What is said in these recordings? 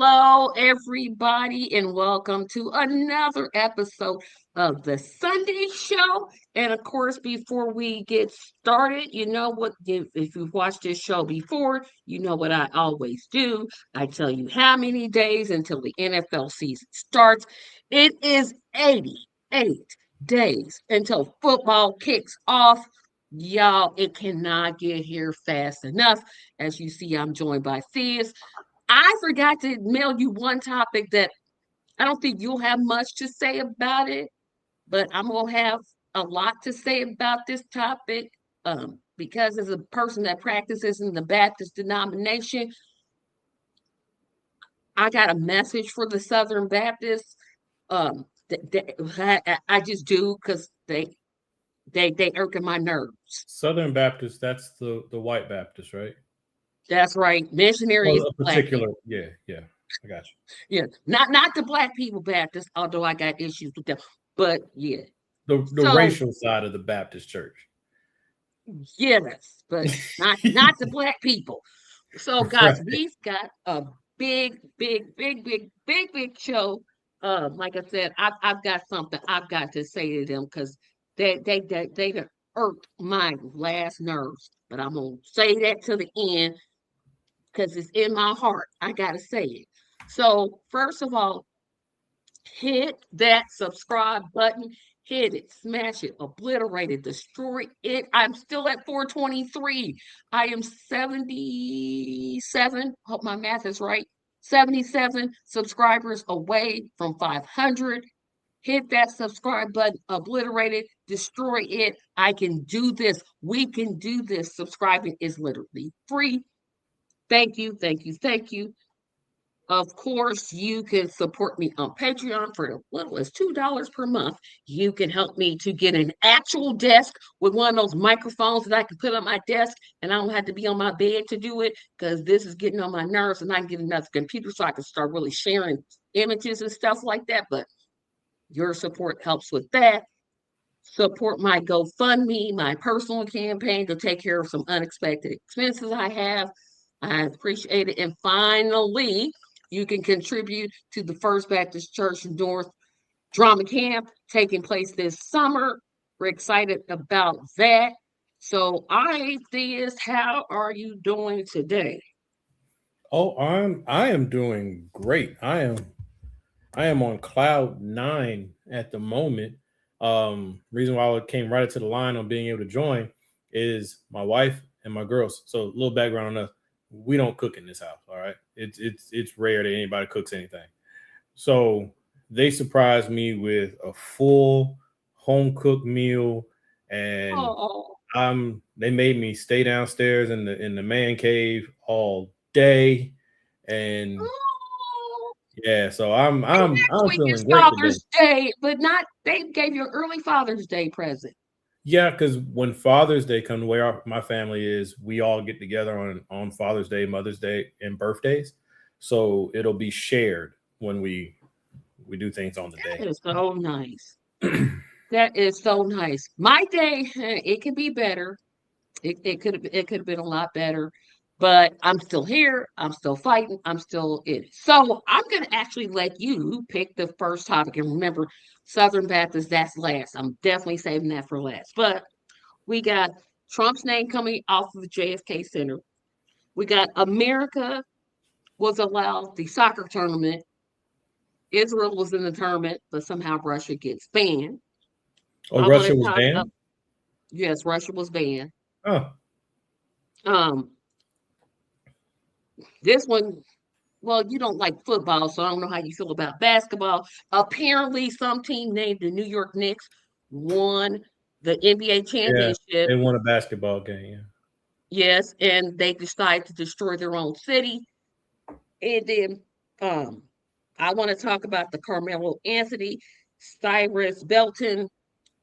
Hello, everybody, and welcome to another episode of the Sunday Show. And of course, before we get started, you know what? If you've watched this show before, you know what I always do. I tell you how many days until the NFL season starts. It is 88 days until football kicks off. Y'all, it cannot get here fast enough. As you see, I'm joined by Theus. I forgot to mail you one topic that I don't think you'll have much to say about it, but I'm gonna have a lot to say about this topic. Because as a person that practices in the Baptist denomination, I got a message for the Southern Baptists. I just do because they irk my nerves. Southern Baptist, that's the white Baptist, right? That's right, missionaries, Well, a black particular, people. yeah, I got you. Yeah, not the black people Baptists, although I got issues with them. But yeah. The So racial side of the Baptist church. yes, but not the black people. So guys, Right. we've got a big show. Like I said, I've got something I've got to say to them because they done irked my last nerves. But I'm gonna say that to the end because it's in my heart. I gotta say it. So first of all, hit that subscribe button. Hit it, smash it, obliterate it, destroy it. I'm still at 423. I am 77. Hope my math is right. 77 subscribers away from 500. Hit that subscribe button, obliterate it, destroy it. I can do this. We can do this. Subscribing is literally free. Thank you, thank you, thank you. Of course, you can support me on Patreon for as little as $2 per month. You can help me to get an actual desk with one of those microphones that I can put on my desk, and I don't have to be on my bed to do it because this is getting on my nerves, and I can get another computer so I can start really sharing images and stuff like that. But your support helps with that. Support my GoFundMe, my personal campaign to take care of some unexpected expenses I have. I appreciate it. And finally, you can contribute to the First Baptist Church North Drama Camp taking place this summer. We're excited about that. So, Theus, how are you doing today? Oh, I am doing great. I am on cloud nine at the moment. Reason why I came right up to the line on being able to join is my wife and my girls. So a little background on us: we don't cook in this house. All right, it's rare that anybody cooks anything. So they surprised me with a full home cooked meal, and Oh, they made me stay downstairs in the man cave all day, and oh. yeah, so And I'm next week is feeling great today. Father's Day, but not, they gave you an early Father's Day present. Yeah, because when Father's Day comes, the way my family is, we all get together on Father's Day, Mother's Day, and birthdays. So it'll be shared when we do things on the That day. is so nice. That is so nice. My day, it could be better. It could have been a lot better, but I'm still here. I'm still fighting. I'm still in it. So I'm gonna actually let you pick the first topic. And remember, Southern Baptist, that's last. I'm definitely saving that for last. But we got Trump's name coming off of the JFK Center. We got America was allowed the soccer tournament. Israel was in the tournament, but somehow Russia gets banned. Oh, I want Russia to was talk about, banned. yes, Russia was banned. Oh, Um, this one, well, you don't like football, so I don't know how you feel about basketball. Apparently, some team named the New York Knicks won the NBA yeah, championship. they won a basketball game. Yes, and they decided to destroy their own city. And then um, I want to talk about the Carmelo Anthony, Cyrus Belton,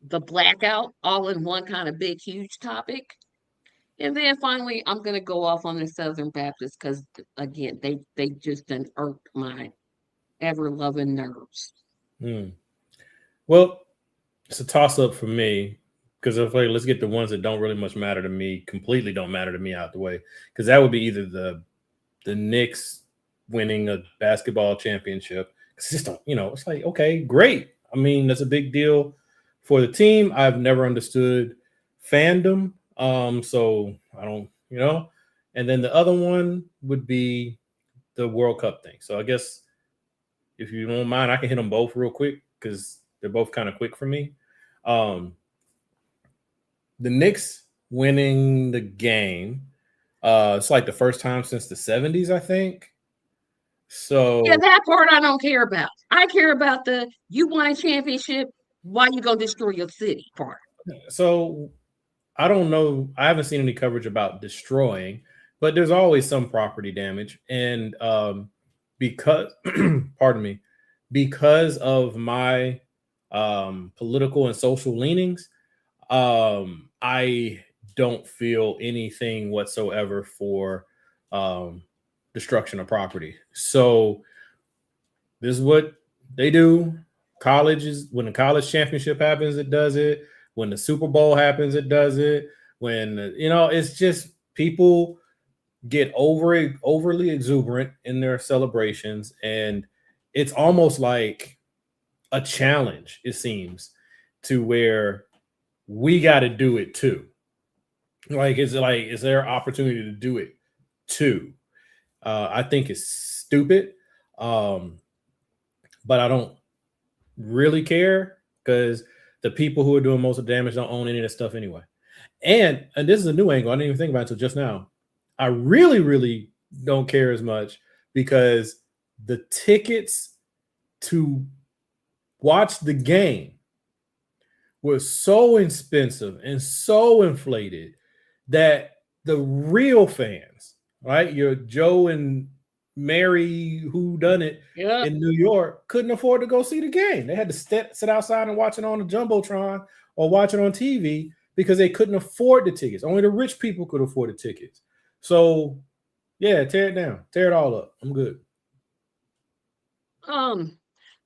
the blackout, all in one kind of big, huge topic. And then finally, I'm gonna go off on the Southern Baptist because again, they just done irked my ever loving nerves. Yeah. Well, it's a toss up for me because if like let's get the ones that don't really much matter to me, completely don't matter to me out the way because that would be either the Knicks winning a basketball championship. It's just don't, it's like, okay, great. I mean, that's a big deal for the team. I've never understood fandom. So I don't, and then the other one would be the World Cup thing. So I guess if you don't mind, I can hit them both real quick because they're both kind of quick for me. The Knicks winning the game. It's like the first time since the 70s, I think. So yeah, that part I don't care about. I care about the you won a championship. Why you gonna destroy your city part? So I don't know. I haven't seen any coverage about destroying, but there's always some property damage. And because, pardon me, because of my political and social leanings, I don't feel anything whatsoever for destruction of property. So this is what they do. College is when the college championship happens, it does it. When the Super Bowl happens, it does it. When it's just people get overly exuberant in their celebrations, and it's almost like a challenge. It seems to where we got to do it too. Is there opportunity to do it too? I think it's stupid, but I don't really care because the people who are doing most of the damage don't own any of this stuff anyway. And this is a new angle. I didn't even think about it until just now. I really, really don't care as much because the tickets to watch the game were so expensive and so inflated that the real fans, right, your Joe and Mary who done it in New York, couldn't afford to go see the game. They had to sit outside and watch it on the Jumbotron or watch it on TV because they couldn't afford the tickets. Only the rich people could afford the tickets. So, yeah, tear it down. Tear it all up. I'm good. Oh,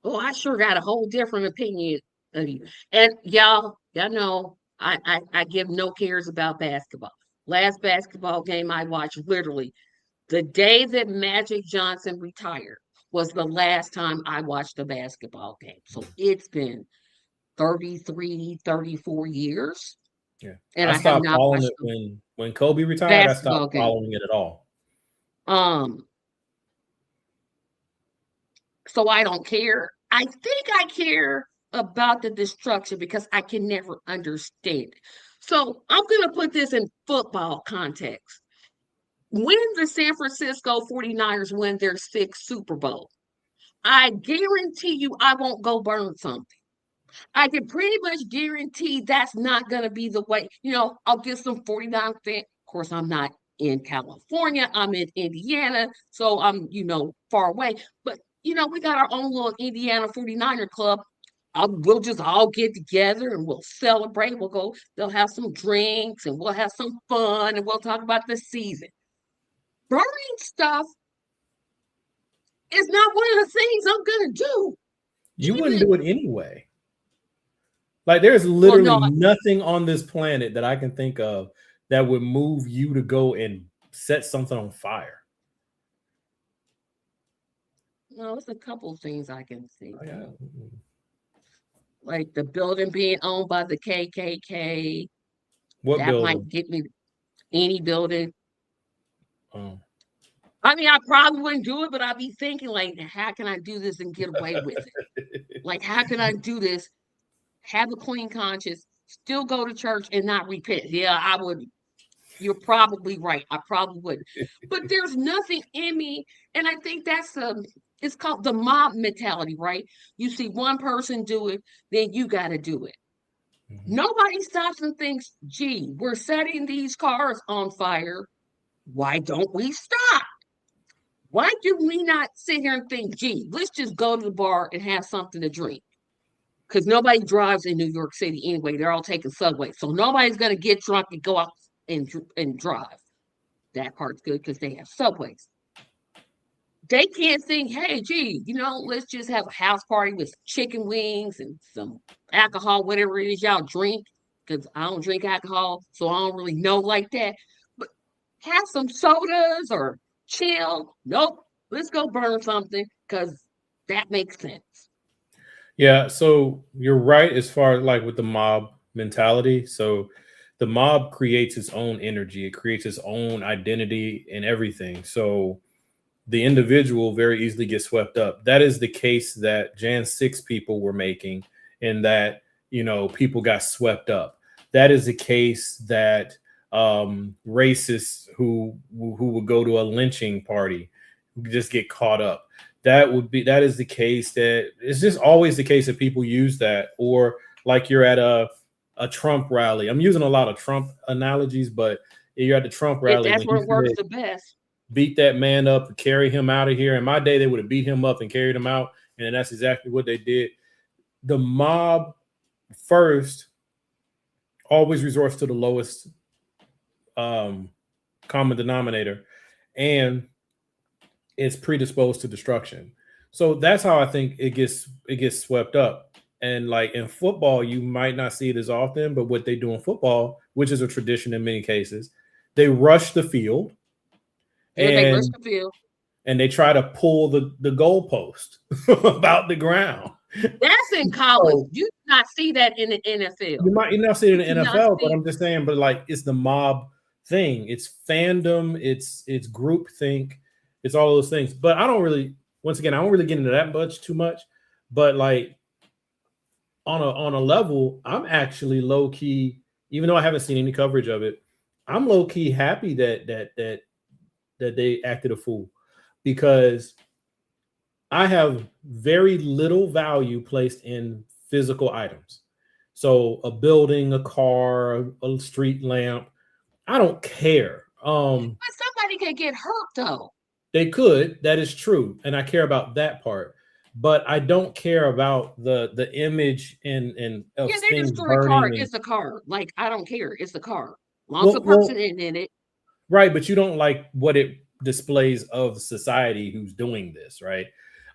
I sure got a whole different opinion of you. And y'all know I give no cares about basketball. Last basketball game I watched, literally the day that Magic Johnson retired was the last time I watched a basketball game. So it's been 33, 34 years. Yeah. And I I have stopped not following watched it a when Kobe retired. I basketball stopped game. following it at all. So I don't care. I think I care about the destruction because I can never understand it. So I'm going to put this in football context. When the San Francisco 49ers win their sixth Super Bowl, I guarantee you I won't go burn something. I can pretty much guarantee that's not going to be the way. I'll get some 49 fans. Of course, I'm not in California. I'm in Indiana. So I'm, far away. But, we got our own little Indiana 49er club. We'll just all get together and we'll celebrate. They'll have some drinks and we'll have some fun and we'll talk about the season. Burning stuff is not one of the things I'm going to do. You wouldn't do it anyway. Like there's literally nothing on this planet that I can think of that would move you to go and set something on fire. No, there's a couple things I can think Oh, yeah. of. Like the building being owned by the KKK. What that building? might get me any building. Oh. I mean, I probably wouldn't do it, but I'd be thinking, like, how can I do this and get away with it? Like, how can I do this, have a clean conscience, still go to church and not repent? Yeah, I would. You're probably right. I probably wouldn't. But there's nothing in me. And I think it's called the mob mentality, right? You see one person do it, then you got to do it. Mm-hmm. Nobody stops and thinks, gee, we're setting these cars on fire. Why don't we stop? Why do we not sit here and think, gee, let's just go to the bar and have something to drink? Because nobody drives in New York City anyway. They're all taking subways. So nobody's going to get drunk and go out and drive. That part's good because they have subways. They can't think, hey, gee, let's just have a house party with chicken wings and some alcohol, whatever it is y'all drink. Because I don't drink alcohol, so I don't really know like that. But have some sodas or chill. Nope. let's go burn something because that makes sense. Yeah, so you're right as far as like with the mob mentality. So the mob creates its own energy, it creates its own identity and everything. So the individual very easily gets swept up. That is the case that Jan 6 people were making, and that, people got swept up. That is the case that racists who would go to a lynching party just get caught up. That is the case that it's just always the case that people use that, or like you're at a Trump rally. I'm using a lot of Trump analogies, but you're at the Trump rally That's when he where it works said, the best. beat that man up and carry him out of here. In my day, they would have beat him up and carried him out. And that's exactly what they did. The mob first always resorts to the lowest common denominator and is predisposed to destruction. So that's how I think it gets swept up. And like in football, you might not see it as often, but what they do in football, which is a tradition in many cases, they rush the field Yeah, they rush and the field. and they try to pull the goalpost about the ground. That's in college. So You do not see that in the NFL. you not see it You in do the not NFL, but see. I'm just saying, but like it's the mob thing. It's fandom, it's group think, it's all those things. But I don't really, once again, I don't really get into that too much. But like on a level, I'm actually low key, even though I haven't seen any coverage of it, I'm low key happy that they acted a fool, because I have very little value placed in physical items. So a building, a car, a street lamp, I don't care. But somebody can get hurt though. They could, that is true, and I care about that part. But I don't care about the image and of Yeah, they things destroy a car. burning. And It's the car. Like, I don't care. It's the car. Long as the well, person in it. right, but you don't like what it displays of society who's doing this, right?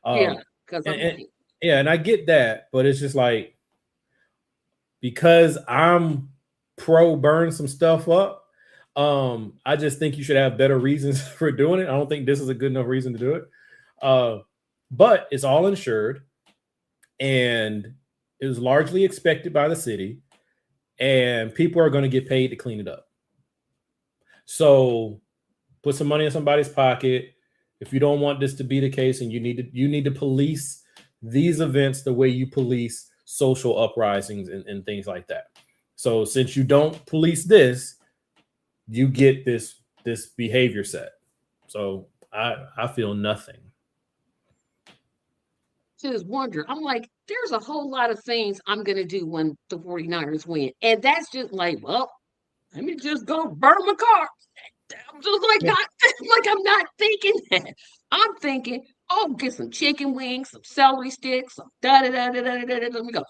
Yeah, Um, because and, I'm and like, yeah, and I get that, but it's just like, because I'm pro burn some stuff up. I just think you should have better reasons for doing it. I don't think this is a good enough reason to do it. But it's all insured, and it was largely expected by the city, and people are going to get paid to clean it up. So put some money in somebody's pocket. If you don't want this to be the case, and you need to police these events the way you police social uprisings and things like that. So since you don't police this, you get this behavior set. So I feel nothing. just wonder. I'm like, there's a whole lot of things I'm going to do when the 49ers win. And that's just like, well, let me just go burn my car. I'm just like, Yeah. not like I'm not thinking that. I'm thinking, oh, get some chicken wings, some celery sticks, some da da da da da da. Let me go.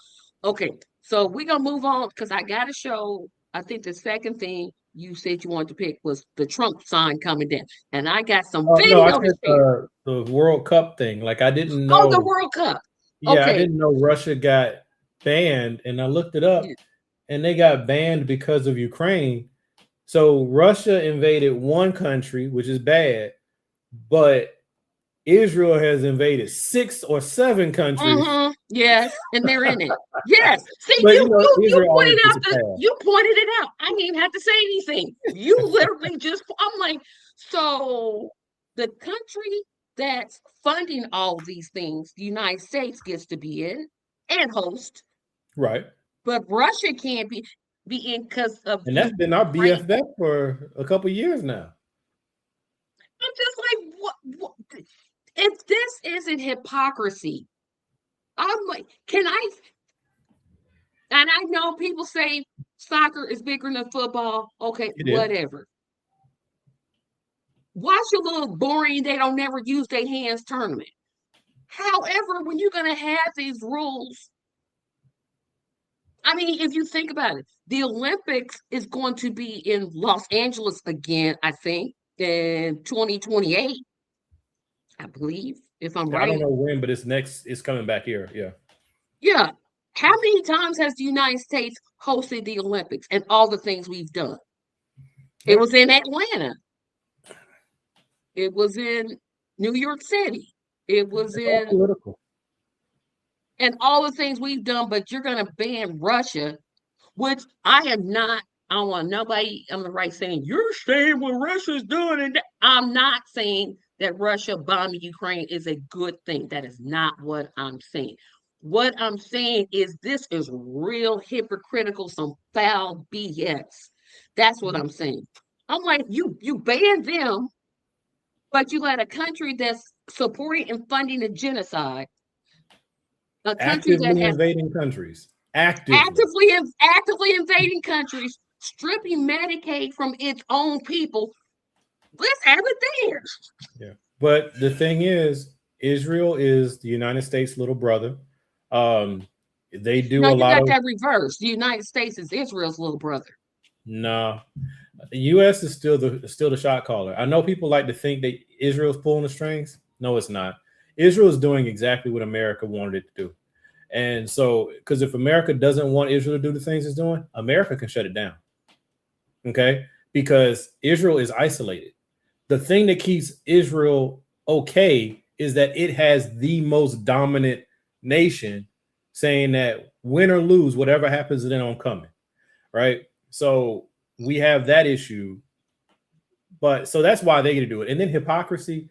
Okay, so we're gonna move on because I got to show. I think the second thing you said you wanted to pick was the Trump sign coming down, and I got some No, I video to said share. the World Cup thing. Like I didn't Oh, the know. World Cup. Yeah, I Okay, didn't know Russia got banned, and I looked it yeah. up, and they got banned because of Ukraine. So Russia invaded one country, which is bad, but Israel has invaded 6 or 7 countries. Yes, and they're in it. Yes. See, But you Israel always pointed gets out a pass. you pointed it out. I didn't even have to say anything. You literally just I'm like, so the country that's funding all these things, the United States gets to be in and host, Right. but Russia can't be in because of And that's been our Ukraine. BFF for a couple years now. I'm just like, what if this isn't hypocrisy? I'm like, can I And I know people say soccer is bigger than football. Okay, It is. whatever. Watch a little boring, they don't never use their hands tournament. However, when you're going to have these rules, I mean, if you think about it, the Olympics is going to be in Los Angeles again, I think, in 2028, I believe, if I'm I don't right. know when, but it's coming back here. Yeah. Yeah. How many times has the United States hosted the Olympics and all the things we've done? It Yeah. was in Atlanta. It was in New York City. It was It's all in, political. and all the things we've done, but you're going to ban Russia, which I have not. I don't want nobody on the right saying, you're saying what Russia's doing. And I'm not saying that Russia bombing Ukraine is a good thing. That is not what I'm saying. What I'm saying is this is real hypocritical, some foul BS. That's what I'm saying. I'm like, you ban them, but you let a country that's supporting and funding a genocide, a country that Actively has invading countries. Actively. actively invading countries, stripping Medicaid from its own people. Let's have it there. Yeah. But the thing is, Israel is the United States' little brother. Um, they do Now a you lot got of that reversed. The United States is Israel's little brother. nah. The U.S. is still the shot caller. I know people like to think that Israel's pulling the strings. No, it's not. Israel is doing exactly what America wanted it to do. And so, because if America doesn't want Israel to do the things it's doing, America can shut it down. Okay, because Israel is isolated. The thing that keeps Israel okay is that it has the most dominant nation saying that win or lose, whatever happens, then I'm coming. Right. So we have that issue. But so that's why they get to do it. And then hypocrisy.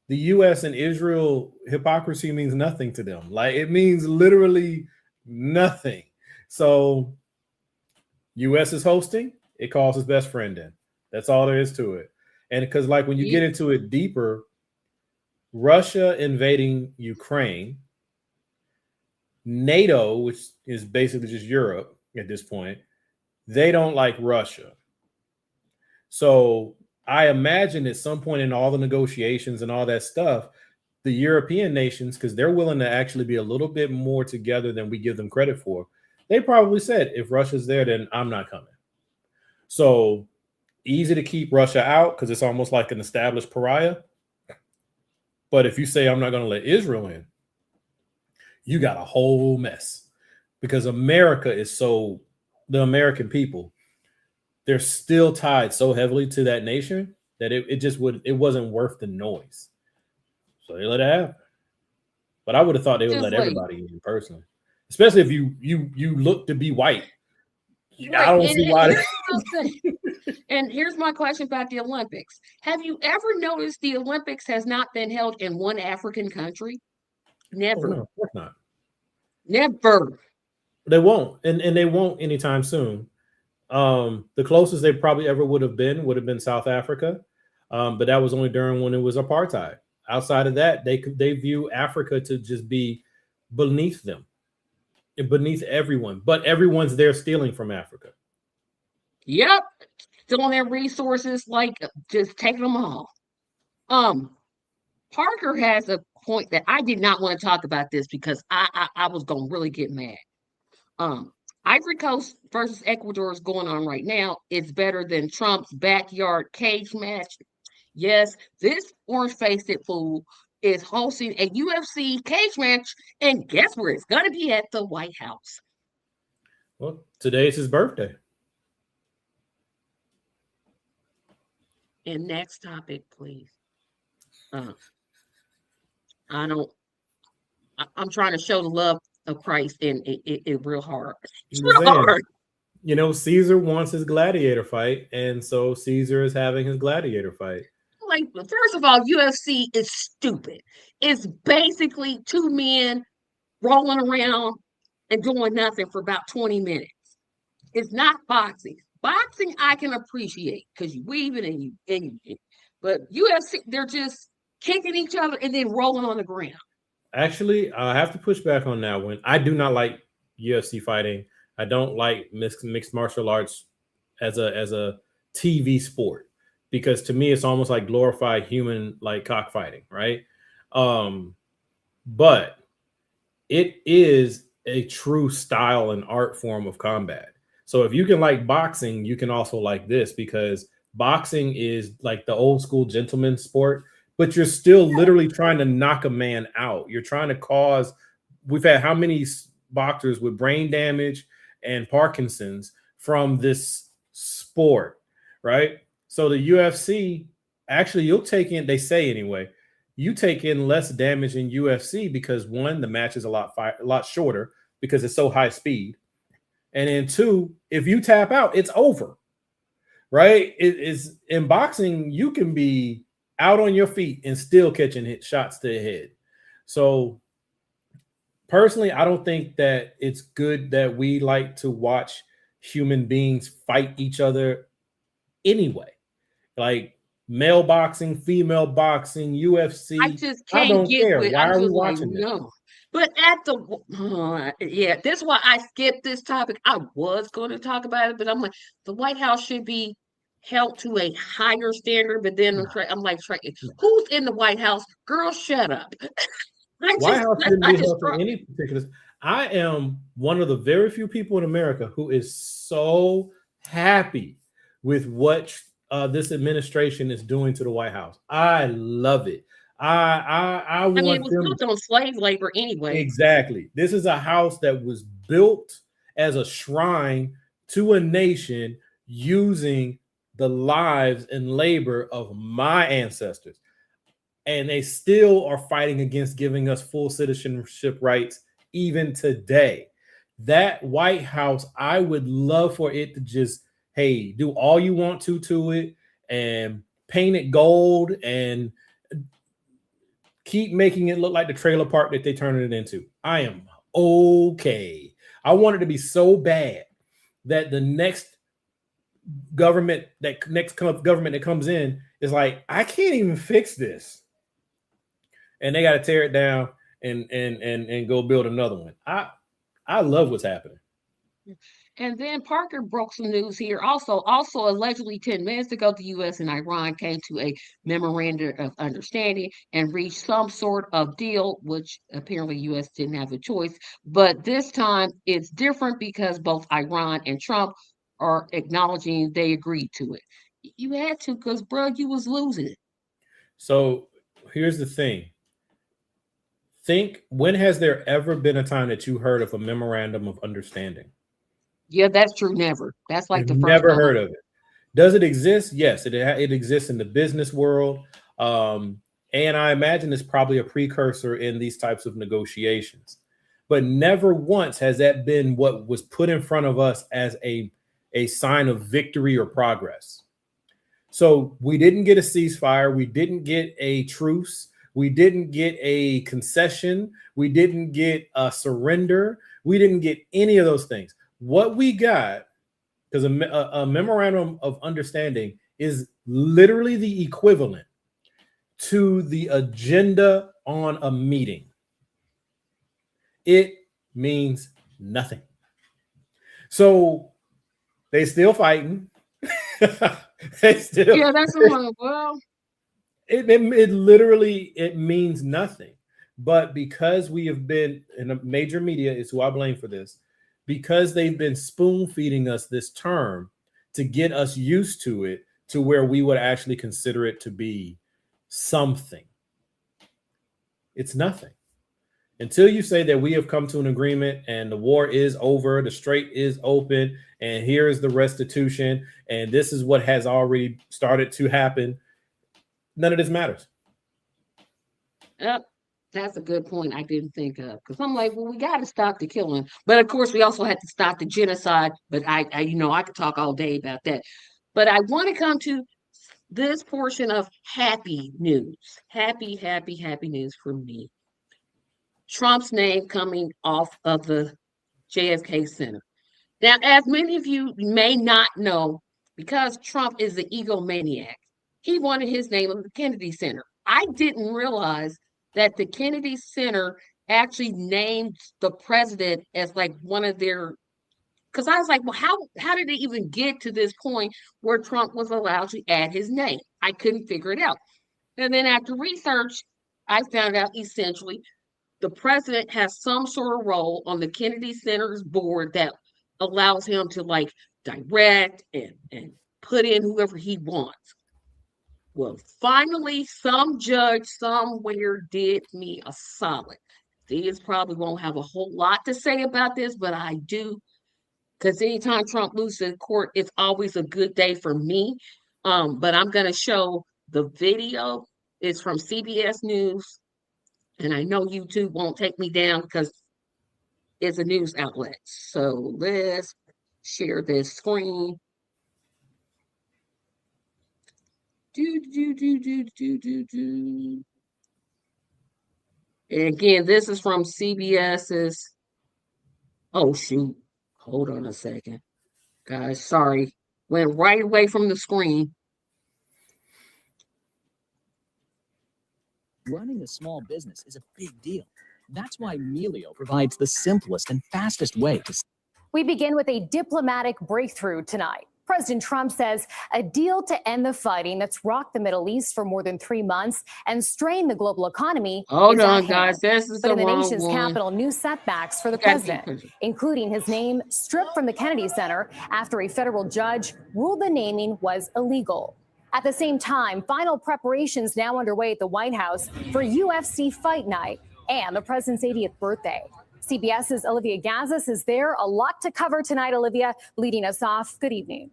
The US and Israel, hypocrisy means nothing to them. Like it means literally nothing. So US is hosting, it calls his best friend in. That's all there is to it. And because, like, when you get into it deeper, Russia invading Ukraine, NATO, which is basically just Europe at this point, they don't like Russia. So I imagine at some point in all the negotiations and all that stuff, the European nations, because they're willing to actually be a little bit more together than we give them credit for, they probably said, if Russia's there, then I'm not coming. So easy to keep Russia out because it's almost like an established pariah. But if you say I'm not going to let Israel in, you got a whole mess because America is so, the American people, they're still tied so heavily to that nation that it wasn't worth the noise. So they let it happen. But I would have thought they would Just let like, everybody in personally, especially if you look to be white. I right. don't see why. Here's what I'm saying. And here's my question about the Olympics. Have you ever noticed the Olympics has not been held in one African country? Oh Never. no, of course not. Never. They won't, and they won't anytime soon. The closest they probably ever would have been South Africa, but that was only during when it was apartheid. Outside of that, they view Africa to just be beneath them, beneath everyone. But everyone's there stealing from Africa. Yep. Still on their resources, like just taking them all. Um, Parker has a point that I did not want to talk about this because I was gonna really get mad. Um, Ivory Coast versus Ecuador is going on right now. It's better than Trump's backyard cage match. Yes, this orange-faced fool is hosting a UFC cage match, and guess where it's gonna be at the White House. Well, today is his birthday. And next topic, please. Uh, I don't. I'm trying to show the love of Christ, and it real hard. It's I'm just real saying, hard. Caesar wants his gladiator fight, and so Caesar is having his gladiator fight. Like, first of all, UFC is stupid. It's basically two men rolling around and doing nothing for about 20 minutes. It's not boxing. Boxing I can appreciate because you weave it and you, but UFC, they're just kicking each other and then rolling on the ground. Actually, I have to push back on that one. I do not like UFC fighting. I don't like mixed martial arts as a TV sport because to me it's almost like glorified human like cockfighting, right? But it is a true style and art form of combat. So if you can like boxing, you can also like this because boxing is like the old school gentleman sport, but you're still literally trying to knock a man out. You're trying to cause, we've had how many boxers with brain damage and Parkinson's from this sport, right? So the UFC, actually, you'll take in, they say anyway, you take in less damage in UFC because one, the match is a lot shorter because it's so high speed, and then two, if you tap out, it's over. Right? It is in boxing, you can be out on your feet and still catching hit shots to the head. So personally, I don't think that it's good that we like to watch human beings fight each other anyway. Like male boxing, female boxing, I UFC. just I can't don't get care. with. Why I'm are we just like, watching this? no. But at the yeah, that's why I skipped this topic. I was going to talk about it, but I'm like, the White House should be held to a higher standard. But then No, I'm like, no. who's in the White House? Girl, shut up. White House shouldn't I be just held to any particular. I am one of the very few people in America who is so happy with what this administration is doing to the White House. I love it. I I mean, it want was them built on slave labor anyway. exactly. This is a house that was built as a shrine to a nation using the lives and labor of my ancestors, and they still are fighting against giving us full citizenship rights even today. That White House, I would love for it to just, hey, do all you want to it and paint it gold and keep making it look like the trailer park that they turned it into. I am okay. I want it to be so bad that the next government that comes in is like, I can't even fix this, and they got to tear it down and go build another one. I love what's happening. And then Parker broke some news here. Also allegedly 10 minutes ago, the U.S. and Iran came to a memorandum of understanding and reached some sort of deal, which apparently U.S. didn't have a choice. But this time it's different because both Iran and Trump are acknowledging they agreed to it. You had to, because bro, you was losing it. So here's the thing. Think, when has there ever been a time that you heard of a memorandum of understanding? Yeah, that's true. Never. That's like You've the first never time. heard of it. Does it exist? Yes, it exists in the business world. Um, and I imagine it's probably a precursor in these types of negotiations. But never once has that been what was put in front of us as a sign of victory or progress. So we didn't get a ceasefire. We didn't get a truce. We didn't get a concession. We didn't get a surrender. We didn't get any of those things. What we got, because a memorandum of understanding is literally the equivalent to the agenda on a meeting. It means nothing. So they still fighting. They still, Yeah, that's like, well, it literally, it means nothing. But because we have been, in a major media is who I blame for this, because they've been spoon feeding us this term to get us used to it, to where we would actually consider it to be something. It's nothing. Until you say that we have come to an agreement and the war is over, the strait is open, and here is the restitution, and this is what has already started to happen, none of this matters. Yep, that's a good point I didn't think of. Because I'm like, well, we got to stop the killing. But of course, we also had to stop the genocide. But I could talk all day about that. But I want to come to this portion of happy news. Happy news for me. Trump's name coming off of the JFK Center. Now, as many of you may not know, because Trump is the egomaniac, he wanted his name on the Kennedy Center. I didn't realize that the Kennedy Center actually named the president as like one of their, because I was like, well, how did it even get to this point where Trump was allowed to add his name? I couldn't figure it out. And then after research, I found out essentially the president has some sort of role on the Kennedy Center's board that allows him to like direct and put in whoever he wants. Well, finally, some judge somewhere did me a solid. These probably won't have a whole lot to say about this, but I do, because anytime Trump loses in court, it's always a good day for me. But I'm going to show the video. It's from CBS News, and I know YouTube won't take me down because it's a news outlet. So let's share this screen. And again, this is from CBS's. Oh, shoot. Hold on a second. Guys, sorry. Went right away from the screen. Running a small business is a big deal. That's why Melio provides the simplest and fastest way to. We begin with a diplomatic breakthrough tonight. President Trump says a deal to end the fighting that's rocked the Middle East for more than 3 months and strained the global economy. Hold on, guys. This is but the in the wrong nation's one. capital, new setbacks for the president, including his name stripped from the Kennedy Center after a federal judge ruled the naming was illegal. At the same time, final preparations now underway at the White House for UFC Fight Night and the president's 80th birthday. CBS's Olivia Gazis is there. A lot to cover tonight, Olivia, leading us off. Good evening.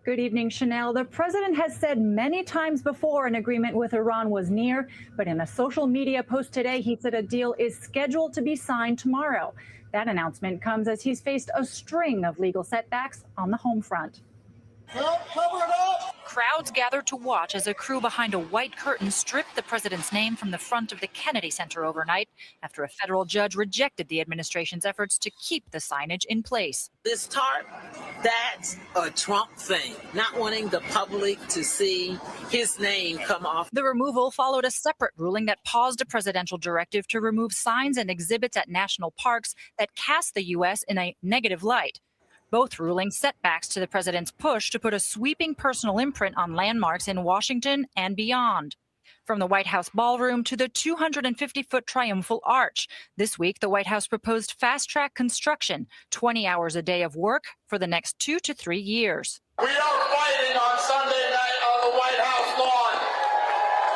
Good evening, Chanel. The president has said many times before an agreement with Iran was near, but in a social media post today, he said a deal is scheduled to be signed tomorrow. That announcement comes as he's faced a string of legal setbacks on the home front. Crowds gathered to watch as a crew behind a white curtain stripped the president's name from the front of the Kennedy Center overnight after a federal judge rejected the administration's efforts to keep the signage in place. This tarp, that's a Trump thing, not wanting the public to see his name come off. The removal followed a separate ruling that paused a presidential directive to remove signs and exhibits at national parks that cast the U.S. in a negative light. Both rulings setbacks to the president's push to put a sweeping personal imprint on landmarks in Washington and beyond. From the White House ballroom to the 250-foot triumphal arch, this week the White House proposed fast-track construction, 20 hours a day of work for the next 2 to 3 years. We are fighting on Sunday night on the White House lawn,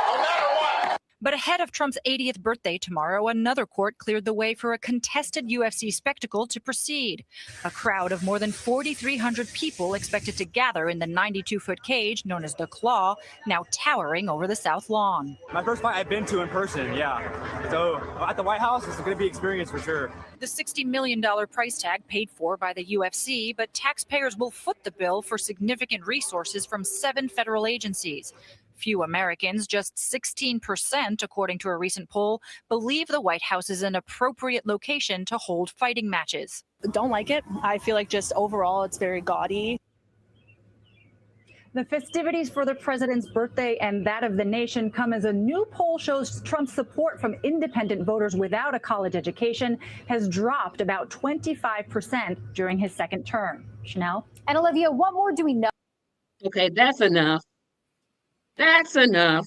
no matter what. But ahead of Trump's 80th birthday tomorrow, another court cleared the way for a contested UFC spectacle to proceed. A crowd of more than 4,300 people expected to gather in the 92-foot cage known as the Claw, now towering over the South Lawn. My first fight I've been to in person, yeah. So at the White House, it's going to be an experience for sure. The $60 million price tag paid for by the UFC, but taxpayers will foot the bill for significant resources from 7 federal agencies. Few Americans, just 16%, according to a recent poll, believe the White House is an appropriate location to hold fighting matches. Don't like it. I feel like just overall it's very gaudy. The festivities for the president's birthday and that of the nation come as a new poll shows Trump's support from independent voters without a college education has dropped about 25% during his second term. Chanel? And Olivia, what more do we know? Okay, that's enough. That's enough.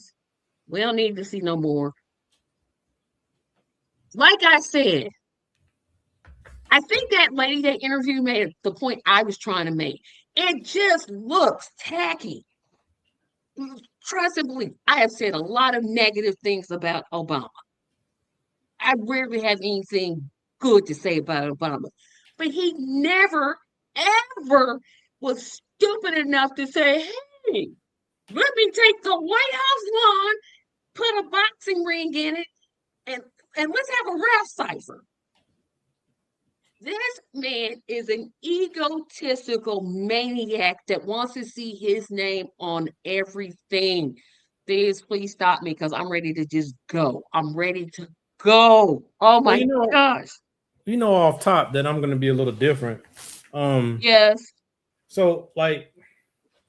We don't need to see no more. Like I said, I think that lady that interviewed made the point I was trying to make. It just looks tacky. Trust and believe, I have said a lot of negative things about Obama. I rarely have anything good to say about Obama. But he never, ever was stupid enough to say, hey, let me take the White House lawn, put a boxing ring in it, and let's have a rap cipher. This man is an egotistical maniac that wants to see his name on everything. Please stop me because I'm ready to just go. I'm ready to go. Oh my gosh. You know, off top that I'm going to be a little different. Yes. So, like,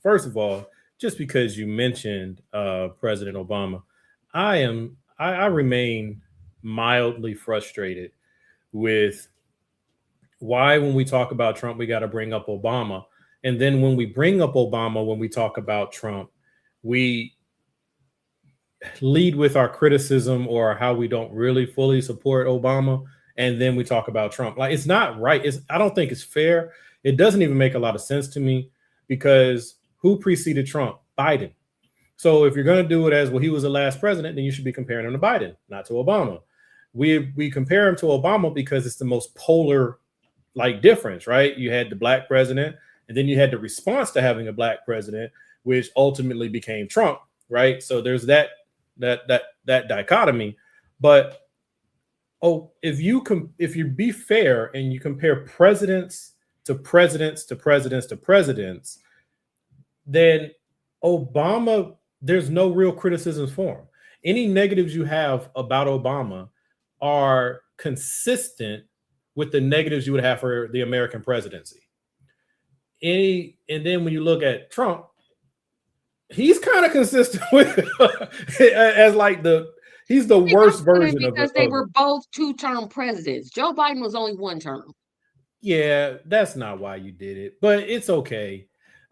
first of all, just because you mentioned President Obama, I remain mildly frustrated with why when we talk about Trump, we got to bring up Obama. And then when we bring up Obama, when we talk about Trump, we lead with our criticism or how we don't really fully support Obama. And then we talk about Trump. Like, it's not right. I don't think it's fair. It doesn't even make a lot of sense to me because who preceded Trump? Biden. So if you're going to do it as, well, he was the last president, then you should be comparing him to Biden, not to Obama. We compare him to Obama because it's the most polar like difference, right? You had the black president, and then you had the response to having a black president, which ultimately became Trump. right? So there's that dichotomy. But if you be fair and you compare presidents to presidents to presidents to presidents, then Obama, there's no real criticisms for him. Any negatives you have about Obama are consistent with the negatives you would have for the American presidency. And then when you look at Trump, he's kind of consistent with as like he's the worst version of it. Because they were both 2-term presidents. Joe Biden was only 1 term. Yeah, that's not why you did it, but it's okay.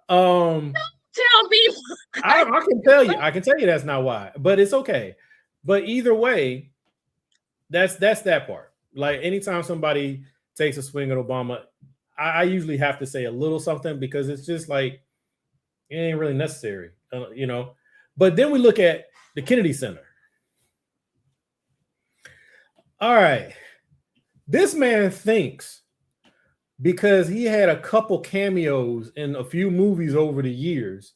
Don't tell me. I can tell you. I can tell you that's not why, but it's okay. But either way, that's that part. Like anytime somebody takes a swing at Obama, I usually have to say a little something because it's just like it ain't really necessary, you know. But then we look at the Kennedy Center. All right, this man thinks because he had a couple cameos in a few movies over the years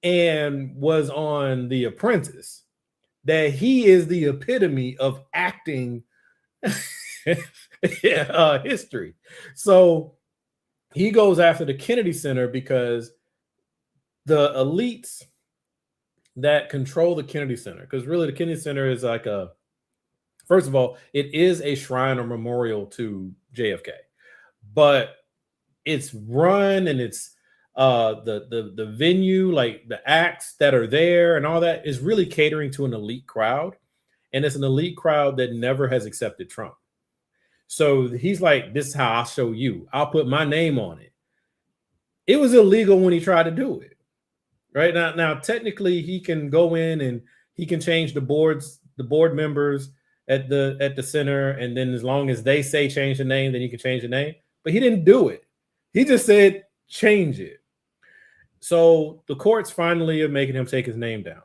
and was on The Apprentice that he is the epitome of acting history. So he goes after the Kennedy Center because the elites that control the Kennedy Center, because really the Kennedy Center is like first of all, it is a shrine or memorial to JFK, but it's run and it's the venue, like the acts that are there and all that is really catering to an elite crowd. And it's an elite crowd that never has accepted Trump. So he's like, this is how I'll show you. I'll put my name on it. It was illegal when he tried to do it. Right now, technically he can go in and he can change the board members at the center. And then as long as they say change the name, then you can change the name. But he didn't do it. He just said, change it. So the courts finally are making him take his name down.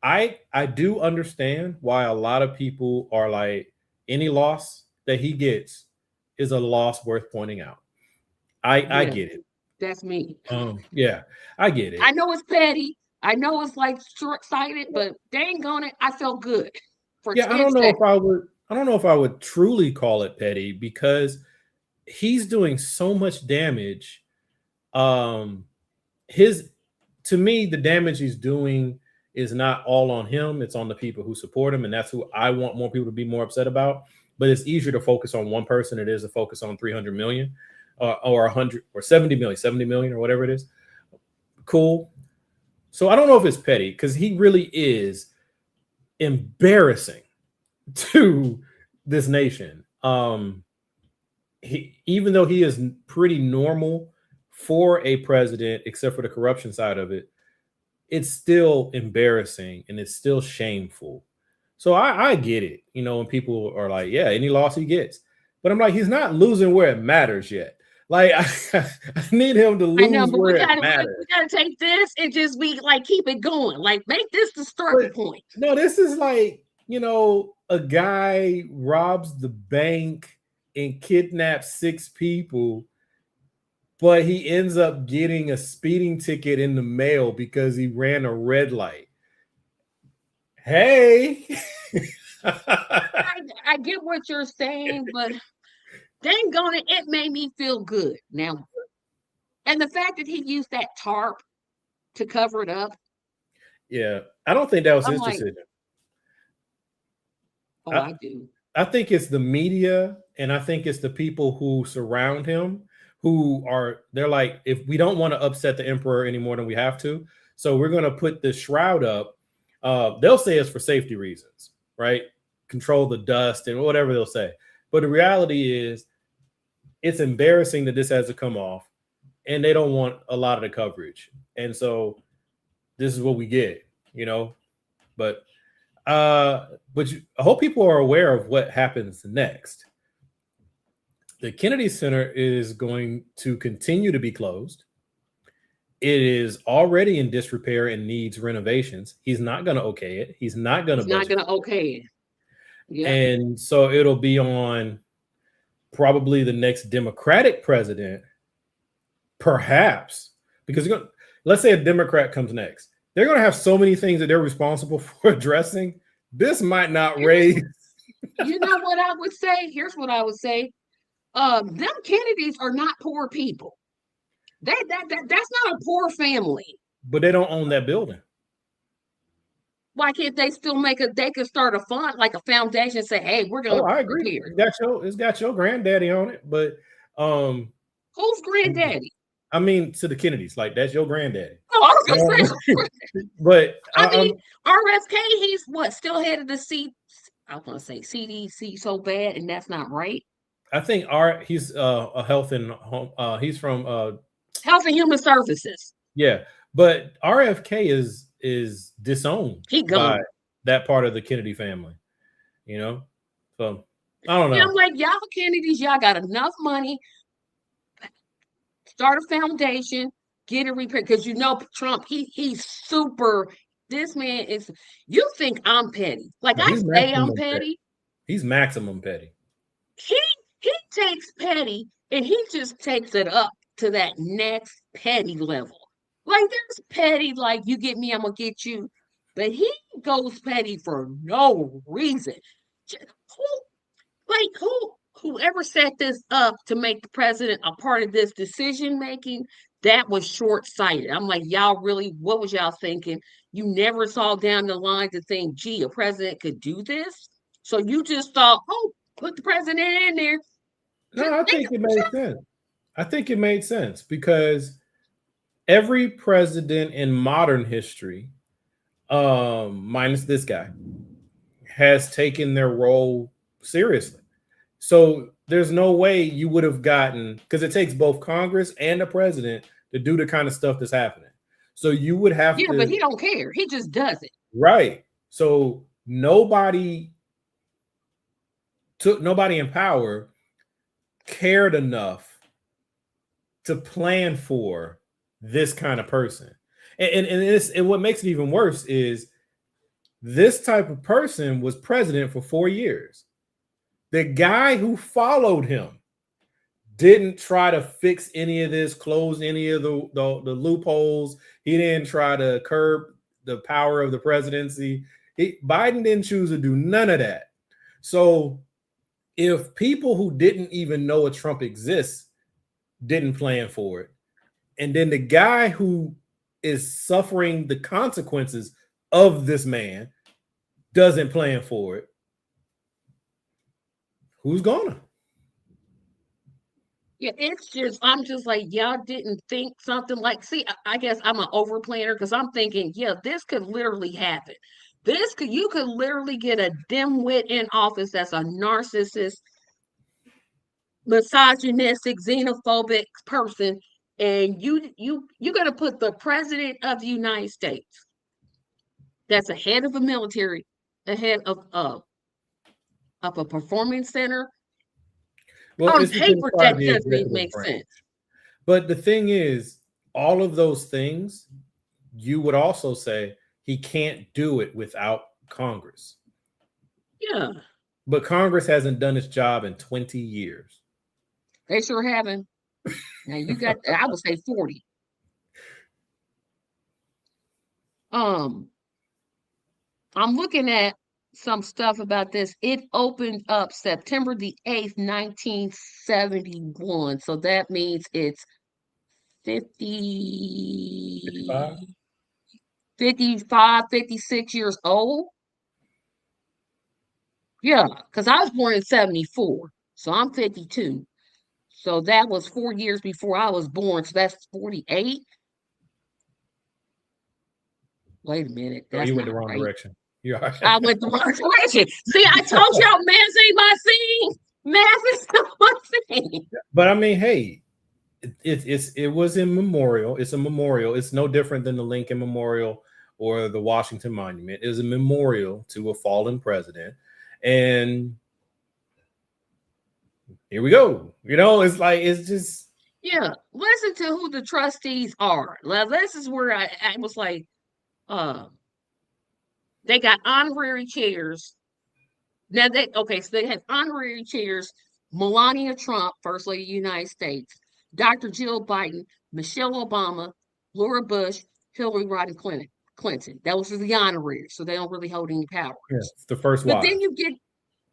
I do understand why a lot of people are like, any loss that he gets is a loss worth pointing out. I get it. That's me. Yeah, I get it. I know it's petty. I know it's like short-sighted, but dang on it, I felt good. I don't know if I would truly call it petty because he's doing so much damage. To me, the damage he's doing is not all on him. It's on the people who support him. And that's who I want more people to be more upset about. But it's easier to focus on one person than it is to focus on 300 million or 100 or 70 million or whatever it is. Cool. So I don't know if it's petty because he really is embarrassing to this nation. Even though he is pretty normal for a president, except for the corruption side of it, it's still embarrassing and it's still shameful. So I get it, you know, when people are like, yeah, any loss he gets. But I'm like, he's not losing where it matters yet. Like, I need him to lose where it matters. We gotta take this and just be like, keep it going. Like, make this the starting point. No, this is like, you know, a guy robs the bank and kidnaps 6 people, but he ends up getting a speeding ticket in the mail because he ran a red light. Hey. I get what you're saying, but dang on it, it made me feel good now. And the fact that he used that tarp to cover it up. Yeah, I don't think that was his decision. Oh, I do. I think it's the media, and I think it's the people who surround him they're like, if we don't want to upset the emperor any more than we have to, so we're going to put the shroud up. They'll say it's for safety reasons, right? Control the dust and whatever they'll say. But the reality is it's embarrassing that this has to come off and they don't want a lot of the coverage. And so this is what we get, you know, but I hope people are aware of what happens next. The Kennedy Center is going to continue to be closed. It is already in disrepair and needs renovations. He's not going to okay it. He's not going to okay it. Yeah. And so it'll be on probably the next Democratic president, perhaps, because let's say a Democrat comes next. they're going to have so many things that they're responsible for addressing. This might not raise. You know what I would say? Here's what I would say. Them Kennedys are not poor people. That's not a poor family. But they don't own that building. Why can't they still they could start a fund, like a foundation, and say, hey, we're gonna I agree. It's got your granddaddy on it, but who's granddaddy? I mean, to the Kennedys, like that's your granddaddy. Oh, I was gonna say, but I mean, RFK, he's what, still head of the seat. I was gonna say CDC so bad, and that's not right. I think he's a health and home. He's from Health and Human Services. Yeah, but RFK is disowned by that part of the Kennedy family. You know, so I don't know. Yeah, I'm like, y'all Kennedys, y'all got enough money. Start a foundation, get it repaired. Because you know Trump, he's super. This man is. You think I'm petty? Like I say, I'm petty. He's maximum petty. He takes petty and he just takes it up to that next petty level. Like there's petty, like you get me, I'm gonna get you, but he goes petty for no reason. Whoever set this up to make the president a part of this decision making, that was short-sighted. I'm like, y'all really, what was y'all thinking? You never saw down the line to think, gee, a president could do this. So you just thought, oh, put the president in there. No, I think it made sense. I think it made sense because every president in modern history, minus this guy, has taken their role seriously. So there's no way you would have gotten, because it takes both Congress and the president to do the kind of stuff that's happening. So you would have to. Yeah, but he don't care. He just does it. Right. So nobody in power cared enough to plan for this kind of person. And what makes it even worse is this type of person was president for 4 years. The guy who followed him didn't try to fix any of this, close any of the loopholes. He didn't try to curb the power of the presidency. Biden didn't choose to do none of that. So if people who didn't even know a Trump exists didn't plan for it, and then the guy who is suffering the consequences of this man doesn't plan for it, who's gonna? Yeah, I'm just like, y'all didn't think something like, see, I guess I'm an over planner because I'm thinking, yeah, this could literally happen. You could literally get a dimwit in office that's a narcissist, misogynistic, xenophobic person, and you're gonna put the president of the United States, that's a head of a military, a head of a performance center. Well, on paper, that doesn't make sense. But the thing is, all of those things, you would also say he can't do it without Congress. Yeah. But Congress hasn't done its job in 20 years. They sure haven't. Now you got, I would say 40. I'm looking at some stuff about this. It opened up September the 8th, 1971. So that means it's 55, 56 years old. Yeah, because I was born in 74. So I'm 52. So that was 4 years before I was born. So that's 48. Wait a minute. Oh, you went the wrong direction. Right. I went the wrong direction. See, I told y'all math ain't my thing. Math is not my thing. But I mean, hey, it was in memorial. It's a memorial. It's no different than the Lincoln Memorial or the Washington Monument. It is a memorial to a fallen president. And here we go. You know, it's like, it's just. Yeah, listen to who the trustees are. Now, this is where I was like, they got honorary chairs. Now so they have honorary chairs. Melania Trump, First Lady of the United States, Dr. Jill Biden, Michelle Obama, Laura Bush, Hillary Rodham Clinton. That was the honoraries, so they don't really hold any powers. Yeah, it's the first But wife. then you get,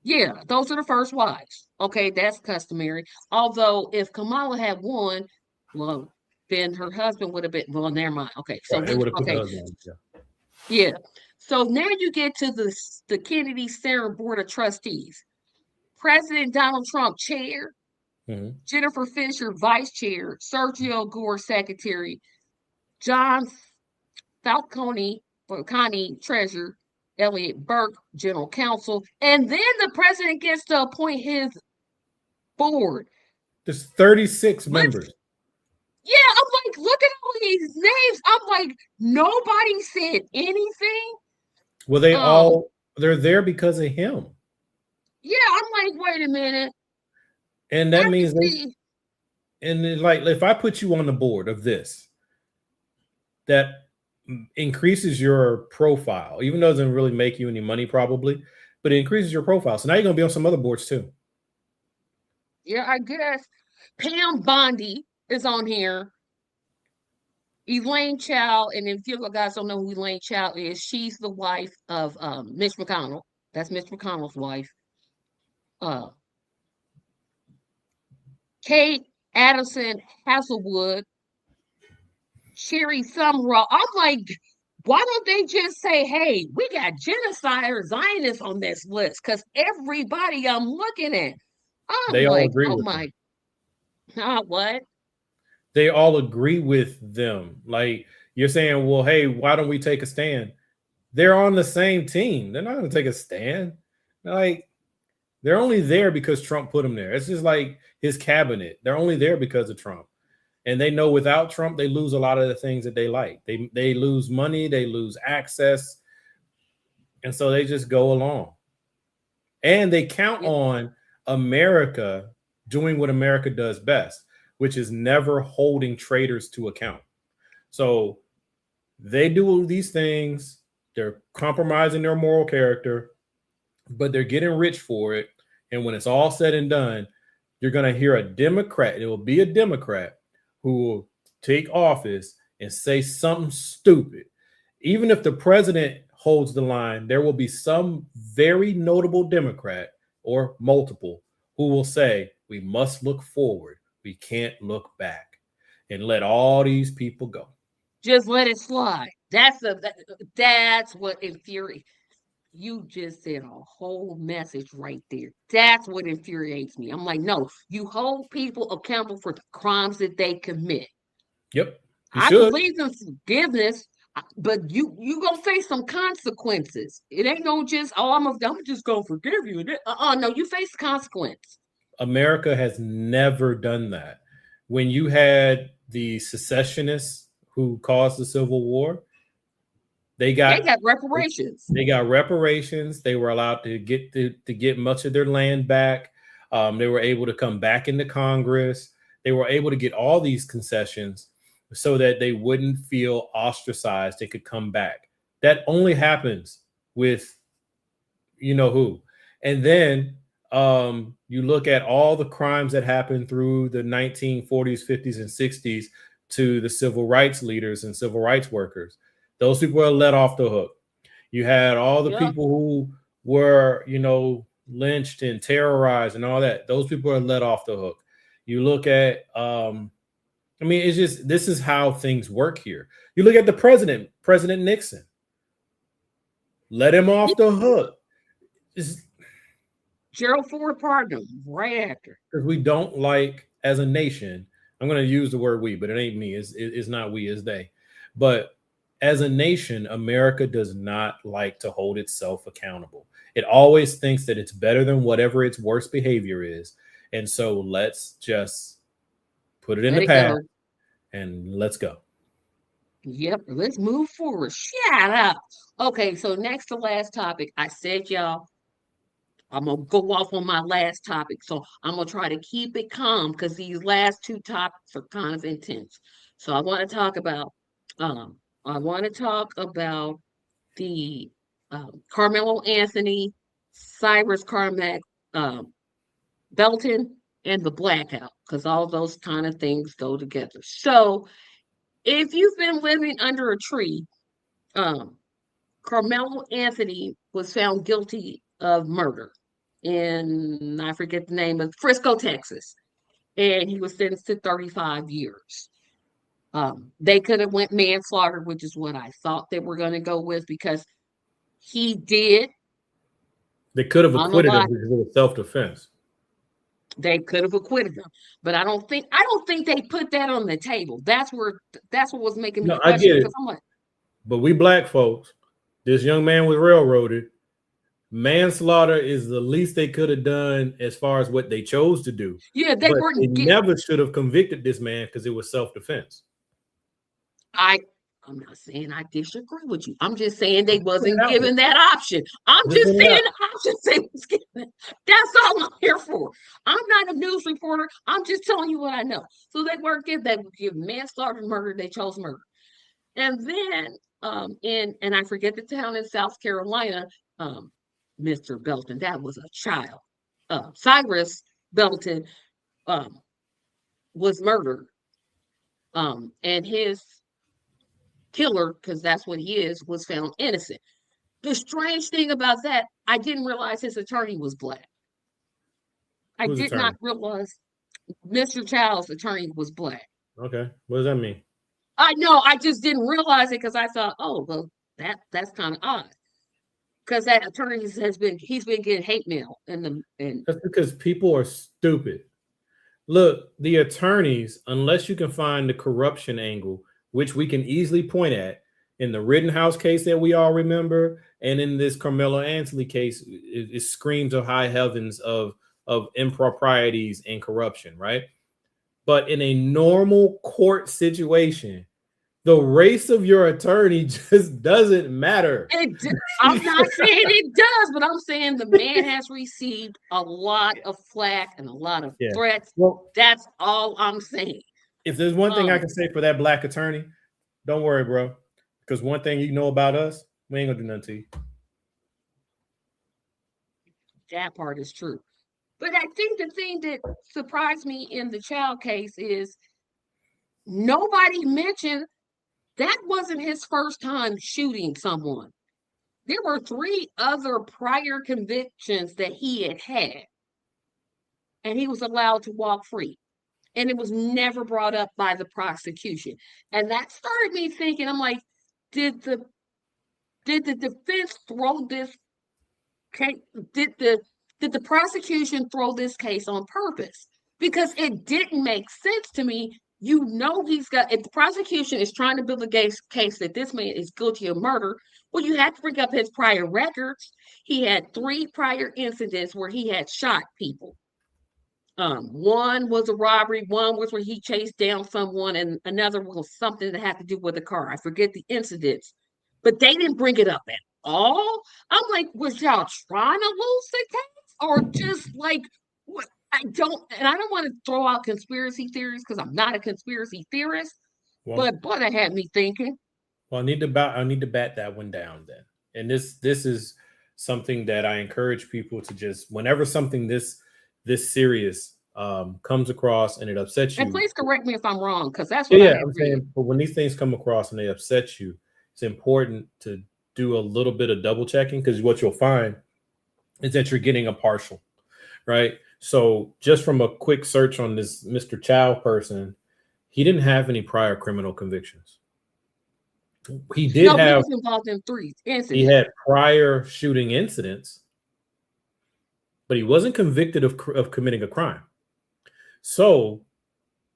yeah, those are the first wives. Okay, that's customary. Although if Kamala had won, well, then her husband would have been, well, never mind. Okay, so Right, it would have put the okay, husband on. Yeah. yeah. So now you get to the Kennedy Center Board of Trustees. President Donald Trump, chair. Mhm. Jennifer Fisher, vice chair. Sergio Gore, secretary. John Falcone, treasurer. Elliot Burke, general counsel. And then the president gets to appoint his board. There's 36 Let's, members. yeah, I'm like, look at all these names. I'm like, nobody said anything. Well, they're there because of him. Yeah, I'm like, wait a minute. And that means like if I put you on the board of this, that increases your profile, even though it doesn't really make you any money probably, but it increases your profile. So now you're going to be on some other boards too. Yeah, I guess. Pam Bondi is on here. Elaine Chao, and if you guys don't know who Elaine Chao is, she's the wife of Mitch McConnell. That's Mitch McConnell's wife. Kate Addison Hasselwood, Sherry Summerall. I'm like, why don't they just say, hey, we got genocide Zionists on this list? Because everybody I'm looking at, I'm They all like, agree oh with my, what? They all agree with them. Like you're saying, well, hey, why don't we take a stand? They're on the same team. They're not going to take a stand. Like they're only there because Trump put them there. It's just like his cabinet. They're only there because of Trump. And they know without Trump, they lose a lot of the things that they like. They lose money, they lose access. And so they just go along. And they count on America doing what America does best, which is never holding traitors to account. So they do these things. They're compromising their moral character, but they're getting rich for it. And when it's all said and done, you're going to hear a Democrat. It will be a Democrat who will take office and say something stupid. Even if the president holds the line, there will be some very notable Democrat or multiple who will say, we must look forward. We can't look back, and let all these people go. Just let it slide. That's what infuriates. You just said a whole message right there. That's what infuriates me. I'm like, no, you hold people accountable for the crimes that they commit. Yep. I believe in forgiveness, but you gonna face some consequences. It ain't no just, oh, I'm just gonna forgive you. No, you face the consequence. America has never done that. When you had the secessionists who caused the Civil War, they got reparations. They got reparations. They were allowed to get much of their land back. They were able to come back into Congress. They were able to get all these concessions so that they wouldn't feel ostracized. They could come back. That only happens with you know who. And then you look at all the crimes that happened through the 1940s, 50s, and 60s to the civil rights leaders and civil rights workers. Those people are let off the hook. You had all the people who were, lynched and terrorized and all that. Those people are let off the hook. You look at, it's just, this is how things work here. You look at the president, President Nixon. Let him off the hook. Gerald Ford pardoned him right after. Because we don't like, as a nation, I'm going to use the word we, but it ain't me. It's not we, it's they. But as a nation, America does not like to hold itself accountable. It always thinks that it's better than whatever its worst behavior is. And so let's just put it in the past and let's go. Yep, let's move forward. Shut up. Okay, so next to last topic, I said, y'all, I'm going to go off on my last topic. So I'm going to try to keep it calm because these last two topics are kind of intense. So I want to talk about the Carmelo Anthony, Cyrus Carmack, Belton, and the blackout, because all those kind of things go together. So if you've been living under a tree Carmelo Anthony was found guilty of murder in, I forget the name of, Frisco, Texas, and he was sentenced to 35 years. They could have went manslaughter, which is what I thought they were going to go with, because he did. They could have acquitted him because it was self-defense. They could have acquitted him, but I don't think they put that on the table. That's what was making me question. I get it. I'm like, but we black folks, this young man was railroaded. Manslaughter is the least they could have done as far as what they chose to do. Yeah, they never should have convicted this man because it was self-defense. I'm not saying I disagree with you. I'm just saying they wasn't given that option. I'm just saying the option they was given. That's all I'm here for. I'm not a news reporter. I'm just telling you what I know. So they weren't given, they would give manslaughter and murder. They chose murder. And then and I forget the town in South Carolina, Mr. Belton, that was a child. Cyrus Belton was murdered. And his killer, because that's what he is, was found innocent. The strange thing about that, I didn't realize his attorney was black. I did not realize Mr. Child's attorney was black. Okay, what does that mean? I know, I just didn't realize it because I thought, oh, well, that's kind of odd. Because that attorney he's been getting hate mail and that's because people are stupid. Look, the attorneys, unless you can find the corruption angle, which we can easily point at in the Rittenhouse case that we all remember, and in this Carmelo Anthony case, it screams of high heavens of improprieties and corruption, right? But in a normal court situation, the race of your attorney just doesn't matter. I'm not saying it does, but I'm saying the man has received a lot of flack and a lot of threats. Well, that's all I'm saying. If there's one thing I can say for that black attorney, don't worry, bro. Because one thing you know about us, we ain't gonna do nothing to you. That part is true. But I think the thing that surprised me in the child case is nobody mentioned that wasn't his first time shooting someone. There were 3 other prior convictions that he had, and he was allowed to walk free. And it was never brought up by the prosecution. And that started me thinking, I'm like, did the defense throw this case? Did the prosecution throw this case on purpose? Because it didn't make sense to me. You know, if the prosecution is trying to build a case that this man is guilty of murder, well, you have to bring up his prior records. He had 3 prior incidents where he had shot people. One was a robbery, one was where he chased down someone, and another was something that had to do with a car. I forget the incidents, but they didn't bring it up at all. I'm like, was y'all trying to lose the case, or just like what? I don't want to throw out conspiracy theories because I'm not a conspiracy theorist, but it had me thinking. Well, I need to bat that one down then. And this is something that I encourage people to just, whenever something this serious comes across and it upsets you. And please correct me if I'm wrong, because that's what I'm saying. But when these things come across and they upset you, it's important to do a little bit of double checking, because what you'll find is that you're getting a partial, right? So just from a quick search on this Mr. Chow person, he didn't have any prior criminal convictions. He did he was involved in 3 incidents. He had prior shooting incidents, but he wasn't convicted of committing a crime. So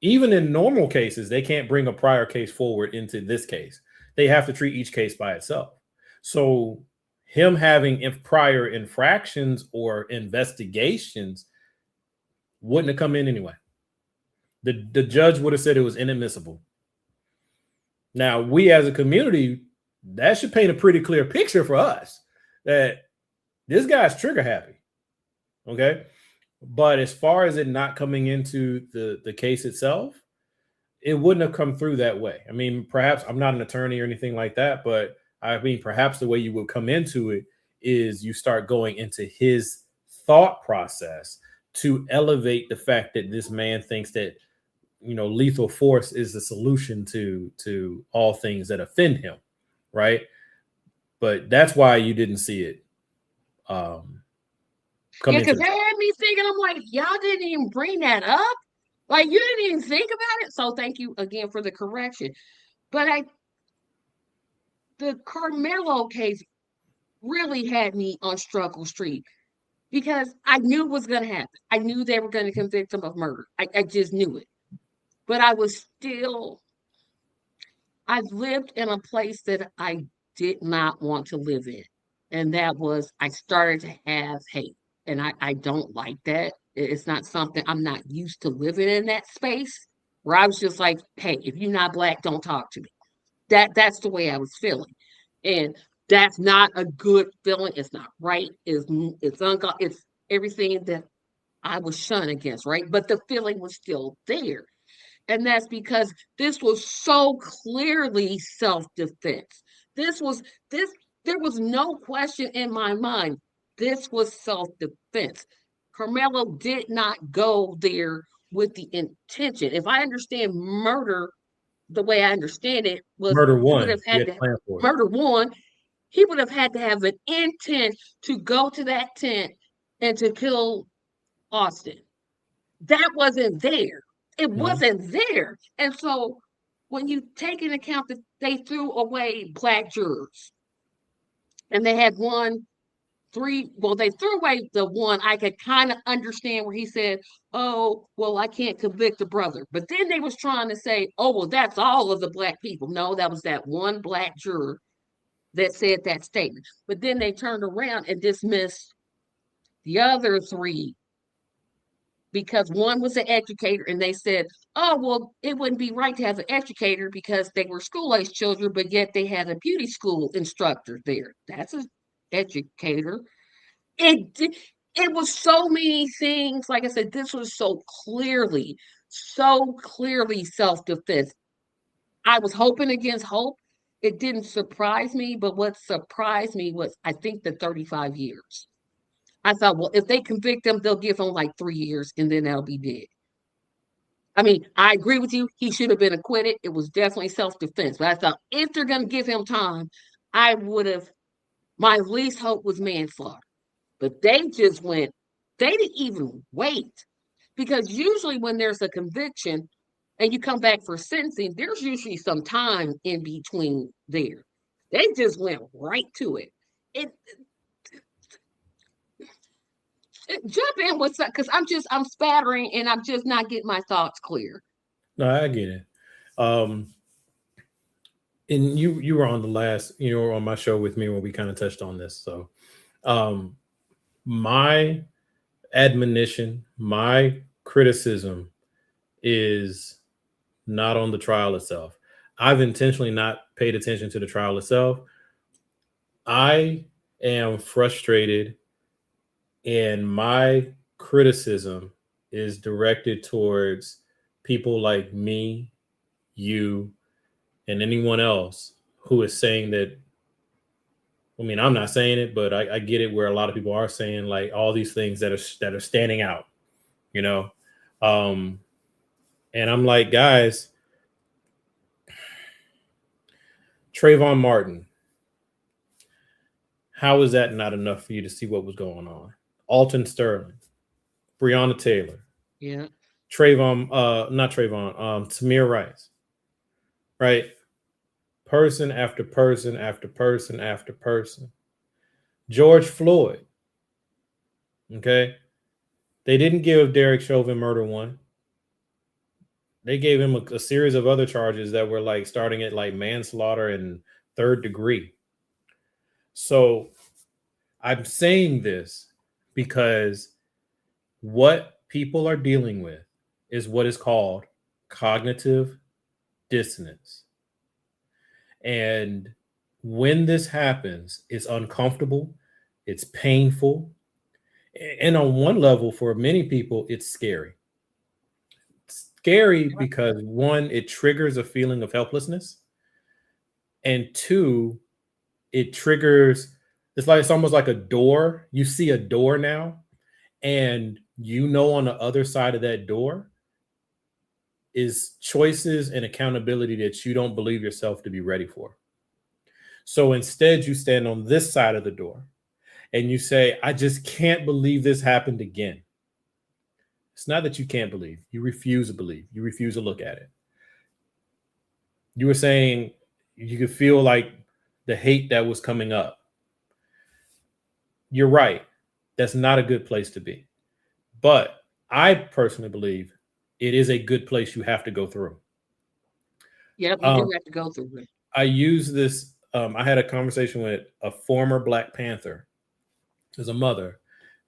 even in normal cases, they can't bring a prior case forward into this case. They have to treat each case by itself. So him having prior infractions or investigations wouldn't have come in anyway. The judge would have said it was inadmissible. Now, we as a community, that should paint a pretty clear picture for us that this guy's trigger happy. Okay. But as far as it not coming into the case itself, it wouldn't have come through that way. I mean, perhaps I'm not an attorney or anything like that, but I mean, perhaps the way you would come into it is you start going into his thought process to elevate the fact that this man thinks that, you know, lethal force is the solution to all things that offend him, right? but that's why you didn't see it. Yeah, Come because into that had me thinking, I'm like, y'all didn't even bring that up. Like, you didn't even think about it. So thank you again for the correction. But the Carmelo case really had me on struggle street because I knew it was going to happen. I knew they were going to convict him of murder. I just knew it. But I was still, I've lived in a place that I did not want to live in. And that was, I started to have hate. And I don't like that. It's not something I'm not used to living in that space where I was just like, hey, if you're not black, don't talk to me. That's the way I was feeling. And that's not a good feeling. It's not right. It's everything that I was shunned against, right? But the feeling was still there. And that's because this was so clearly self-defense. This was this there was no question in my mind. This was self-defense. Carmelo did not go there with the intention. If I understand murder the way I understand it, was murder he would one. have You had had to to plan for it. murder one, he would have had to have an intent to go to that tent and to kill Austin. That wasn't there. It Mhm. wasn't there. And so when you take into account that they threw away black jurors and they had they threw away the one I could kind of understand where he said, oh, well, I can't convict the brother. But then they was trying to say, oh, well, that's all of the black people. No, that was that one black juror that said that statement. But then they turned around and dismissed the other three because one was an educator and they said, oh, well, it wouldn't be right to have an educator because they were school-age children, but yet they had a beauty school instructor there. That's an educator. It di- it was so many things. Like I said, this was so clearly self-defense. I was hoping against hope. It didn't surprise me, but what surprised me was I think the 35 years. I thought, well, if they convict him, they'll give him like 3 years and then that'll be dead. I mean, I agree with you. He should have been acquitted. It was definitely self-defense. But I thought if they're going to give him time, I would have, my least hope was manslaughter. But they didn't even wait. Because usually when there's a conviction and you come back for sentencing, there's usually some time in between there. They just went right to it. It, jump in with that because I'm spattering and I'm just not getting my thoughts clear. No, I get it. Um, and you were on the last, you were on my show with me when we kind of touched on this. So my admonition, my criticism is not on the trial itself. I've intentionally not paid attention to the trial itself. I am frustrated, and my criticism is directed towards people like me, you, and anyone else who is saying that. I mean, I'm not saying it, but I get it where a lot of people are saying like all these things that are standing out, you know. Um, and I'm like, guys, Trayvon Martin, how is that not enough for you to see what was going on? Alton Sterling, Breonna Taylor, Yeah. Tamir Rice, right? Person after person after person after person. George Floyd, okay? They didn't give Derek Chauvin murder one. They gave him a series of other charges that were like starting at like manslaughter and third degree. So I'm saying this because what people are dealing with is what is called cognitive dissonance. And when this happens, it's uncomfortable, it's painful, and on one level, for many people, it's scary. It's scary because one, it triggers a feeling of helplessness, and two, it triggers. It's almost like a door. You see a door now, and you know on the other side of that door is choices and accountability that you don't believe yourself to be ready for. So instead, you stand on this side of the door and you say, I just can't believe this happened again. It's not that you can't believe. You refuse to believe. You refuse to look at it. You were saying you could feel like the hate that was coming up. You're right. That's not a good place to be. But I personally believe it is a good place you have to go through. Yep, you do have to go through it. I use this. I had a conversation with a former Black Panther as a mother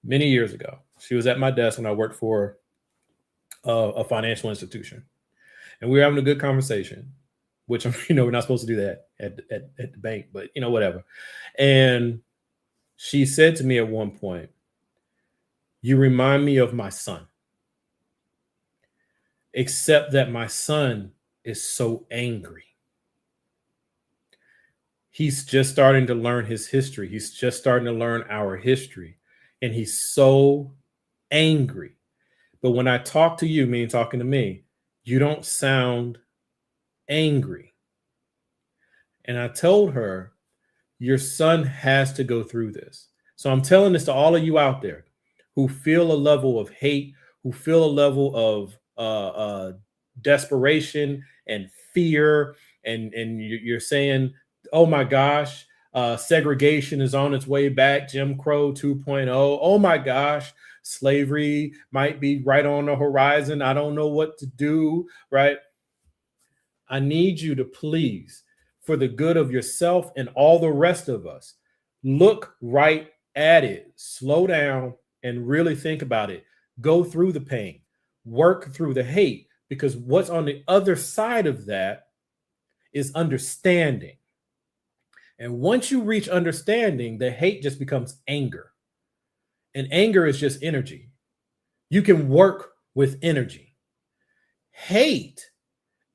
many years ago. She was at my desk when I worked for a financial institution. And we were having a good conversation, which, we're not supposed to do that at the bank, but, whatever. And she said to me at one point, you remind me of my son, except that my son is so angry. He's just starting to learn his history. He's just starting to learn our history. And he's so angry. But when I talk to you, meaning talking to me, you don't sound angry. And I told her, your son has to go through this. So I'm telling this to all of you out there who feel a level of hate, who feel a level of desperation and fear. And you're saying, oh my gosh, segregation is on its way back, Jim Crow 2.0. Oh my gosh, slavery might be right on the horizon. I don't know what to do, right? I need you to please, for the good of yourself and all the rest of us, look right at it. Slow down and really think about it. Go through the pain, work through the hate, because what's on the other side of that is understanding. And once you reach understanding, the hate just becomes anger. And anger is just energy. You can work with energy. Hate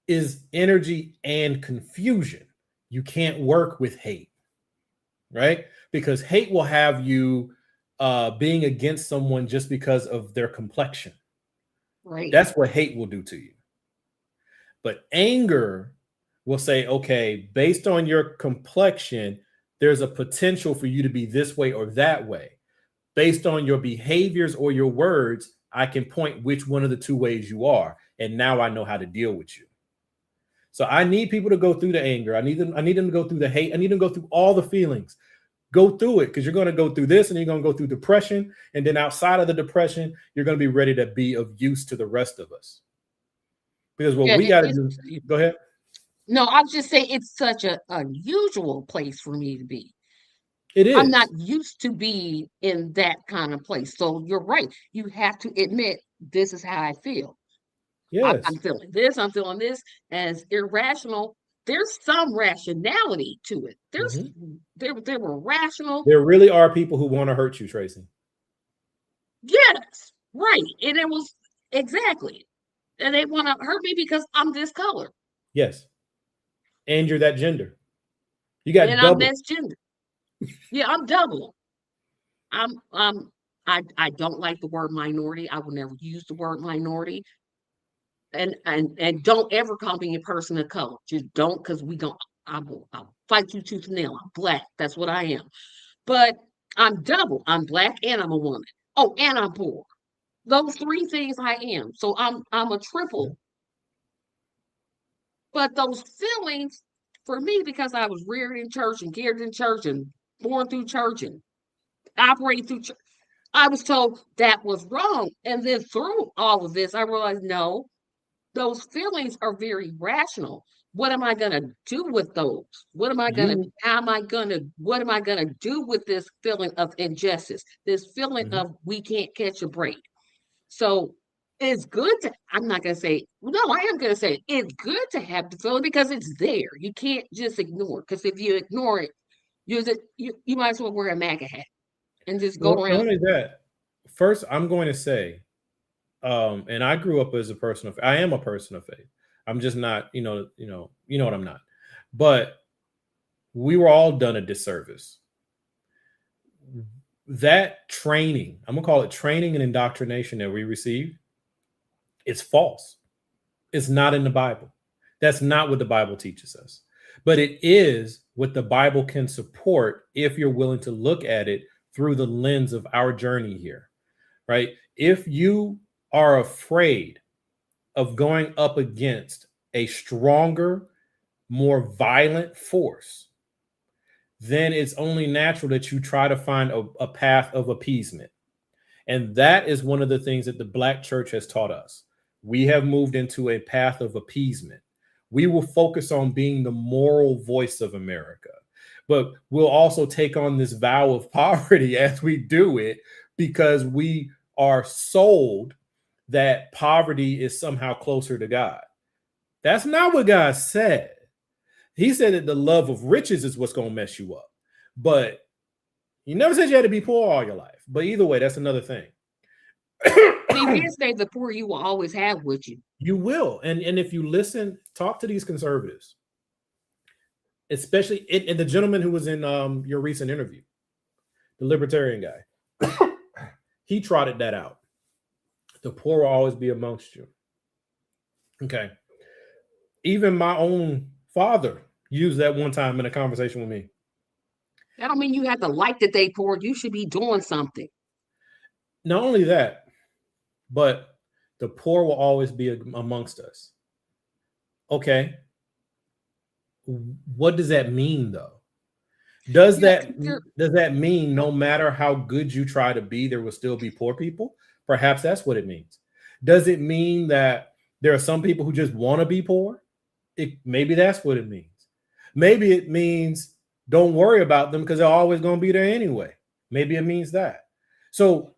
is energy and confusion. You can't work with hate, right? Because hate will have you being against someone just because of their complexion. Right. That's what hate will do to you. But anger will say, okay, based on your complexion, there's a potential for you to be this way or that way. Based on your behaviors or your words, I can point which one of the two ways you are. And now I know how to deal with you. So I need people to go through the anger. I need them to go through the hate. I need them to go through all the feelings. Go through it, because you're going to go through this and you're going to go through depression. And then outside of the depression, you're going to be ready to be of use to the rest of us. Because what we got to do, go ahead. No, I'll just say it's such an unusual place for me to be. It is. I'm not used to be in that kind of place. So you're right. You have to admit, this is how I feel. Yes. I'm feeling this. I'm feeling this as irrational. There's some rationality to it. There were rational. There really are people who want to hurt you, Tracy. Yes, right. And it was exactly. And they want to hurt me because I'm this color. Yes. And you're that gender. You got and double. I'm this gender. Yeah, I'm double. I don't like the word minority. I will never use the word minority. And don't ever call me a person of color. Just don't, because I'll fight you tooth and nail. I'm Black. That's what I am. But I'm double. I'm Black and I'm a woman. Oh, and I'm poor. Those three things I am. So I'm a triple. But those feelings for me, because I was reared in church and geared in church and born through church and operating through church, I was told that was wrong. And then through all of this, I realized, no, those feelings are very rational. What am I going to do with those? What am I going to do with this feeling of injustice? This feeling of we can't catch a break. So it's good to, I'm not going to say, no, I am going to say it's good to have the feeling because it's there. You can't just ignore it, because if you ignore it, you might as well wear a MAGA hat and just go around. Not only that, first, I'm going to say, and I grew up as a person of faith. I am a person of faith. I'm just not, you know what I'm not. But we were all done a disservice. That training, I'm gonna call it training and indoctrination that we received, it's false. It's not in the Bible. That's not what the Bible teaches us. But it is what the Bible can support if you're willing to look at it through the lens of our journey here, right? If you are afraid of going up against a stronger, more violent force, then it's only natural that you try to find a path of appeasement. And that is one of the things that the Black church has taught us. We have moved into a path of appeasement. We will focus on being the moral voice of America, but we'll also take on this vow of poverty as we do it, because we are sold that poverty is somehow closer to God. That's not what God said. He said that the love of riches is what's going to mess you up. But he never said you had to be poor all your life. But either way, that's another thing. He did say the poor you will always have with you. You will. And if you listen, talk to these conservatives, especially and the gentleman who was in your recent interview, the libertarian guy, he trotted that out. The poor will always be amongst you. Okay. Even my own father used that one time in a conversation with me. That don't mean you have to like that they poor. You should be doing something. Not only that, but the poor will always be amongst us. Okay. What does that mean, though? Does that mean no matter how good you try to be, there will still be poor people? Perhaps that's what it means. Does it mean that there are some people who just want to be poor? Maybe that's what it means. Maybe it means don't worry about them because they're always going to be there anyway. Maybe it means that. So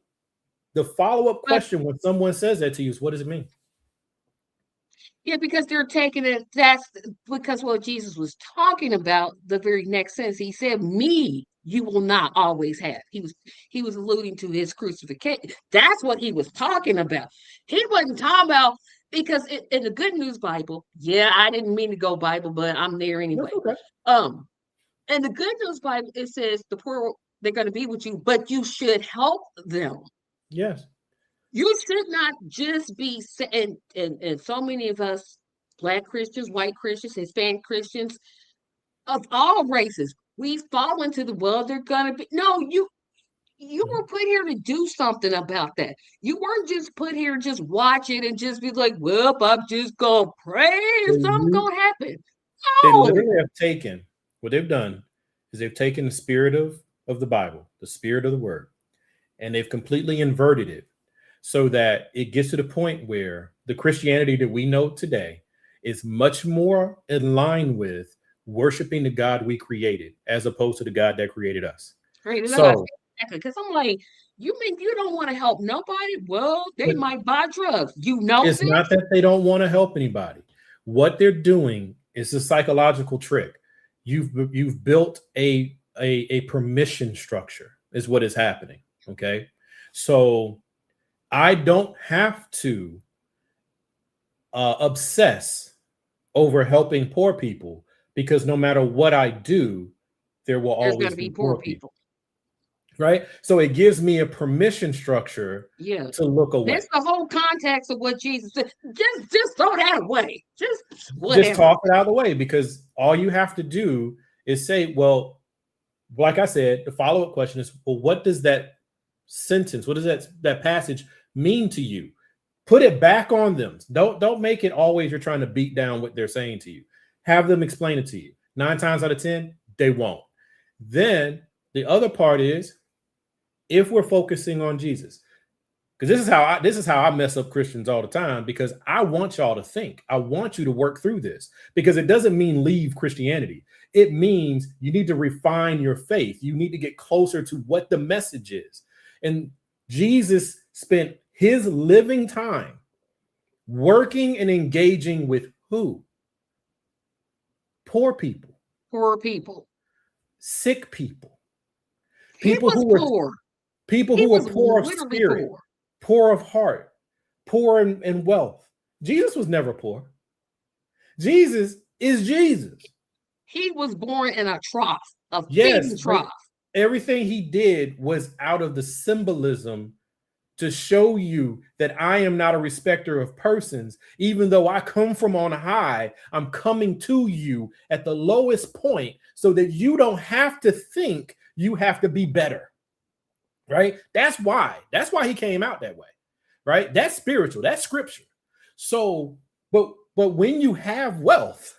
the follow-up question when someone says that to you is, what does it mean? Yeah, because they're taking it. That's because what Jesus was talking about. The very next sentence, he said, "Me, you will not always have." He was alluding to his crucifixion. That's what he was talking about. He wasn't talking about, because in the Good News Bible, yeah, I didn't mean to go Bible, but I'm there anyway. Okay. In the Good News Bible, it says the poor, they're going to be with you, but you should help them. Yes. You should not just be, and so many of us, Black Christians, white Christians, Hispanic Christians, of all races, we fall into the, well, they're gonna be. No, you were put here to do something about that. You weren't just put here to just watch it and just be like, well, I'm just gonna pray and something's gonna happen. They No. literally have taken, what they've done is they've taken the spirit of the Bible, the spirit of the word, and they've completely inverted it so that it gets to the point where the Christianity that we know today is much more in line with worshiping the God we created as opposed to the God that created us. So, because I'm like, you mean you don't want to help nobody? Well, they might buy drugs. You know, it's not that they don't want to help anybody. What they're doing is a psychological trick. You've built a permission structure is what is happening. Okay, so I don't have to obsess over helping poor people, because no matter what I do, there will always be poor people. Right? So it gives me a permission structure to look away. That's the whole context of what Jesus said. Just throw that away. Just talk it out of the way, because all you have to do is say, well, like I said, the follow-up question is, well, what does that sentence, what does that passage mean to you? Put it back on them. Don't make it always you're trying to beat down what they're saying to you. Have them explain it to you. 9 times out of 10, they won't. Then the other part is, if we're focusing on Jesus, because this is how I mess up Christians all the time, because I want y'all to think. I want you to work through this, because it doesn't mean leave Christianity. It means you need to refine your faith. You need to get closer to what the message is. And Jesus spent his living time working and engaging with who? Poor people. Poor people. Sick people. People who were poor. People who were poor of spirit, poor of heart, poor in wealth. Jesus was never poor. Jesus is Jesus. He was born in a trough, feeding trough. Everything he did was out of the symbolism to show you that I am not a respecter of persons. Even though I come from on high, I'm coming to you at the lowest point so that you don't have to think you have to be better, right? That's why he came out that way, right? That's spiritual, that's scripture. So, but when you have wealth,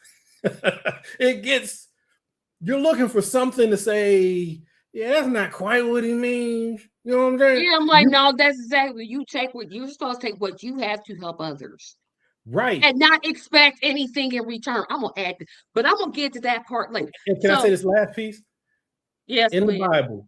you're looking for something to say, yeah, that's not quite what he means. You know what I'm saying? Yeah, I'm like, no, that's exactly. You take what you're supposed to take what you have to help others. Right. And not expect anything in return. I'm gonna add this, but I'm gonna get to that part later. And can I say this last piece? Yes, in please. the Bible,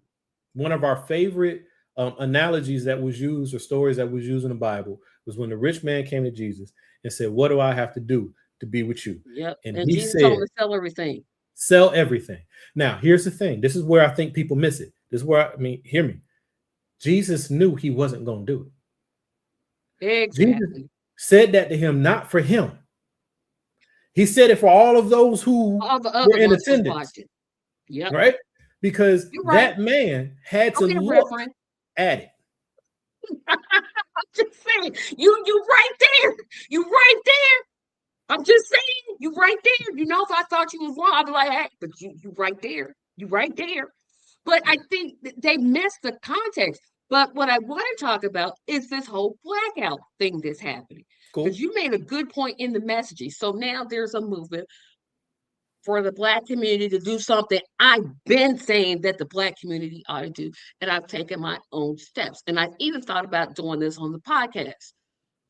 one of our favorite analogies that was used, or stories that was used in the Bible, was when the rich man came to Jesus and said, "What do I have to do to be with you?" Yep. And And he Jesus said, told him to sell everything. "Sell everything." Now, here's the thing. This is where I think people miss it. This is where, hear me. Jesus knew he wasn't going to do it. Exactly. Jesus said that to him, not for him. He said it for all of those who were in attendance. Yep. Right? Because that man had to look at it. I'm just saying, you right there. You right there. I'm just saying, you right there. You know, if I thought you was wrong, I'd be like, hey, but you right there. You right there. But I think they missed the context. But what I want to talk about is this whole blackout thing that's happening. Because you made a good point in the messaging. So now there's a movement for the Black community to do something I've been saying that the Black community ought to do. And I've taken my own steps. And I've even thought about doing this on the podcast,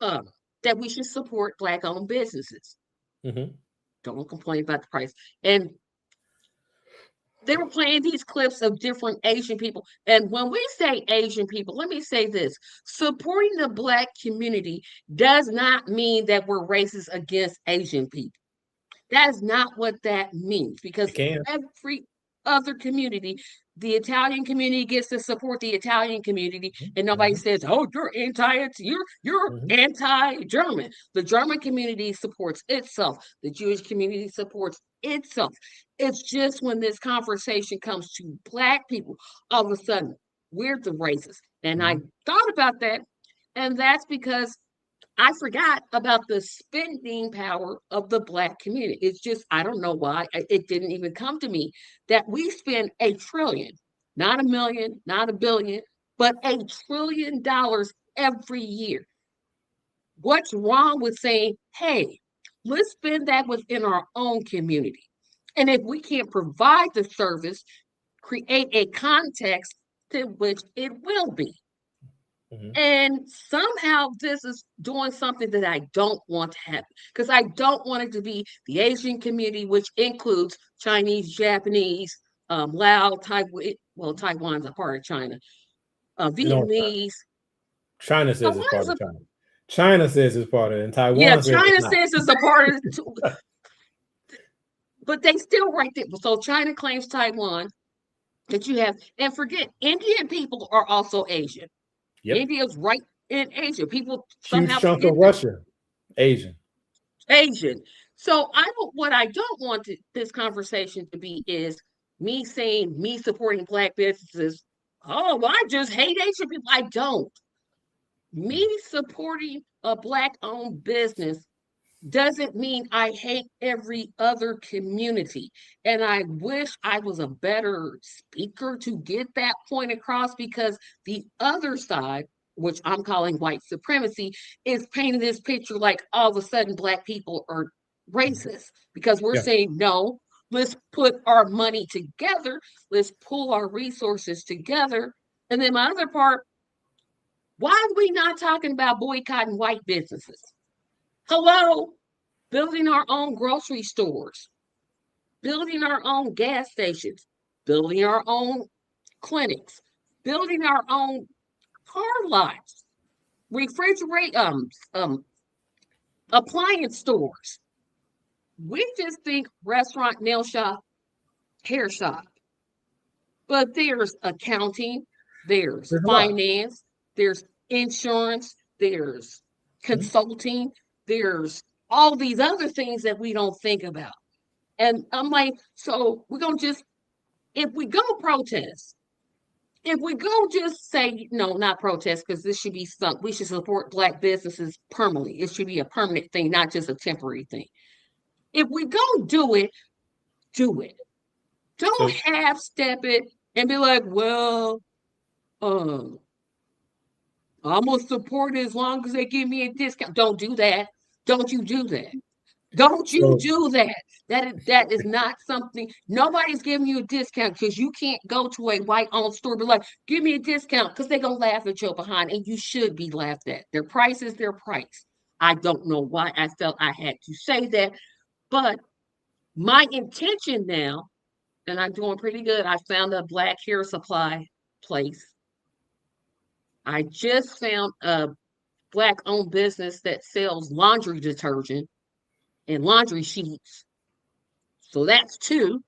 that we should support Black-owned businesses. Don't complain about the price. And they were playing these clips of different Asian people. And when we say Asian people, let me say this. Supporting the Black community does not mean that we're racist against Asian people. That is not what that means, because every other community, the Italian community gets to support the Italian community, and nobody says, "Oh, you're anti-German." The German community supports itself. The Jewish community supports itself. It's just when this conversation comes to Black people, all of a sudden we're the racists. And I thought about that, and that's because I forgot about the spending power of the Black community. It's just, I don't know why it didn't even come to me that we spend $1 trillion, not $1 million, not $1 billion, but $1 trillion every year. What's wrong with saying, hey, let's spend that within our own community? And if we can't provide the service, create a context to which it will be. And somehow this is doing something that I don't want to happen, because I don't want it to be the Asian community, which includes Chinese, Japanese, Lao, Taiwan. Well, Taiwan's a part of China. Vietnamese. China says it's part of China. China says it's part of it, and Taiwan. Yeah, China says it's a part of it too. But they still right there. So China claims Taiwan. That you have, and forget, Indian people are also Asian. Yep. India's right in Asia. People somehow huge chunk of Russia, Asian. So what I don't want this conversation to be is me saying, me supporting Black businesses. Oh, well, I just hate Asian people. I don't. Me supporting a Black-owned business doesn't mean I hate every other community. And I wish I was a better speaker to get that point across, because the other side, which I'm calling white supremacy, is painting this picture like all of a sudden Black people are racist, because we're saying, no, let's put our money together. Let's pull our resources together. And then my other part, why are we not talking about boycotting white businesses? Hello, building our own grocery stores, building our own gas stations, building our own clinics, building our own car lots, appliance stores. We just think restaurant, nail shop, hair shop. But there's accounting, there's finance, there's insurance, there's consulting, there's all these other things that we don't think about. And I'm like, so we're going to just, if we go protest, if we go just say, no, not protest, because this should be we should support Black businesses permanently. It should be a permanent thing, not just a temporary thing. If we go do it, do it. Don't So half step it and be like, well, I'm gonna support it as long as they give me a discount. Don't do that. Don't you do that. Don't you so do that. That is not something, nobody's giving you a discount because you can't go to a white-owned store and be like, give me a discount, because they're gonna laugh at your behind, and you should be laughed at. Their price is their price. I don't know why I felt I had to say that, but my intention now, and I'm doing pretty good. I found a Black hair supply place. I just found a Black-owned business that sells laundry detergent and laundry sheets. So that's two.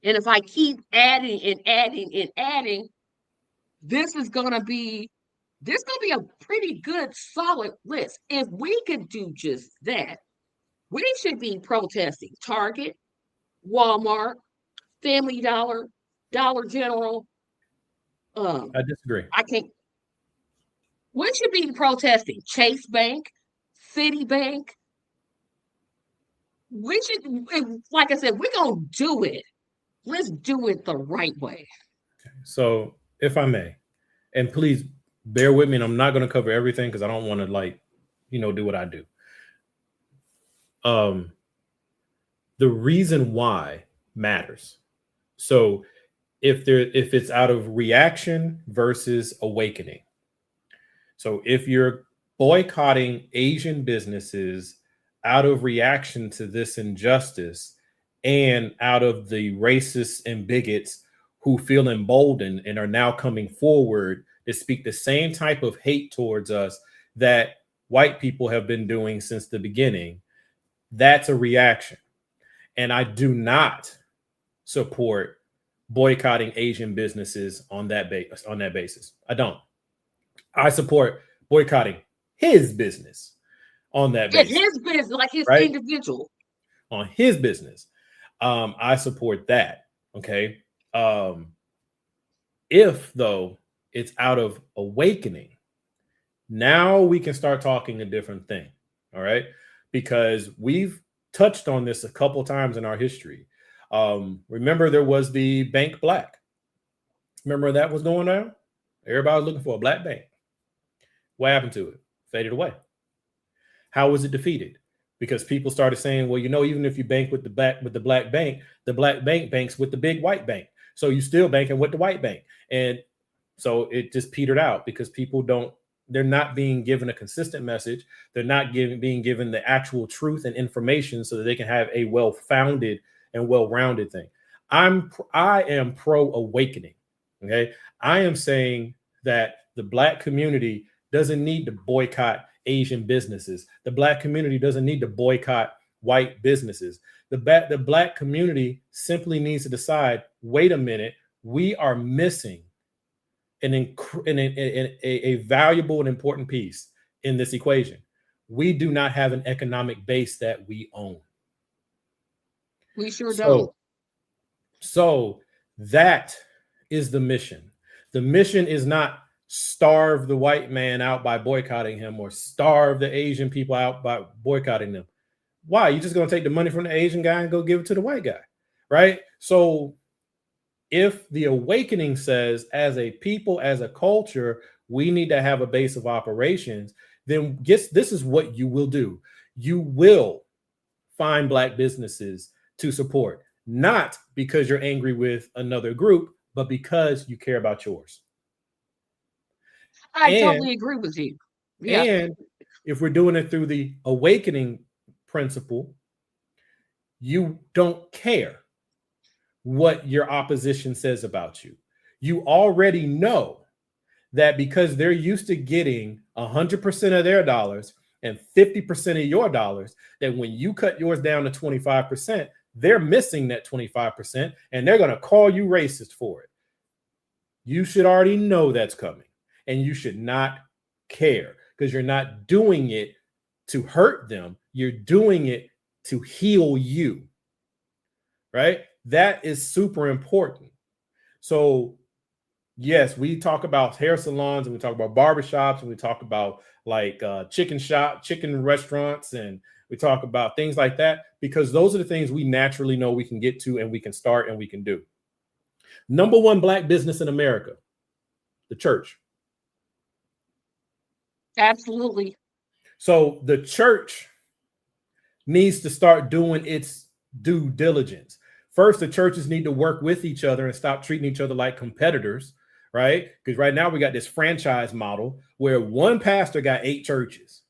And if I keep adding and adding and adding, this is gonna be a pretty good solid list. If we could do just that, we should be protesting Target, Walmart, Family Dollar, Dollar General. I disagree. I can't. We should be protesting Chase Bank, Citibank. We should, like I said, we're gonna do it. Let's do it the right way. So if I may, and please bear with me, and I'm not going to cover everything because I don't want to do what I do. The reason why matters. So if it's out of reaction versus awakening. So if you're boycotting Asian businesses out of reaction to this injustice and out of the racists and bigots who feel emboldened and are now coming forward to speak the same type of hate towards us that white people have been doing since the beginning, that's a reaction. And I do not support boycotting Asian businesses on that basis. I don't. I support boycotting his business on that basis. His business, like his individual. On his business. I support that. Okay. If though it's out of awakening, now we can start talking a different thing. All right. Because we've touched on this a couple times in our history. Remember, there was the Bank Black. Remember that was going on? Everybody was looking for a black bank. What happened to it? Faded away. How was it defeated? Because people started saying, well, even if you bank with the black bank banks with the big white bank. So you still banking with the white bank. And so it just petered out because they're not being given a consistent message. They're not being given the actual truth and information so that they can have a well-founded and well-rounded thing. I am pro-awakening. Okay. I am saying that the black community doesn't need to boycott Asian businesses. The black community doesn't need to boycott white businesses. The black community simply needs to decide, wait a minute, we are missing a valuable and important piece in this equation. We do not have an economic base that we own. We sure don't. So that is the mission. The mission is not starve the white man out by boycotting him or starve the Asian people out by boycotting them. Why? You're just going to take the money from the Asian guy and go give it to the white guy, right? So if the awakening says as a people, as a culture, we need to have a base of operations, then this is what you will do. You will find black businesses to support, not because you're angry with another group, but because you care about yours. I totally agree with you. Yeah. And if we're doing it through the awakening principle, you don't care what your opposition says about you. You already know that because they're used to getting 100% of their dollars and 50% of your dollars, that when you cut yours down to 25%, they're missing that 25% and they're going to call you racist for it. You should already know that's coming and you should not care because you're not doing it to hurt them. You're doing it to heal you, right? That is super important. So Yes, we talk about hair salons and we talk about barbershops and we talk about like chicken restaurants, and we talk about things like that because those are the things we naturally know we can get to and we can start and we can do. Number one black business in America, the church. Absolutely. So the church needs to start doing its due diligence. First, the churches need to work with each other and stop treating each other like competitors, right? Because right now we got this franchise model where one pastor got 8 churches.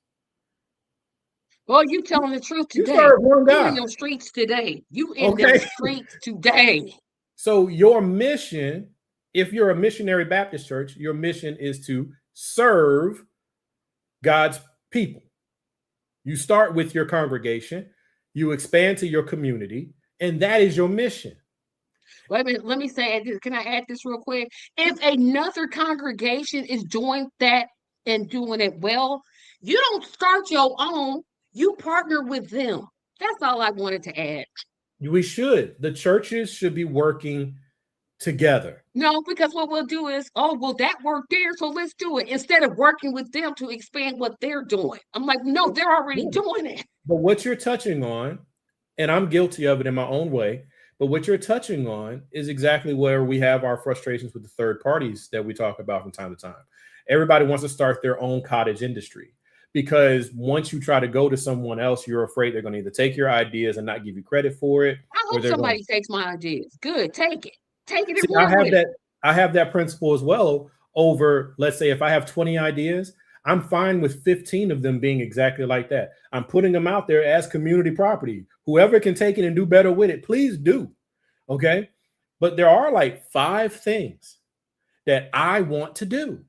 Well, you telling the truth today. You serve one You guy. in them streets today. You in them streets today. So your mission, if you're a missionary Baptist church, your mission is to serve God's people. You start with your congregation, you expand to your community, and that is your mission. Wait a minute, let me say this. Can I add this real quick? If another congregation is doing that and doing it well, you don't start your own, you partner with them. That's all I wanted to add. We should. The churches should be working together. No, because what we'll do is, oh, well, that worked there, so let's do it. Instead of working with them to expand what they're doing. I'm like, no, they're already doing it. But what you're touching on, and I'm guilty of it in my own way, but what you're touching on is exactly where we have our frustrations with the third parties that we talk about from time to time. Everybody wants to start their own cottage industry because once you try to go to someone else, you're afraid they're going to either take your ideas and not give you credit for it. I hope somebody takes my ideas. Good, take it. Take it. See, I have that principle as well over, let's say, if I have 20 ideas, I'm fine with 15 of them being exactly like that. I'm putting them out there as community property. Whoever can take it and do better with it, please do. Okay. But there are like 5 things that I want to do.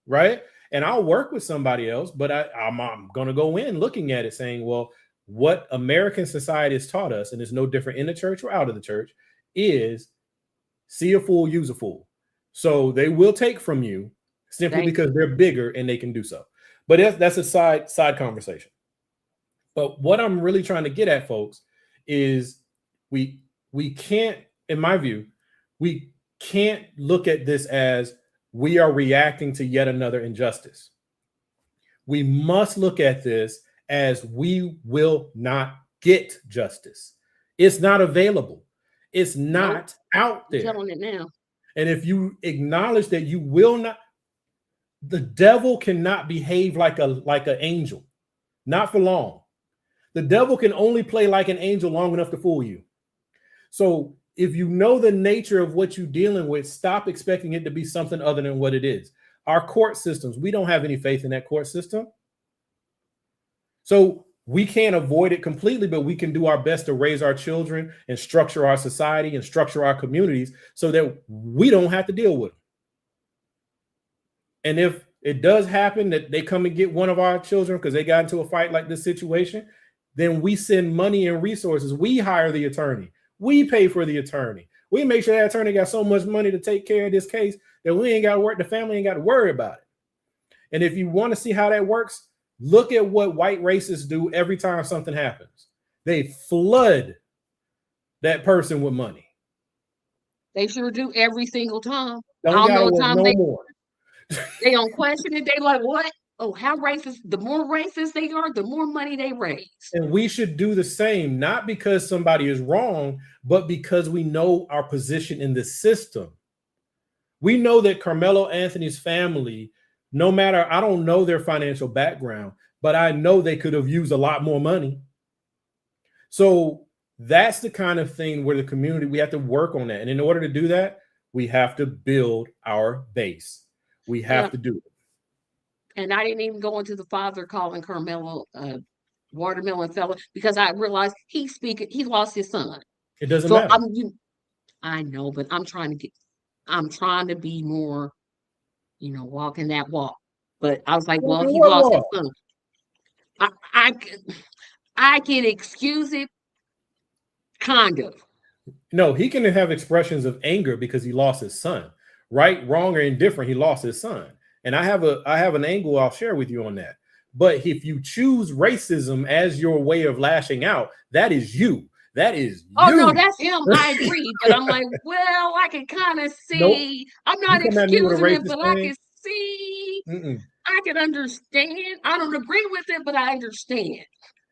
Right. And I'll work with somebody else, but I'm going to go in looking at it saying, well, what American society has taught us, and it's no different in the church or out of the church, is see a fool, use a fool. So they will take from you simply because they're bigger and they can do so. But that's a side conversation. But what I'm really trying to get at, folks, is we can't, in my view, we can't look at this as we are reacting to yet another injustice. We must look at this as we will not get justice. It's not available. It's not out there. I'm telling it now. And if you acknowledge that you will not, the devil cannot behave like an angel, not for long. The devil can only play like an angel long enough to fool you. So if you know the nature of what you're dealing with, stop expecting it to be something other than what it is. Our court systems, we don't have any faith in that court system. So we can't avoid it completely, but we can do our best to raise our children and structure our society and structure our communities so that we don't have to deal with them. And if it does happen that they come and get one of our children because they got into a fight like this situation, then we send money and resources. We hire the attorney. We pay for the attorney. We make sure that attorney got so much money to take care of this case that we ain't got to work. The family ain't got to worry about it. And if you want to see how that works, look at what white racists do every time something happens. They flood that person with money. They sure do every single time. Don't know what time they don't question it. They like, what? Oh, how racist? The more racist they are, the more money they raise. And we should do the same, not because somebody is wrong, but because we know our position in the system. We know that Carmelo Anthony's family, no matter, I don't know their financial background, but I know they could have used a lot more money. So that's the kind of thing where the community, we have to work on that. And in order to do that, we have to build our base. We have to do it. And I didn't even go into the father calling Carmelo watermelon fella because I realized he lost his son. It doesn't matter. I know, but I'm trying to be more, walking that walk. But I was like, well, he lost his son. I can excuse it, kind of. No, he can have expressions of anger because he lost his son. Right, wrong, or indifferent, he lost his son. And I have an angle I'll share with you on that. But if you choose racism as your way of lashing out, that is you. That is Oh you. no, that's him. I agree, but I'm like, well, I can kind of see. I'm You not come at me with a excusing it, racist but I thing. can see. Mm-mm. I can understand. I don't agree with it, but I understand.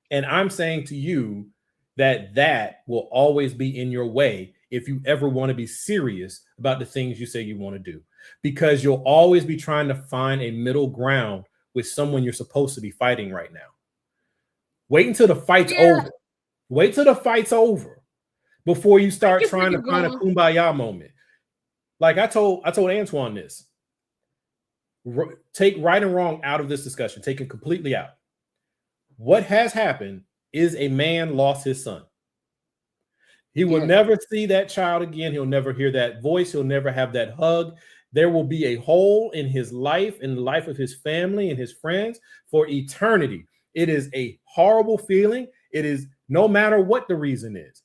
And I'm saying to you that that will always be in your way if you ever want to be serious about the things you say you want to do, because you'll always be trying to find a middle ground with someone you're supposed to be fighting right now. Wait until the fight's over. Wait till the fight's over before you start trying to find a kumbaya moment. Like I told Antoine this. Take right and wrong out of this discussion. Take it completely out. What has happened is a man lost his son. He will never see that child again. He'll never hear that voice. He'll never have that hug. There will be a hole in his life, in the life of his family and his friends for eternity. It is a horrible feeling. It is, no matter what the reason is.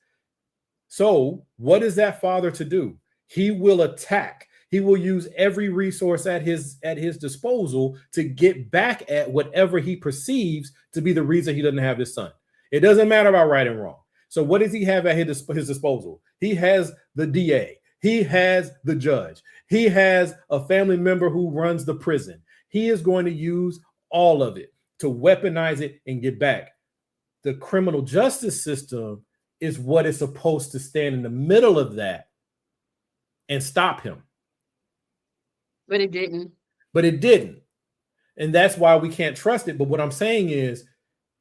So what is that father to do? He will attack. He will use every resource at his disposal to get back at whatever he perceives to be the reason he doesn't have his son. It doesn't matter about right and wrong. So what does he have at his disposal? He has the DA. He has the judge. He has a family member who runs the prison. He is going to use all of it to weaponize it and get back. The criminal justice system is what is supposed to stand in the middle of that and stop him. But it didn't. But it didn't. And that's why we can't trust it. But what I'm saying is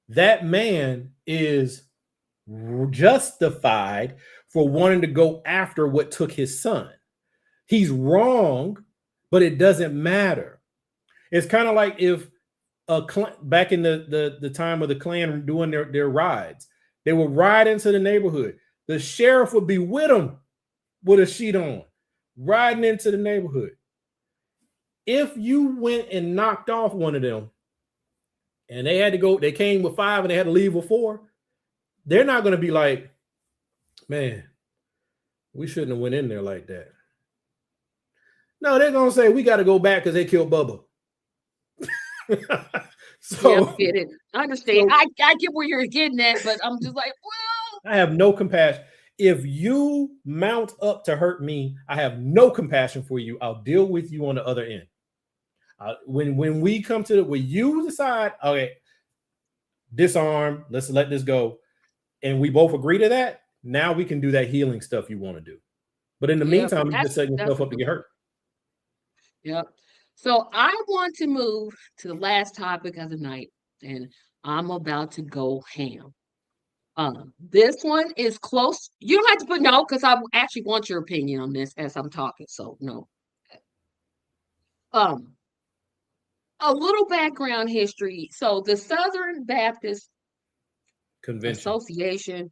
that man is justified for wanting to go after what took his son. He's wrong, but it doesn't matter. It's kind of like if back in the time of the Klan doing their rides, they would ride into the neighborhood. The sheriff would be with them with a sheet on, riding into the neighborhood. If you went and knocked off one of them and they had to go, they came with 5 and they had to leave with 4, they're not going to be like, man, we shouldn't have went in there like that. No, they're going to say, we got to go back because they killed Bubba. So I get it. I understand. So, I get where you're getting at, but I'm just like, well. I have no compassion. If you mount up to hurt me, I have no compassion for you. I'll deal with you on the other end. When we come to when you decide, okay, disarm, let's let this go, and we both agree to that, now we can do that healing stuff you want to do. But in the meantime, you're just setting yourself up to get hurt. Yep. So I want to move to the last topic of the night, and I'm about to go ham. This one is close. You don't have to put no, because I actually want your opinion on this as I'm talking. So no. A little background history. So the Southern Baptist Convention,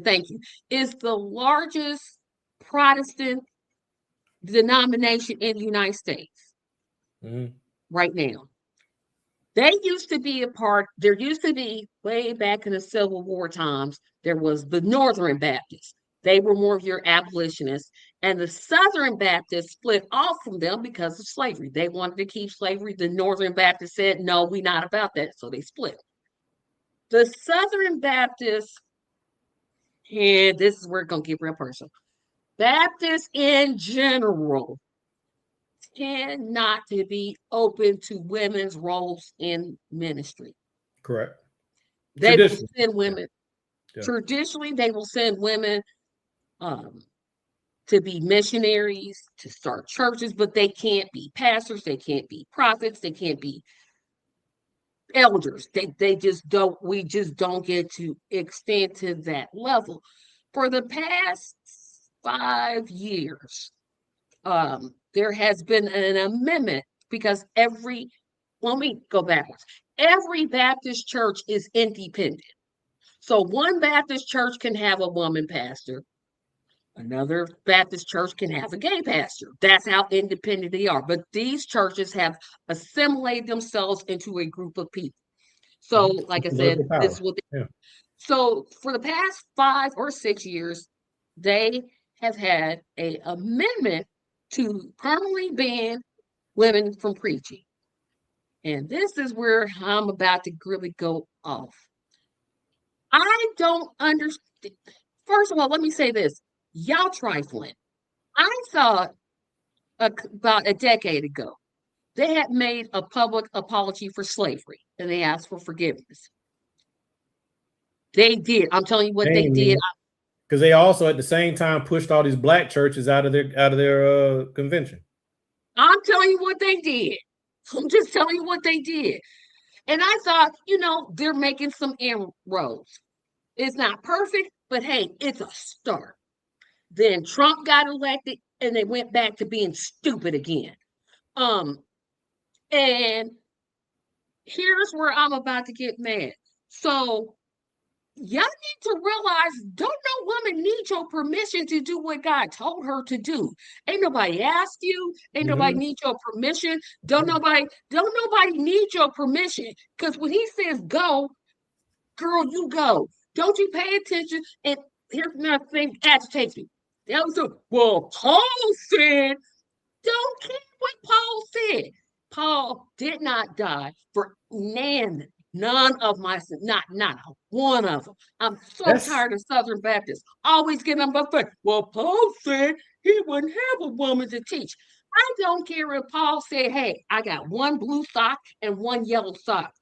thank you, is the largest Protestant denomination in the United States right now. They used to be there used to be, way back in the Civil War times, there was the Northern Baptists. They were more of your abolitionists. And the Southern Baptists split off from them because of slavery. They wanted to keep slavery. The Northern Baptists said, no, we're not about that. So they split. The Southern Baptists, and this is where it's going to get real personal, Baptists in general tend not to be open to women's roles in ministry. Correct. They will send women. Yeah. Traditionally, they will send women to be missionaries, to start churches, but they can't be pastors, they can't be prophets, they can't be elders. They just don't, we just don't get to extend to that level. For the past 5 years, there has been an amendment because let me go backwards. Every Baptist church is independent. So one Baptist church can have a woman pastor. Another Baptist church can have a gay pastor. That's how independent they are. But these churches have assimilated themselves into a group of people. So, like I said, this is what So for the past 5 or 6 years, they have had an amendment to permanently ban women from preaching. And this is where I'm about to really go off. I don't understand First of all, let me say this. Y'all trifling. I saw about a decade ago, they had made a public apology for slavery and they asked for forgiveness. They did. I'm telling you what they did. Because they also at the same time pushed all these black churches out of their convention. I'm telling you what they did. I'm just telling you what they did. And I thought, they're making some inroads. It's not perfect, but hey, it's a start. Then Trump got elected and they went back to being stupid again. And here's where I'm about to get mad. So y'all need to realize don't no woman need your permission to do what God told her to do. Ain't nobody asked you, ain't nobody need your permission. Don't nobody need your permission. Because when he says go, girl, you go. Don't you pay attention? And here's another thing that agitates me. Well, Paul said, don't care what Paul said. Paul did not die for none of my sins, not one of them. I'm so tired of Southern Baptists always getting them up there. Well, Paul said he wouldn't have a woman to teach. I don't care if Paul said, hey, I got one blue sock and one yellow sock.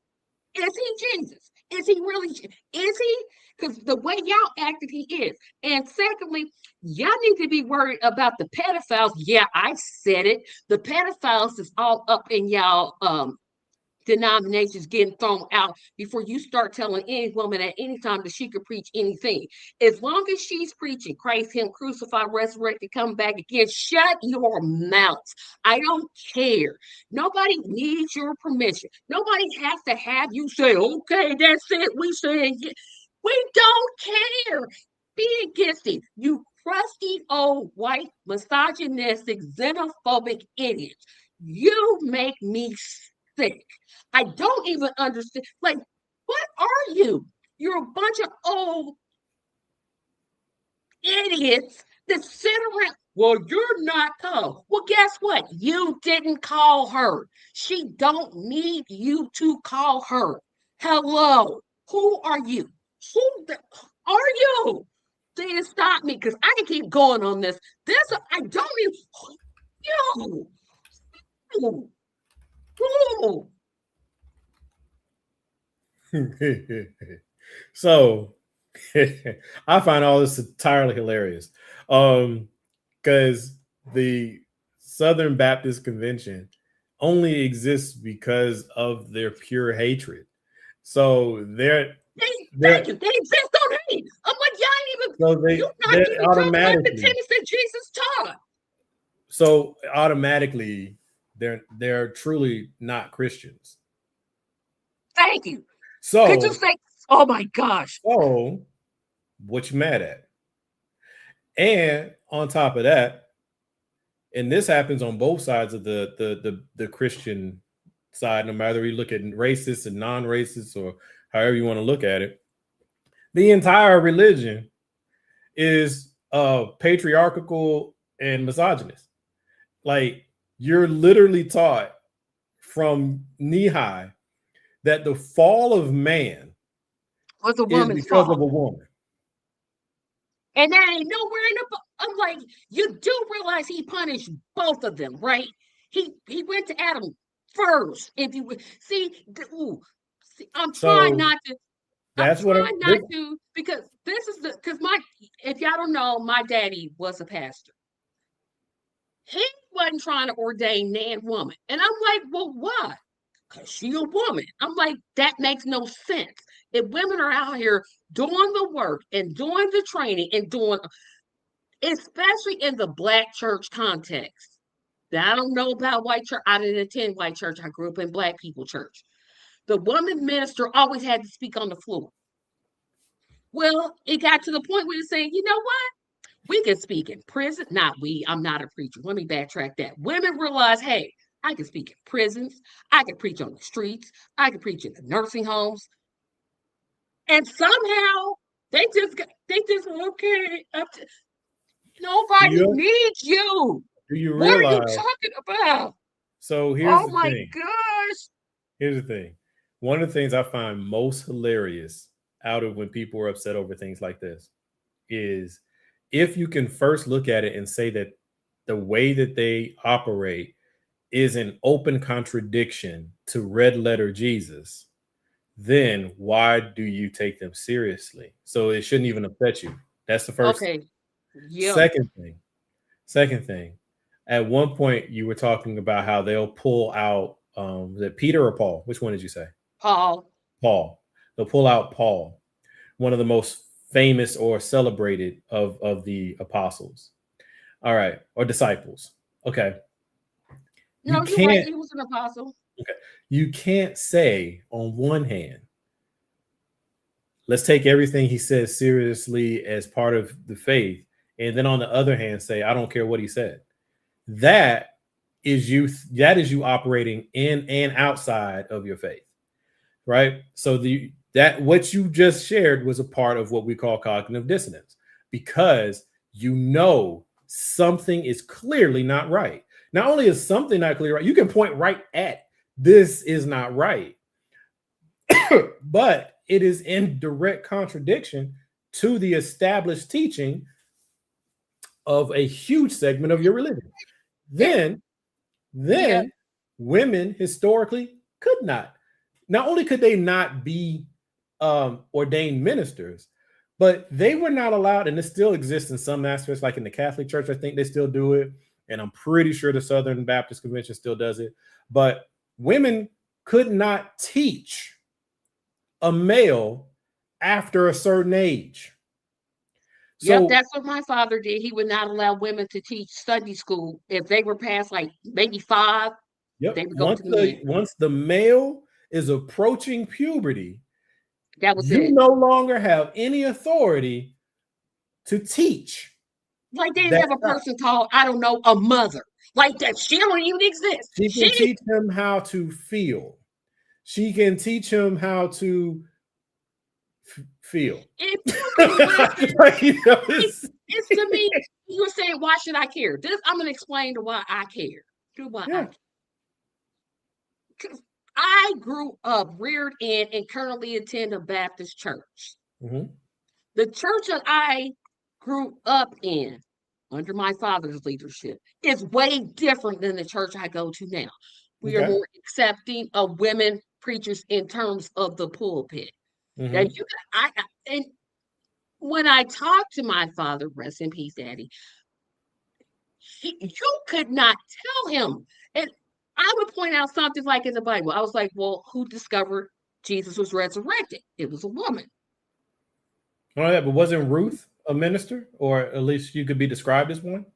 Is he Jesus? Is he really? Is he? Because the way y'all acted, he is. And secondly, y'all need to be worried about the pedophiles. Yeah, I said it. The pedophiles is all up in y'all denominations getting thrown out before you start telling any woman at any time that she could preach anything. As long as she's preaching Christ, him crucified, resurrected, come back again, shut your mouth. I don't care. Nobody needs your permission. Nobody has to have you say, okay, that's it. We saying, we don't care. Be against it. You crusty old white misogynistic xenophobic idiots. You make me sick. I don't even understand. Like, what are you? You're a bunch of old idiots that sit around. Well, you're not called. Well, guess what? You didn't call her. She don't need you to call her. Hello. Who are you? Who are you? Then stop me because I can keep going on this. I don't even. Yo. Ooh. So I find all this entirely hilarious. Because the Southern Baptist Convention only exists because of their pure hatred. So they exist on hate. I'm like, y'all ain't even you're not even talking about the tenets that Jesus taught. So automatically they're truly not Christians. Thank you. So could you say, oh my gosh. So what you mad at? And on top of that, and this happens on both sides of the Christian side, no matter you look at racist and non-racist or however you want to look at it, the entire religion is patriarchal and misogynist. Like, you're literally taught from knee high that the fall of man was a woman's because fault. of a woman. And that ain't nowhere in the book. I'm like, you do realize he punished both of them, right? He went to Adam first. If you would see, I'm trying not to. That's I'm trying not to, because this is if y'all don't know, my daddy was a pastor. He wasn't trying to ordain man woman. And I'm like, well, why? Because she a woman. I'm like, that makes no sense. If women are out here doing the work and doing the training and doing, especially in the Black church context. Now, I don't know about white church. I didn't attend white church. I grew up in Black people church. The woman minister always had to speak on the floor. Well, it got to the point where you're saying, you know what? We can speak in prison. Not we. I'm not a preacher. Let me backtrack that. Women realize, hey, I can speak in prisons. I can preach on the streets. I can preach in the nursing homes. And somehow they just okay. Nobody needs you. Do you realize? What are you talking about? So here's the thing. Oh my gosh. Here's the thing. One of the things I find most hilarious out of when people are upset over things like this is if you can first look at it and say that the way that they operate is an open contradiction to red letter Jesus, then why do you take them seriously? So it shouldn't even affect you. That's the first. Okay. Yeah. Second thing, at one point you were talking about how they'll pull out was it Peter or Paul? Which one did you say? Paul. Paul. They'll pull out Paul, one of the most famous or celebrated of the apostles. All right, or disciples. Okay. No, You you're right. can't He was an apostle. okay. You can't say on one hand, let's take everything he says seriously as part of the faith, and then on the other hand say, I don't care what he said. That is you operating in and outside of your faith, right? So that what you just shared was a part of what we call cognitive dissonance, because you know something is clearly not right. Not only is something not clearly right, you can point right at this is not right, but it is in direct contradiction to the established teaching of a huge segment of your religion. Then women historically could not only could they not be ordained ministers, but they were not allowed, and it still exists in some aspects, like in the Catholic Church, I think they still do it, and I'm pretty sure the Southern Baptist Convention still does it, but women could not teach a male after a certain age. So, that's what my father did. He would not allow women to teach Sunday school if they were past like maybe 5. Yep. They would go to the men. Once the male is approaching puberty, that was you it. no longer have any authority to teach. Like they didn't have a person called, I don't know, a mother. Like that. She don't even exist. She can teach him how to feel. She can teach him how to feel. It's to me, you're saying, why should I care? I'm going to explain to why I care. I grew up, reared in, and currently attend a Baptist church. Mm-hmm. The church that I grew up in, under my father's leadership, is way different than the church I go to now. We are more accepting of women preachers in terms of the pulpit. Mm-hmm. Now and when I talked to my father, rest in peace, Daddy, you could not tell him. And I would point out something like in the Bible. I was like, well, who discovered Jesus was resurrected? It was a woman. All right, but wasn't Ruth a minister, or at least you could be described as one?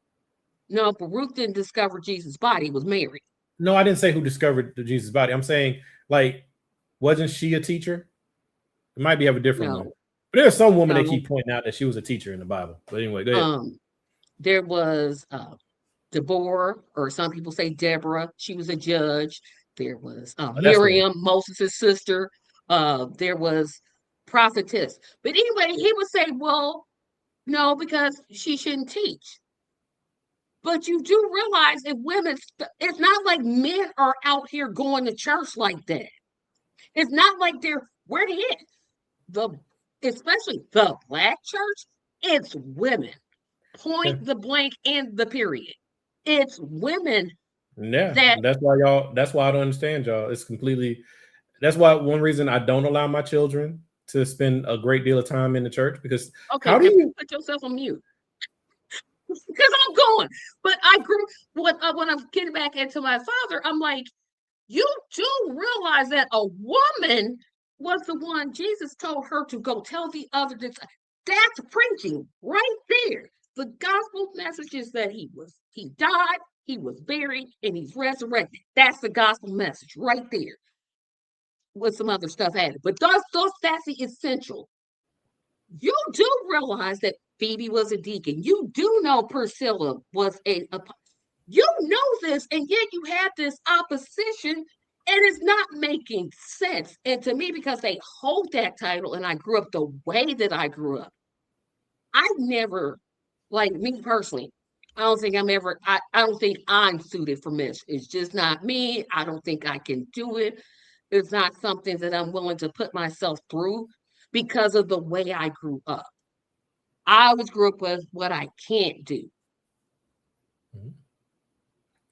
No, but Ruth didn't discover Jesus' body. It was Mary. No, I didn't say who discovered the Jesus' body. I'm saying, like, wasn't she a teacher? It might be have a different one. But there's some woman that keep pointing out that she was a teacher in the Bible. But anyway, go ahead. There was Deborah, or some people say Deborah. She was a judge. There was Miriam, Moses' sister. There was prophetess. But anyway, he would say, well, no, because she shouldn't teach. But you do realize that women, it's not like men are out here going to church like that. It's not like where they at? Especially the Black church, it's women. Point the blank and the period. It's women. Yeah, that's why I don't understand y'all. It's completely, that's why one reason I don't allow my children to spend a great deal of time in the church, because how do you put yourself on mute? Because I'm going. But I grew when I'm getting back into my father, I'm like, you do realize that a woman was the one Jesus told her to go tell the other. That's preaching right there. The gospel message is that he died, he was buried, and he's resurrected. That's the gospel message right there. With some other stuff added. But that's the essential. You do realize that Phoebe was a deacon. You do know Priscilla was you know this, and yet you have this opposition, and it's not making sense. And to me, because they hold that title, and I grew up the way that I grew up, I never, like me personally, I don't think I'm suited for ministry. It's just not me. I don't think I can do it. It's not something that I'm willing to put myself through because of the way I grew up. I always grew up with what I can't do.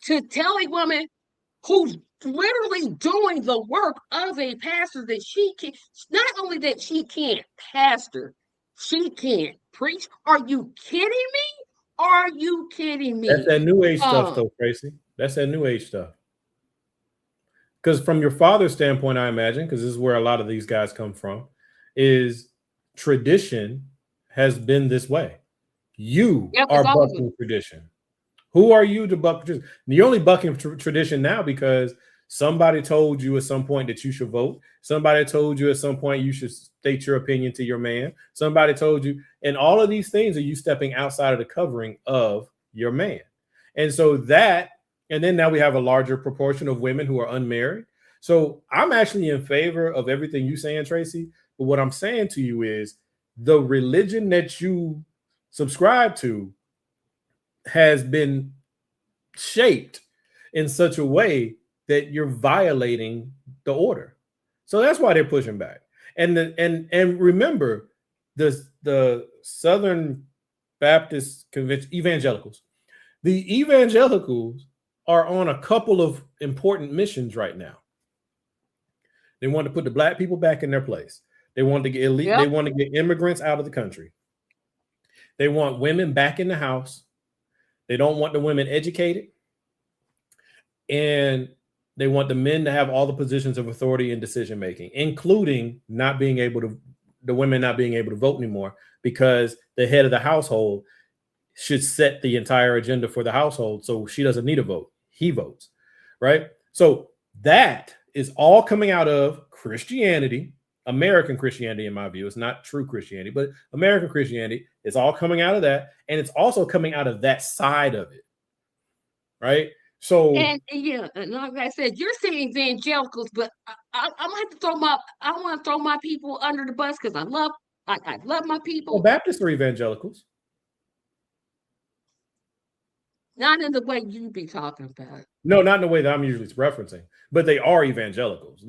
To tell a woman who's literally doing the work of a pastor that she can, not only that she can't pastor, she can't preach. Are you kidding me? Are you kidding me? That's that new age stuff, though, Tracy. That's that new age stuff. Because from your father's standpoint, I imagine, because this is where a lot of these guys come from, is tradition has been this way. You are bucking tradition. Who are you to buck tradition? You're only bucking tradition now because somebody told you at some point that you should vote. Somebody told you at some point you should state your opinion to your man. Somebody told you, and all of these things are you stepping outside of the covering of your man. And so that, and then now we have a larger proportion of women who are unmarried. So I'm actually in favor of everything you're saying, Tracy. But what I'm saying to you is the religion that you subscribe to has been shaped in such a way that you're violating the order. So that's why they're pushing back. And remember, the Southern Baptist Convention evangelicals, the evangelicals are on a couple of important missions right now. They want to put the black people back in their place. They want to get elite. They want to get immigrants out of the country. They want women back in the house. They don't want the women educated. And they want the men to have all the positions of authority and decision making, including the women not being able to vote anymore, because the head of the household should set the entire agenda for the household. So she doesn't need a vote. He votes, right? So that is all coming out of Christianity, American Christianity, in my view. It's not true Christianity, but American Christianity is all coming out of that. And it's also coming out of that side of it, right? So, and like I said, you're saying evangelicals, but I'm gonna have to I want to throw my people under the bus because I love my people. Well, Baptists are evangelicals. Not in the way you be talking about. No, not in the way that I'm usually referencing, but they are evangelicals.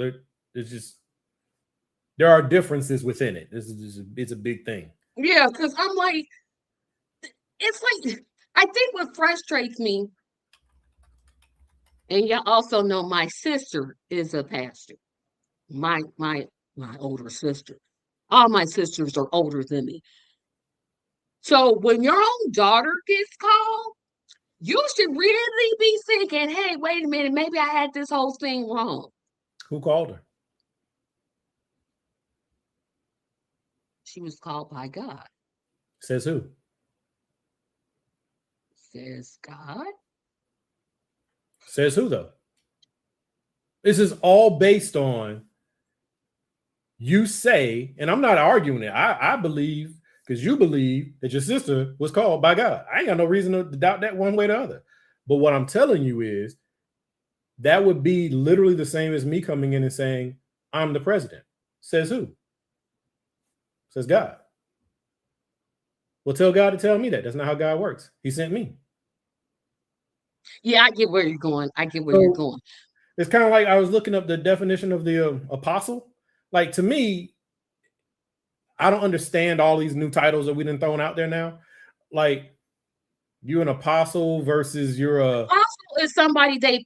There are differences within it. It's a big thing. Yeah, because I'm like, it's like, I think what frustrates me, and y'all also know my sister is a pastor. My older sister. All my sisters are older than me. So when your own daughter gets called, you should really be thinking, hey, wait a minute, maybe I had this whole thing wrong. Who called her? She was called by God. Says who? Says God. Says who, though? This is all based on you say, and I'm not arguing it. I believe, because you believe that your sister was called by God. I ain't got no reason to doubt that one way or the other. But what I'm telling you is that would be literally the same as me coming in and saying, I'm the president. Says who? Says God. Well, tell God to tell me that. That's not how God works. He sent me. Yeah, I get where you're going. You're going. It's kind of like I was looking up the definition of the apostle. Like, to me, I don't understand all these new titles that we've been thrown out there now. Like, you're an apostle versus you're a apostle is somebody they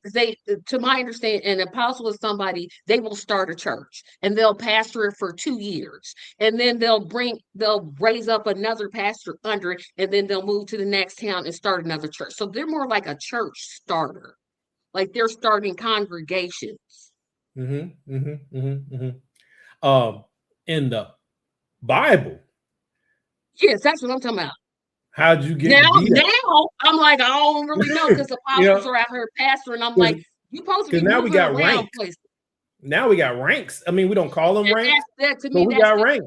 to my understanding, an apostle is somebody they will start a church and they'll pastor it for 2 years, and then they'll raise up another pastor under it, and then they'll move to the next town and start another church. So they're more like a church starter, like they're starting congregations. In the Bible. Yes, that's what I'm talking about. How'd you get now? I'm like, I don't really know, because apostles are out here pastoring. I'm like, you supposed to be now we got ranks. Now we got ranks. I mean, we don't call them ranks, but we got ranks.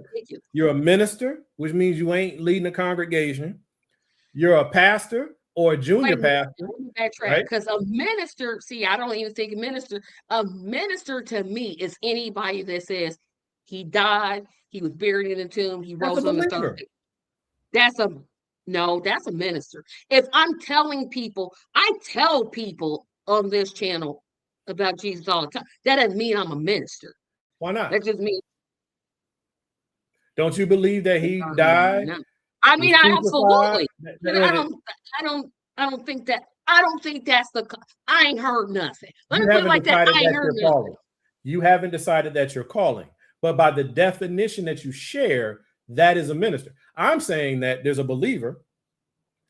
You're a minister, which means you ain't leading a congregation. You're a pastor or a junior pastor. Because a minister, see, I don't even think a minister. A minister to me is anybody that says he died, he was buried in a tomb, he rose on the third day. That's a minister. If I'm telling people, I tell people on this channel about Jesus all the time. That doesn't mean I'm a minister. Why not? That just means. Don't you believe that he died I mean, was I crucified. absolutely. But I don't think that. I don't think that's the. I ain't heard nothing. Let You me put it haven't like that. decided I ain't that heard you're nothing. calling. You haven't decided that you're calling. But by the definition that you share, that is a minister. I'm saying that there's a believer,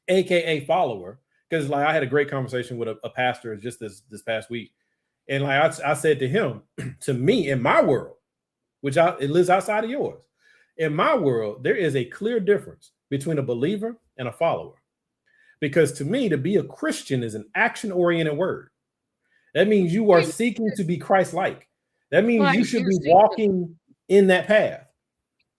aka follower, because like I had a great conversation with a pastor just this past week, and like I said to him, to me in my world, which it lives outside of yours, in my world there is a clear difference between a believer and a follower, because to me to be a Christian is an action-oriented word. That means you are seeking to be Christ-like. That means you should be walking in that path.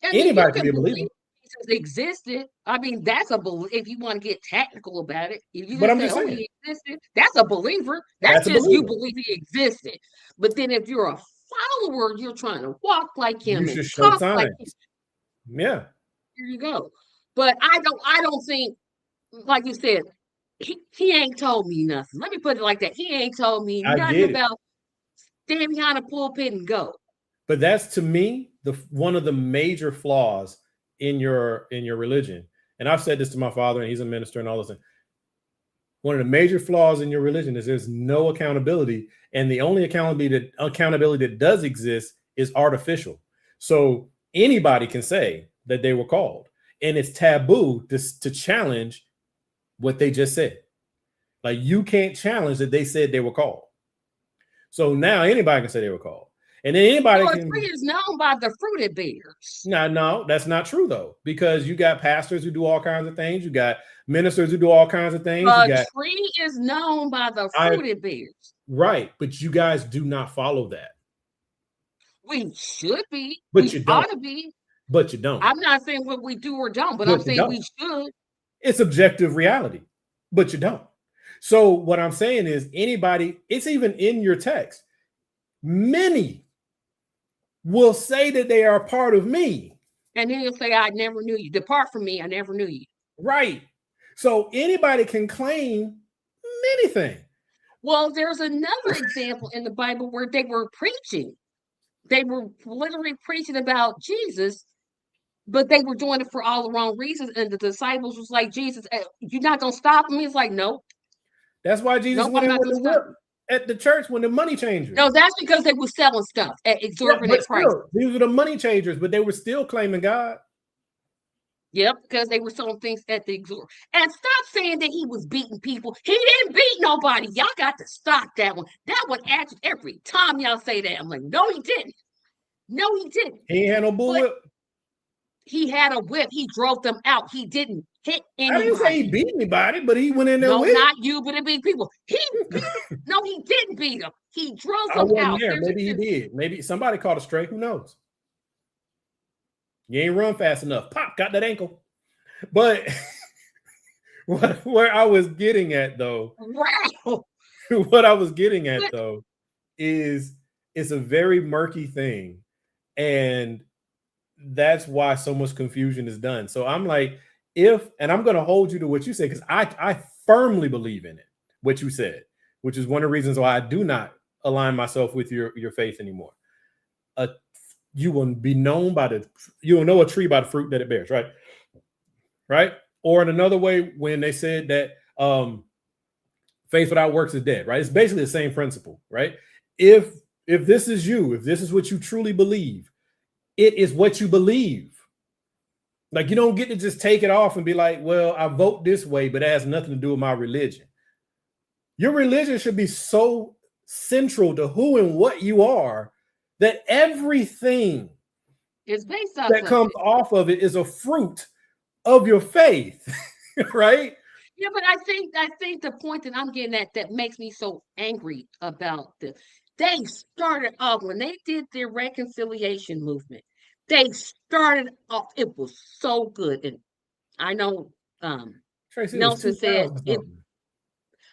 I mean, Anybody can be a believer. Jesus existed. I mean, that's a belief. If you want to get technical about it, if you But I'm say, just "Oh, saying. he existed," that's a believer. That's a just you believer. believe he existed. But then, if you're a follower, you're trying to walk like him You and should show talk like him. signs. Yeah. Here you go. But I don't think, like you said, he ain't told me nothing. Let me put it like that. He ain't told me I nothing get it. about stand behind a pulpit and go. But that's to me one of the major flaws in your religion. And I've said this to my father, and he's a minister and all this thing. One of the major flaws in your religion is there's no accountability, and the only accountability that does exist is artificial. So anybody can say that they were called, and it's taboo to challenge what they just said. Like you can't challenge that they said they were called. So now anybody can say they were called. And then anybody Well, can. a tree is known by the fruit it bears. No, that's not true though, because you got pastors who do all kinds of things. You got ministers who do all kinds of things. A tree is known by the fruit it bears. Right, but you guys do not follow that. We should be. But we you don't. ought to be. But you don't. I'm not saying what we do or don't, but I'm saying we should. It's objective reality, but you don't. So what I'm saying is anybody, it's even in your text. Many will say that they are a part of me. And then you'll say, I never knew you. Depart from me, I never knew you. Right. So anybody can claim anything. Well, there's another example in the Bible where they were preaching. They were literally preaching about Jesus, but they were doing it for all the wrong reasons. And the disciples was like, Jesus, you're not going to stop me? It's like, no. That's why Jesus went in with the whip at the church when the money changers. No, that's because they were selling stuff at exorbitant prices. These were the money changers, but they were still claiming God. Yep, because they were selling things at the exorbitant. And stop saying that he was beating people. He didn't beat nobody. Y'all got to stop that one. That one actually, every time y'all say that, I'm like, no, he didn't. No, he didn't. He had no bullwhip. He had a whip. He drove them out. He didn't hit anybody. I didn't say he beat anybody, but he went in there with not you, but it beat people. No, he didn't beat them. He drove them out. There. Maybe he did. Maybe somebody caught a stray. Who knows? You ain't run fast enough. Pop, got that ankle. But where I was getting at though, wow. What I was getting at though is it's a very murky thing. And that's why so much confusion is done. So I'm like, and I'm going to hold you to what you say, because I firmly believe in it, what you said, which is one of the reasons why I do not align myself with your faith anymore. You will be known you will know a tree by the fruit that it bears, right? Right? Or in another way, when they said that faith without works is dead, right? It's basically the same principle, right? If this is you, if this is what you truly believe, it is what you believe. Like you don't get to just take it off and be like, well, I vote this way, but it has nothing to do with my religion. Your religion should be so central to who and what you are that everything is based off that comes off of it is a fruit of your faith, right? Yeah, but I think the point that I'm getting at that makes me so angry about this, they started off when they did their reconciliation movement. They started off, it was so good. And I know Tracy, Nelson said it,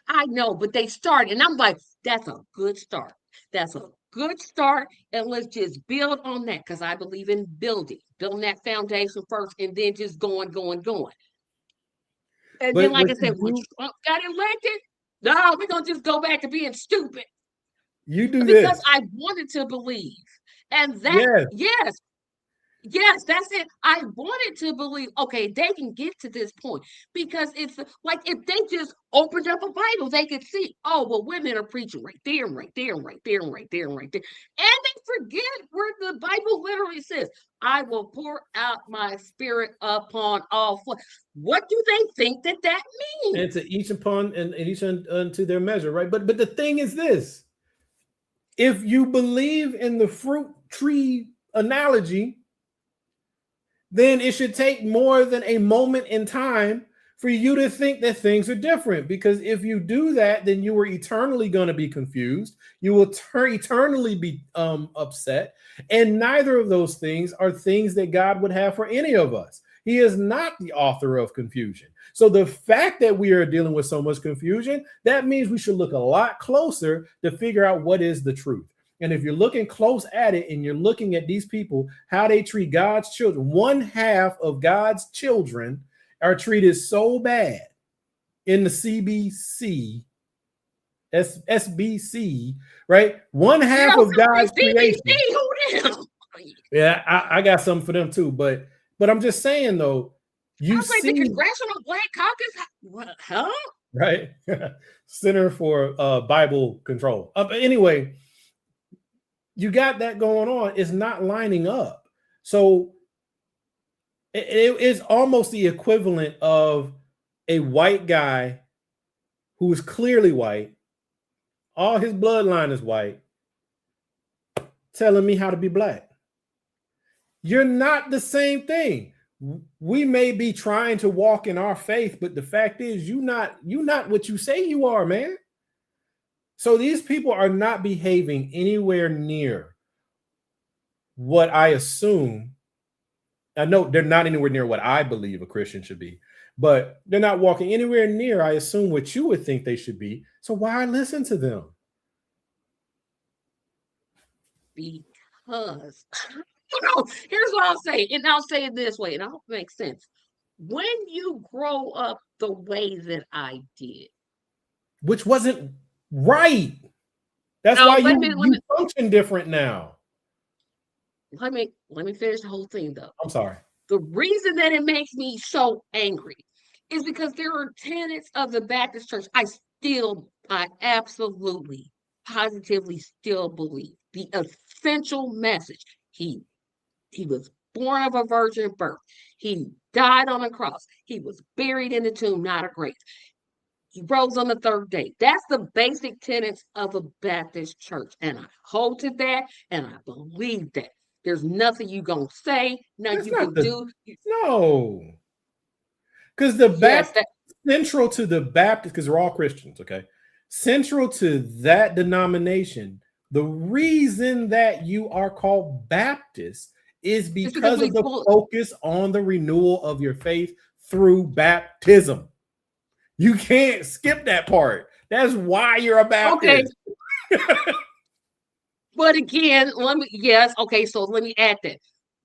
I know, but they started, and I'm like, that's a good start. That's a good start, and let's just build on that, because I believe in building that foundation first, and then just going. And then, like I said, when Trump got elected, no, we're gonna just go back to being stupid. You do because this I wanted to believe, and that yes. Yes, that's it. I wanted to believe, okay, they can get to this point because it's like if they just opened up a Bible, they could see, oh, well, women are preaching right there and right there and right there and right there and right there. And they forget where the Bible literally says, I will pour out my spirit upon all flesh. What do they think that means? And to each upon and each unto their measure, right? But the thing is this: if you believe in the fruit tree analogy, then it should take more than a moment in time for you to think that things are different. Because if you do that, then you are eternally going to be confused. You will eternally be upset. And neither of those things are things that God would have for any of us. He is not the author of confusion. So the fact that we are dealing with so much confusion, that means we should look a lot closer to figure out what is the truth. And if you're looking close at it and you're looking at these people, how they treat God's children, one half of God's children are treated so bad in the CBC, SBC, right? One half of God's creation. Yeah, I got something for them too. But I'm just saying though, you see the Congressional Black Caucus, what, huh? Right? Center for Bible Control. Anyway, you got that going on. It's not lining up. So it is almost the equivalent of a white guy who is clearly white. All his bloodline is white, telling me how to be black. You're not the same thing. We may be trying to walk in our faith, but the fact is you're not what you say you are, man. So these people are not behaving anywhere near what I assume. I know they're not anywhere near what I believe a Christian should be, but they're not walking anywhere near, I assume, what you would think they should be. So why listen to them? Because, here's what I'll say, and I'll say it this way, and I hope it makes sense. When you grow up the way that I did, which wasn't right. That's why you function different now. Let me finish the whole thing though. I'm sorry. The reason that it makes me so angry is because there are tenets of the Baptist church I absolutely, positively still believe. The essential message. He was born of a virgin birth. He died on a cross. He was buried in the tomb, not a grave. He rose on the third day. That's the basic tenets of a Baptist church. And I hold to that and I believe that. There's nothing you gonna say, nothing you can do. No. Because the Baptist, central to the Baptist, because they're all Christians, okay? Central to that denomination, the reason that you are called Baptist is because of the focus on the renewal of your faith through baptism. You can't skip that part. That's why you're a Baptist. Okay. But again, so let me add that.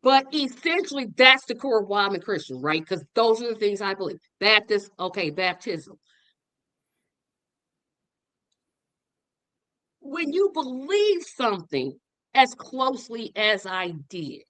But essentially, that's the core of why I'm a Christian, right? Because those are the things I believe. Baptist, okay, baptism. When you believe something as closely as I did,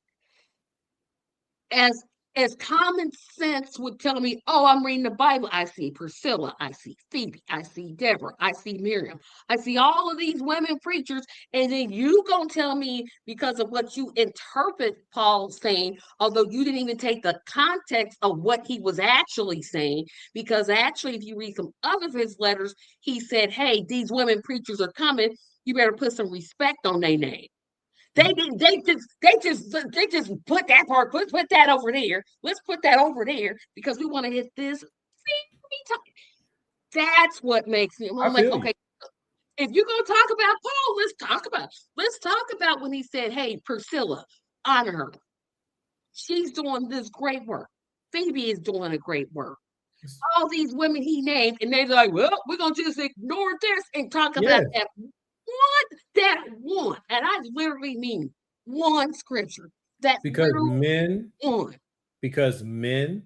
as common sense would tell me, oh, I'm reading the Bible. I see Priscilla, I see Phoebe, I see Deborah, I see Miriam, I see all of these women preachers, and then you gonna tell me because of what you interpret Paul saying, although you didn't even take the context of what he was actually saying, because actually, if you read some other of his letters, he said, hey, these women preachers are coming. You better put some respect on their name. They just put that part, put that over there. Let's put that over there because we want to hit this. That's what makes me. I'm like, okay, if you're gonna talk about Paul, let's talk about when he said, hey, Priscilla, honor her. She's doing this great work. Phoebe is doing a great work. All these women he named, and they're like, well, we're gonna just ignore this and talk about that one, and I literally mean one scripture. Because men,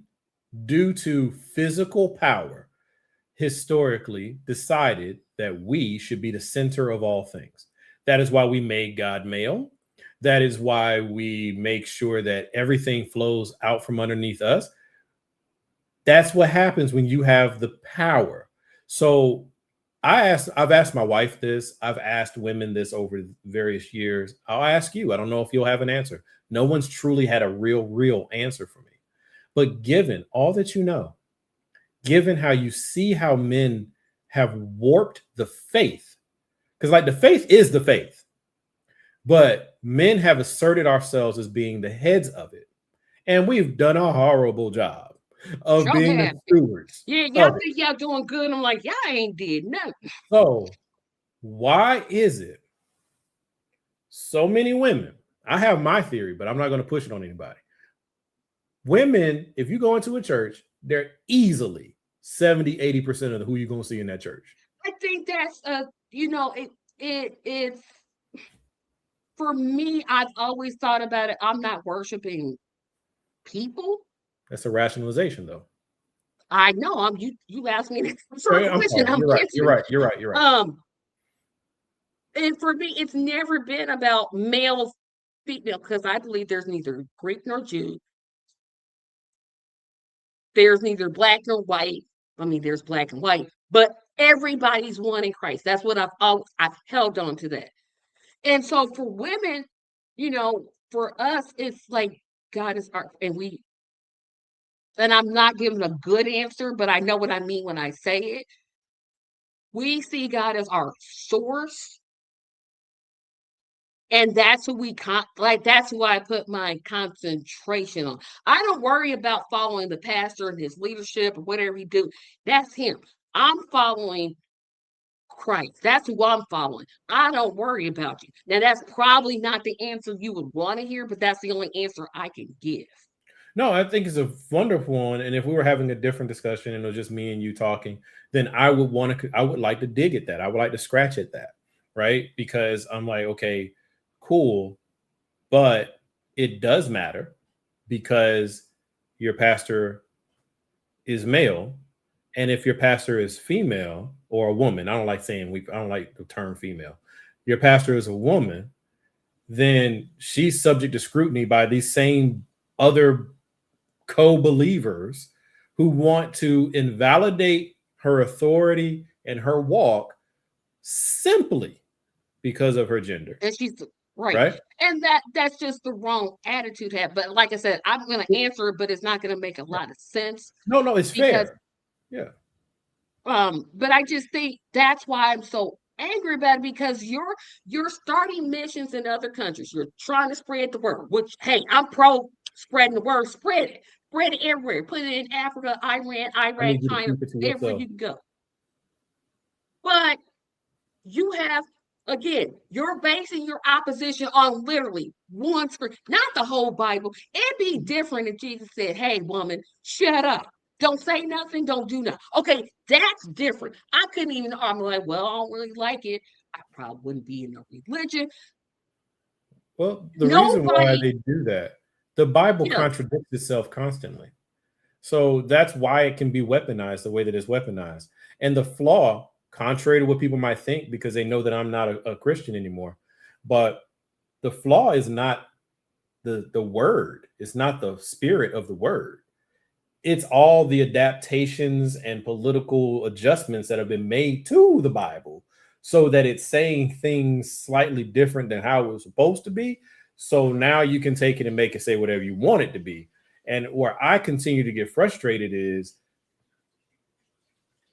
due to physical power, historically decided that we should be the center of all things. That is why we made God male. That is why we make sure that everything flows out from underneath us. That's what happens when you have the power. So I've asked my wife this. I've asked women this over various years. I'll ask you. I don't know if you'll have an answer. No one's truly had a real answer for me. But given all that you know, given how you see how men have warped the faith, because like the faith is the faith, but men have asserted ourselves as being the heads of it. And we've done a horrible job of Sure being have. the stewards. Yeah, y'all think y'all doing good. I'm like, y'all ain't did nothing. So why is it so many women? I have my theory, but I'm not going to push it on anybody. Women, if you go into a church, they're easily 70-80% of who you're going to see in that church. I think that's it's for me. I've always thought about it. I'm not worshiping people. That's a rationalization, though. I know. You asked me this question. You're right. And for me, it's never been about male, female, because I believe there's neither Greek nor Jew. There's neither black nor white. I mean, there's black and white, but everybody's one in Christ. That's what I've held on to that. And so for women, for us, it's like God is our, and I'm not giving a good answer, but I know what I mean when I say it. We see God as our source. And that's who that's who I put my concentration on. I don't worry about following the pastor and his leadership or whatever he do. That's him. I'm following Christ. That's who I'm following. I don't worry about you. Now, that's probably not the answer you would want to hear, but that's the only answer I can give. No, I think it's a wonderful one. And if we were having a different discussion and it was just me and you talking, then I would like to dig at that. I would like to scratch at that, right? Because I'm like, okay, cool, but it does matter because your pastor is male, and if your pastor is female or a woman, I don't like the term female. Your pastor is a woman, then she's subject to scrutiny by these same other co-believers who want to invalidate her authority and her walk simply because of her gender. And she's right. And that's just the wrong attitude to have. But like I said, I'm going to answer it, but it's not going to make a lot of sense. No, it's fair. Yeah. But I just think that's why I'm so angry about it, because you're starting missions in other countries. You're trying to spread the word, which, hey, I'm pro spreading the word. Spread it everywhere. Put it in Africa, Iran, Iraq, China, everywhere you can go. But you have, again, you're basing your opposition on literally one scripture, not the whole Bible. It'd be different if Jesus said, hey, woman, shut up. Don't say nothing. Don't do nothing. Okay, that's different. I'm like, well, I don't really like it. I probably wouldn't be in a religion. Well, the reason why they do that, the Bible contradicts itself constantly. So that's why it can be weaponized the way that it's weaponized. And the flaw, contrary to what people might think, because they know that I'm not a Christian anymore, but the flaw is not the word. It's not the spirit of the word. It's all the adaptations and political adjustments that have been made to the Bible so that it's saying things slightly different than how it was supposed to be. So now you can take it and make it say whatever you want it to be. And where I continue to get frustrated is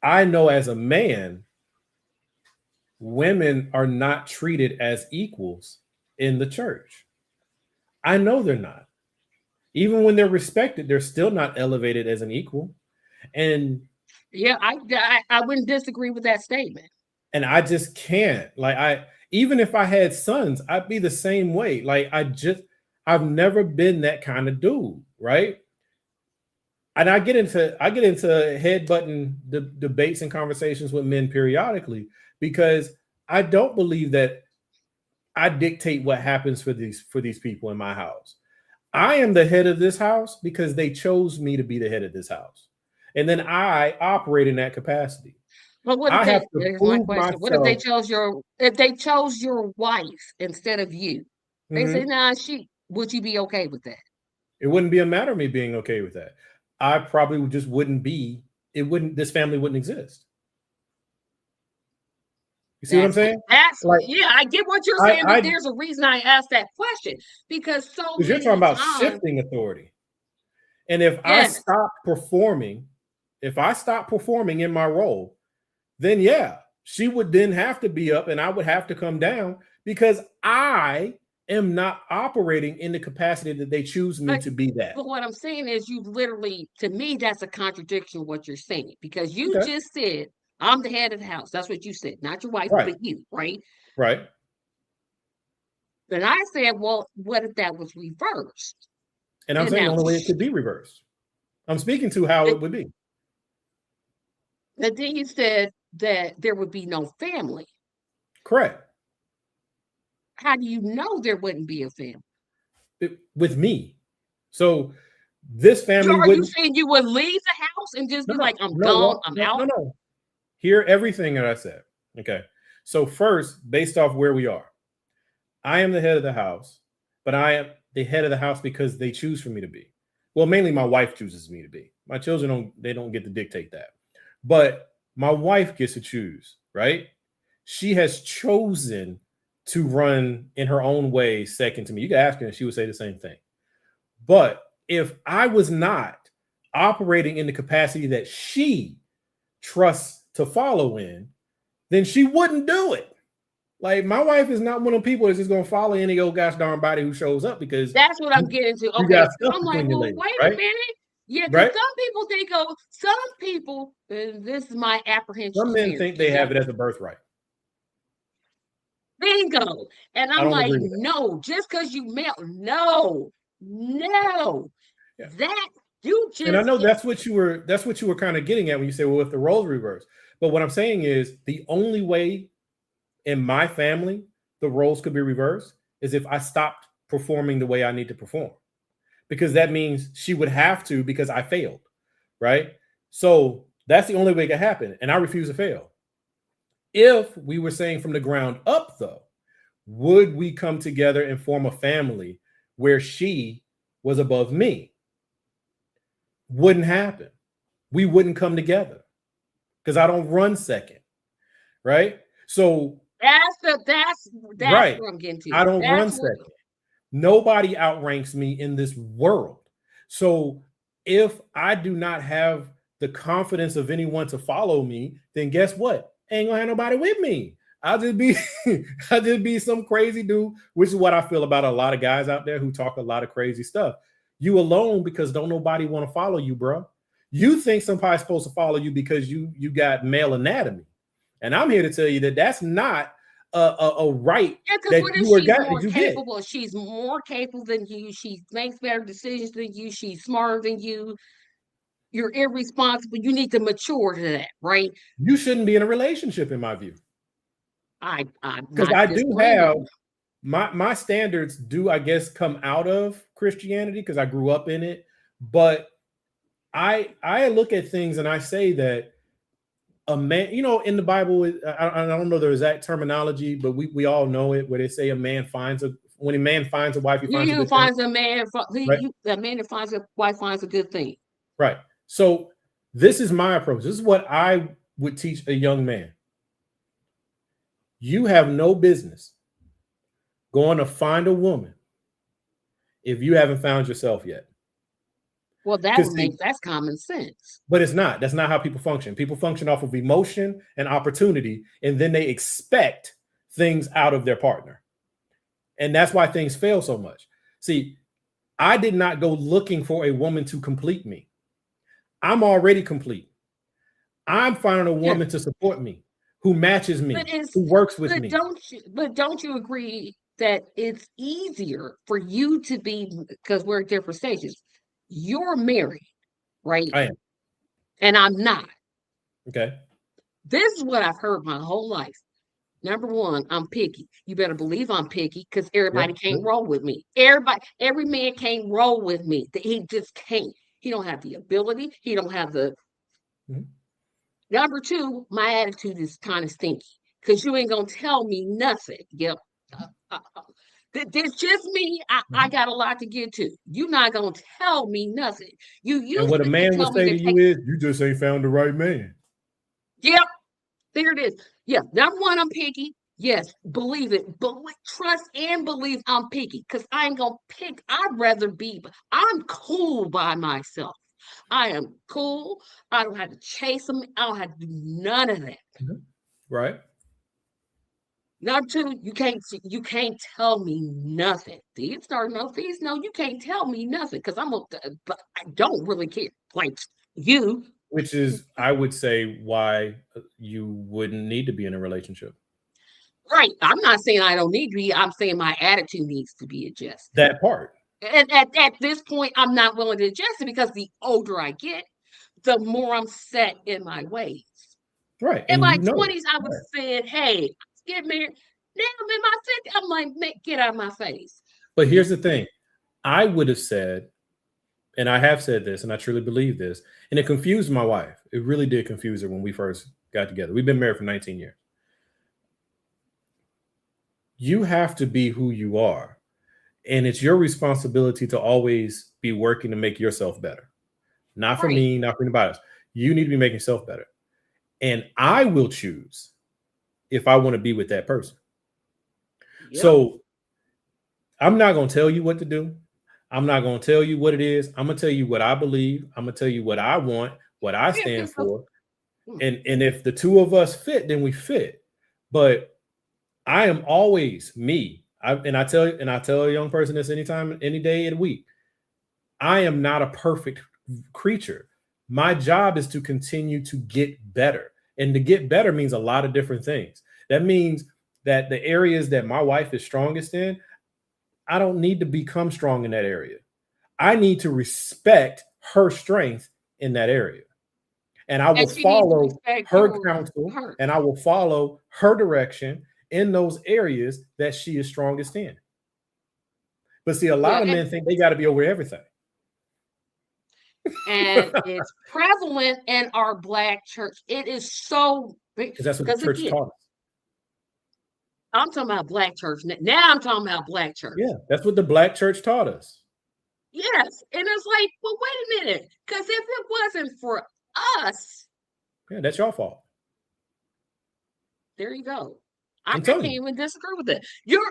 I know as a man, women are not treated as equals in the church. I know they're not. Even when they're respected, they're still not elevated as an equal. And yeah, I wouldn't disagree with that statement. And I just can't. Even if I had sons, I'd be the same way. I've never been that kind of dude, right? And I get into headbutting the debates and conversations with men periodically because I don't believe that I dictate what happens for these people in my house. I am the head of this house because they chose me to be the head of this house. And then I operate in that capacity. But what if they chose your wife instead of you? They say, Mhm. nah, would you be okay with that? It wouldn't be a matter of me being okay with that. I probably just wouldn't be. It wouldn't. This family wouldn't exist. You see what I'm saying? Like Yeah, I get what you're saying, but I there's a reason I asked that question because so because you're talking many about times, shifting authority. And if I yes, stop performing, in my role, then yeah, she would then have to be up and I would have to come down because I am not operating in the capacity that they choose me but to be that. but what I'm saying is you literally, to me, that's a contradiction of what you're saying because you Okay. just said, I'm the head of the house. That's what you said, not your wife, Right. but you, right? Right. But I said, well, what if that was reversed? And I'm And saying the now, only way it could be reversed. I'm speaking to how it would be. and then you said that there would be no family. Correct. How do you know there wouldn't be a family? With me. So this family Are you wouldn't. saying you would leave the house and just No, be no, like, I'm no, gone, well, I'm no, out? no, no. Hear everything that I said. Okay. So first, based off where we are, I am the head of the house, but I am the head of the house because they choose for me to be. Well, mainly my wife chooses me to be. My children don't get to dictate that. But my wife gets to choose, right? She has chosen to run in her own way second to me. You can ask her and she would say the same thing. But if I was not operating in the capacity that she trusts to follow in, then she wouldn't do it. Like my wife is not one of the people that's just gonna follow any old gosh darn body who shows up because That's what I'm getting to. you Okay, got so stuff I'm like, between your well, legs, wait a right? minute. Yeah, because Right? some people think of some people, and this is my apprehension Some of men marriage. think they have it as a birthright. Bingo. And I I'm don't like, agree with that. no, just because you male, no, no. Yeah. That you And I just know that's what you were kind of getting at when you say, well, if the roles reverse. But what I'm saying is the only way in my family the roles could be reversed is if I stopped performing the way I need to perform. Because that means she would have to because I failed, right? So that's the only way it could happen. And I refuse to fail. If we were saying from the ground up, though, would we come together and form a family where she was above me? Wouldn't happen. We wouldn't come together because I don't run second, right? So that's right, what I'm getting to. I don't run That's what second. Nobody outranks me in this world. So if I do not have the confidence of anyone to follow me, then guess what? Ain't gonna have nobody with me. I'll just be I'll just be some crazy dude, which is what I feel about a lot of guys out there who talk a lot of crazy stuff. You alone because don't nobody want to follow you, bro. You think somebody's supposed to follow you because you got male anatomy. And I'm here to tell you that that's not a right Yeah, because that what if you were she's got more that you get. capable? She's more capable than you. She makes better decisions than you. She's smarter than you. You're irresponsible. You need to mature to that, right? You shouldn't be in a relationship, in my view, I'm because not I do have disclaiming. my standards do, I guess, come out of Christianity because I grew up in it. But I look at things and I say that a man, in the Bible, I don't know the exact terminology, but we all know it, where they say when a man finds a wife, he finds He a who good thing, finds a man, right? a man that finds a wife finds a good thing. Right. So this is my approach. This is what I would teach a young man. You have no business going to find a woman if you haven't found yourself yet. Well, that's common sense. But it's not. That's not how people function. People function off of emotion and opportunity, and then they expect things out of their partner. And that's why things fail so much. See, I did not go looking for a woman to complete me. I'm already complete. I'm finding a woman to support me, who matches me, who works with me. Don't you agree that it's easier for you to be, because we're at different stages. You're married, right? I am. And I'm not. Okay. This is what I've heard my whole life. Number one, I'm picky. You better believe I'm picky because everybody can't roll with me. Every man can't roll with me. He just can't. He don't have the ability. He don't have the. Number two, my attitude is kind of stinky because you ain't gonna tell me nothing. Yep. It's just me. I got a lot to get to. You're not gonna tell me nothing. You And what a usually can man would tell me say to to take. you is, you just ain't found the right man. Yep, there it is. Yeah, number one, I'm picky. Yes, believe it. Trust and believe I'm picky because I ain't gonna pick. I'd rather be. I'm cool by myself. I am cool. I don't have to chase them. I don't have to do none of that. Right. Number two, you can't tell me nothing. These start no fees. No, you can't tell me nothing because but I don't really care. Like you, Which is, I would say, why you wouldn't need to be in a relationship. right? I'm not saying I don't need to be. I'm saying my attitude needs to be adjusted. That part. And at this point, I'm not willing to adjust it because the older I get, the more I'm set in my ways. Right. In And my you know 20s, I it. would have said, hey, let's get married. Now I'm in my 50s. I'm like, get out of my face. But here's the thing. I would have said, and I have said this, and I truly believe this, and it confused my wife. It really did confuse her when we first got together. We've been married for 19 years. You have to be who you are. And it's your responsibility to always be working to make yourself better. Not for me, not for anybody else. You need to be making yourself better. And I will choose if I want to be with that person. Yep. So I'm not going to tell you what to do. I'm not going to tell you what it is. I'm going to tell you what I believe. I'm going to tell you what I want, what I stand for. And if the two of us fit, then we fit. But I am always me. I tell a young person this anytime, any day of the week. I am not a perfect creature. My job is to continue to get better. And to get better means a lot of different things. That means that the areas that my wife is strongest in, I don't need to become strong in that area. I need to respect her strength in that area. And I will follow her counsel and I will follow her direction in those areas that she is strongest in. But see, a lot of men think they got to be over everything. And it's prevalent in our Black church. It is so big. Because that's what the church taught us. I'm talking about Black church. Now I'm talking about Black church. Yeah, that's what the Black church taught us. Yes. And it's like, well, wait a minute. Because if it wasn't for us. Yeah, that's your fault. There you go. I can't even disagree with it. You're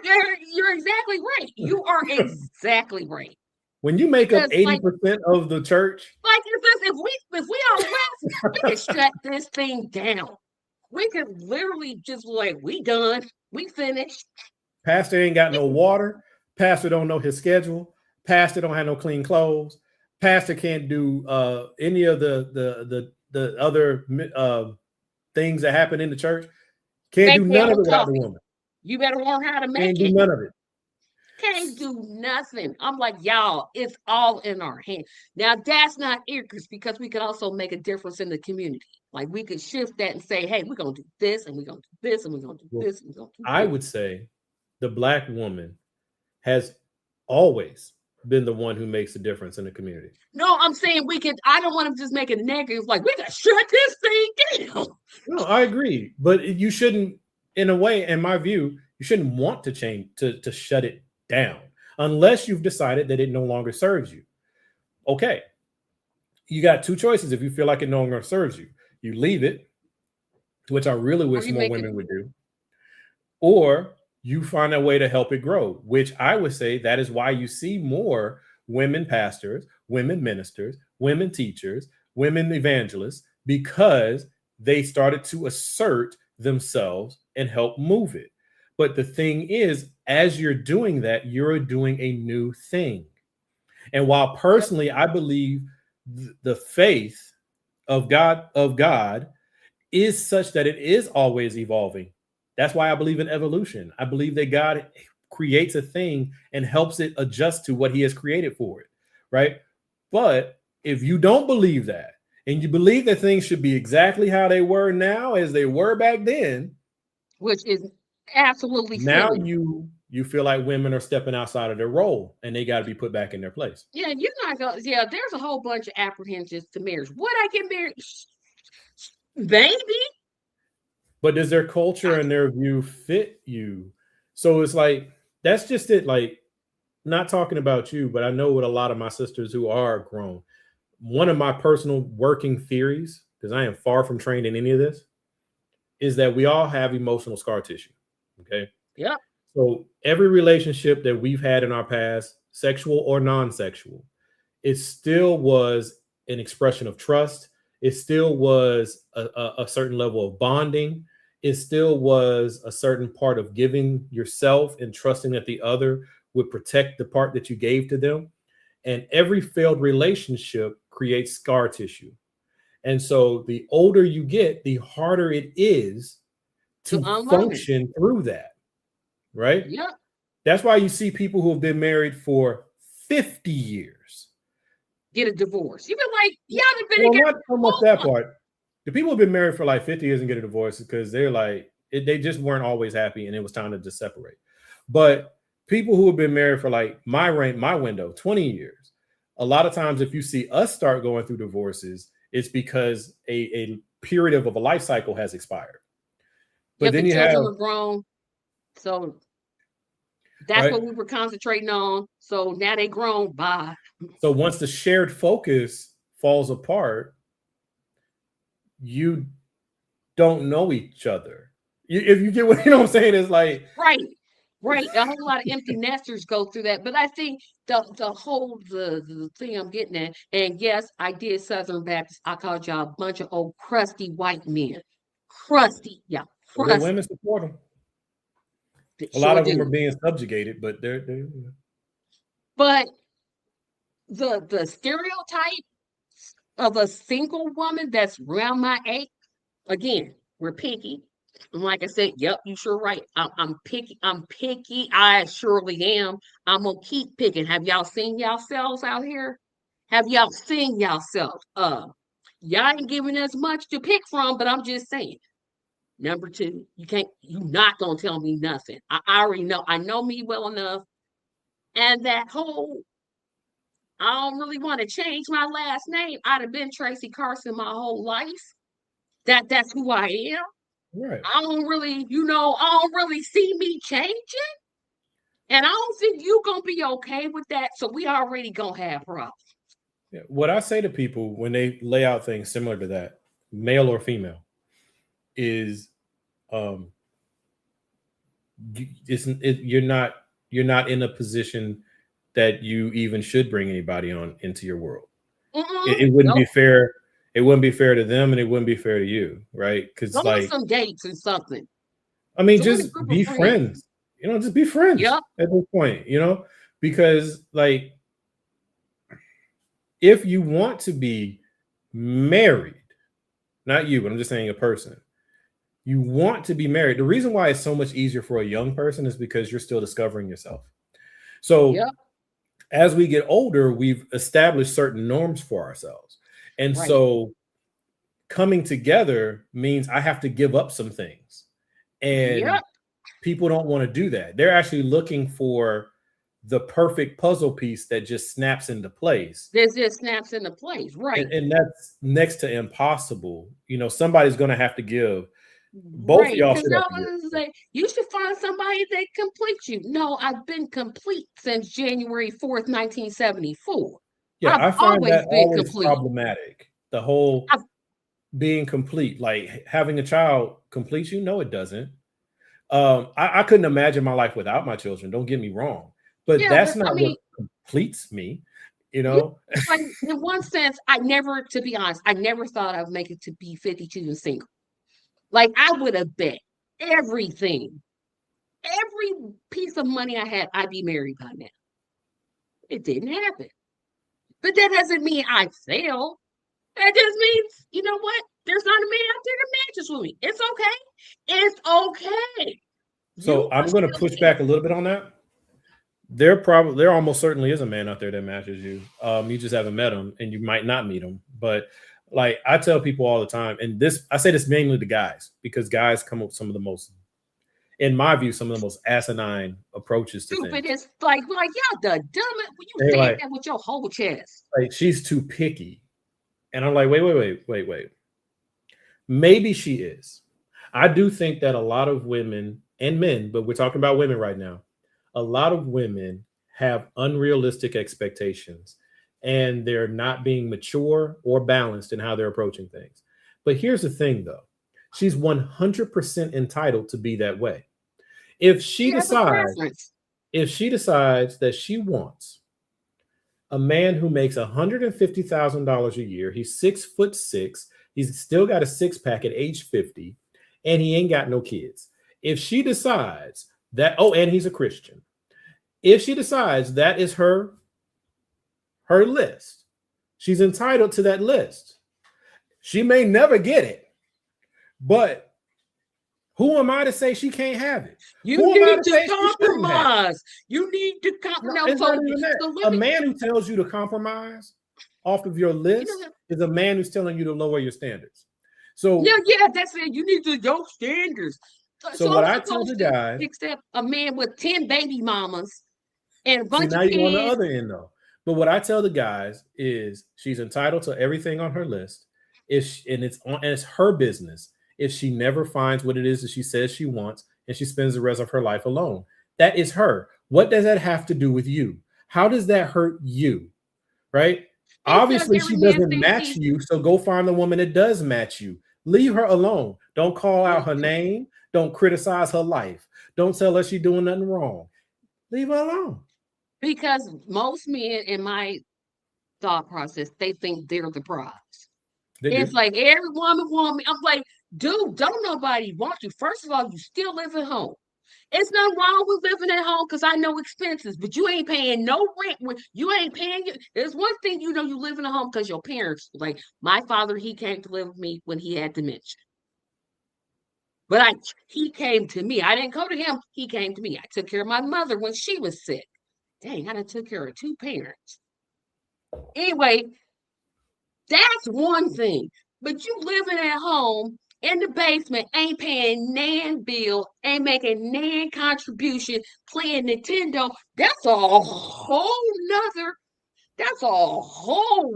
exactly right. You are exactly right. When you make up 80% of the church, like if we all left, we could shut this thing down. We could literally just like, we done, we finished. Pastor ain't got no water. Pastor don't know his schedule. Pastor don't have no clean clothes. Pastor can't do any of the other things that happen in the church. Can't do none of it without the woman. You better learn how to make Can't do none of it. Can't do nothing. I'm like, y'all, it's all in our hands. Now, that's not ignorance because we can also make a difference in the community. Like we could shift that and say, hey, we're going to do this and we're going to do this and we're going to do this. And we're going to do I would say the Black woman has always been the one who makes a difference in the community. No, I'm saying I don't want to just make it negative. Like we got to shut this thing down. No, I agree. But you shouldn't, in a way, in my view, you shouldn't want to change, to shut it down unless you've decided that it no longer serves you. Okay. You got two choices. If you feel like it no longer serves you, you leave it, which I really wish more women would do, or you find a way to help it grow, which I would say that is why you see more women pastors, women ministers, women teachers, women evangelists, because they started to assert themselves and help move it. But the thing is, as you're doing that, you're doing a new thing. And while personally, I believe the faith of God is such that it is always evolving. That's why I believe in evolution. I believe that God creates a thing and helps it adjust to what he has created for it, right? But if you don't believe that, and you believe that things should be exactly how they were now as they were back then, which is absolutely now silly. You feel like women are stepping outside of their role and they got to be put back in their place. Yeah, you're not going. Yeah, there's a whole bunch of apprehensions to marriage. Would I get married? Maybe. But does their culture and their view fit you? So it's like that's just it. Like, not talking about you, but I know with a lot of my sisters who are grown, one of my personal working theories, because I am far from trained in any of this, is that we all have emotional scar tissue. Okay. Yep. So every relationship that we've had in our past, sexual or non-sexual, it still was an expression of trust. It still was a certain level of bonding. It still was a certain part of giving yourself and trusting that the other would protect the part that you gave to them. And every failed relationship creates scar tissue. And so the older you get, the harder it is to function through that. Right? Yep. That's why you see people who have been married for 50 years get a divorce. You've been like, y'all have been together. Not so much that part. The people who've been married for like 50 years and get a divorce because they're like, they just weren't always happy and it was time to just separate. But people who have been married for like my window, 20 years, a lot of times if you see us start going through divorces, it's because a period of a life cycle has expired. But then the you children have are grown. So that's what we were concentrating on. So now they grown. Bye. So once the shared focus falls apart, you don't know each other. If you get what you know what I'm saying, it's like right. A whole lot of empty nesters go through that. But I think the thing I'm getting at, and yes, I did Southern Baptist. I called y'all a bunch of old crusty white men. Crusty, yeah. Well, women support them. A lot of them are being subjugated, but they're But the stereotype of a single woman that's around my age, again, we're picky. And like I said, yep, you sure right. I'm picky. I surely am. I'm gonna keep picking. Have y'all seen yourselves out here? Have y'all seen yourselves? Y'all ain't giving us much to pick from, but I'm just saying. Number two, you're not gonna tell me nothing. I already know. I know me well enough. And that whole, I don't really want to change my last name. I'd have been Tracy Carson my whole life. That's who I am. Right. I don't really see me changing. And I don't think you're gonna be okay with that. So we already gonna have problems. Yeah. What I say to people when they lay out things similar to that, male or female, is you're not in a position that you even should bring anybody on into your world. It wouldn't be fair. It wouldn't be fair to them, and it wouldn't be fair to you, right? Because like some dates and something. I mean, just be friends. Just be friends at this point. Because like if you want to be married, not you, but I'm just saying a person. You want to be married. The reason why it's so much easier for a young person is because you're still discovering yourself. So as we get older, we've established certain norms for ourselves. And so coming together means I have to give up some things. And people don't want to do that. They're actually looking for the perfect puzzle piece that just snaps into place. This just snaps into place, right? And that's next to impossible. Somebody's going to have to give. Both of y'all say, you should find somebody that completes you. No, I've been complete since January 4th, 1974. Yeah, I find that always problematic. The whole being complete, like having a child completes you. No, it doesn't. I couldn't imagine my life without my children. Don't get me wrong, but that's not what completes me. Like in one sense, to be honest, I never thought I'd make it to be 52 and single. Like I would have bet everything, every piece of money I had, I'd be married by now. It didn't happen. But that doesn't mean I failed. That just means, you know what? There's not a man out there that matches with me. It's okay. It's okay. So I'm going to push back a little bit on that. There almost certainly is a man out there that matches you. You just haven't met him, and you might not meet him. But like I tell people all the time, and I say this mainly to guys, because guys come up with some of the most, in my view, some of the most asinine approaches to things. It's like y'all the dumbest when you say that with your whole chest. Like she's too picky. And I'm like, wait. Maybe she is. I do think that a lot of women and men, but we're talking about women right now, a lot of women have unrealistic expectations and they're not being mature or balanced in how they're approaching things. But here's the thing, though. She's 100% entitled to be that way. If she decides that she wants a man who makes $150,000 a year, he's 6'6", he's still got a six-pack at age 50, and he ain't got no kids. If she decides that, and he's a Christian. If she decides that is her list, she's entitled to that list. She may never get it, but who am I to say she can't have it? You need to compromise. You need to compromise. A man who tells you to compromise off of your list is a man who's telling you to lower your standards. So yeah, that's it. You need to your standards. So what I tell the guys, except a man with 10 baby mamas and a bunch of now kids. You're on the other end though. But what I tell the guys is she's entitled to everything on her list. It's her business if she never finds what it is that she says she wants and she spends the rest of her life alone. That is her. What does that have to do with you? How does that hurt you? Right? Obviously, she doesn't match you. So go find the woman that does match you. Leave her alone. Don't call out her name. Don't criticize her life. Don't tell her she's doing nothing wrong. Leave her alone. Because most men in my thought process, they think they're the prize. It's like every woman want me. I'm like, dude, don't nobody want you. First of all, you still live at home. It's nothing wrong with living at home because I know expenses, but you ain't paying no rent. You ain't paying. There's one thing you live in a home because your parents, like my father, he came to live with me when he had dementia. But he came to me. I didn't go to him. He came to me. I took care of my mother when she was sick. Dang, I done took care of two parents. Anyway, that's one thing. But you living at home in the basement, ain't paying nan bill, ain't making nan contribution, playing Nintendo. That's a whole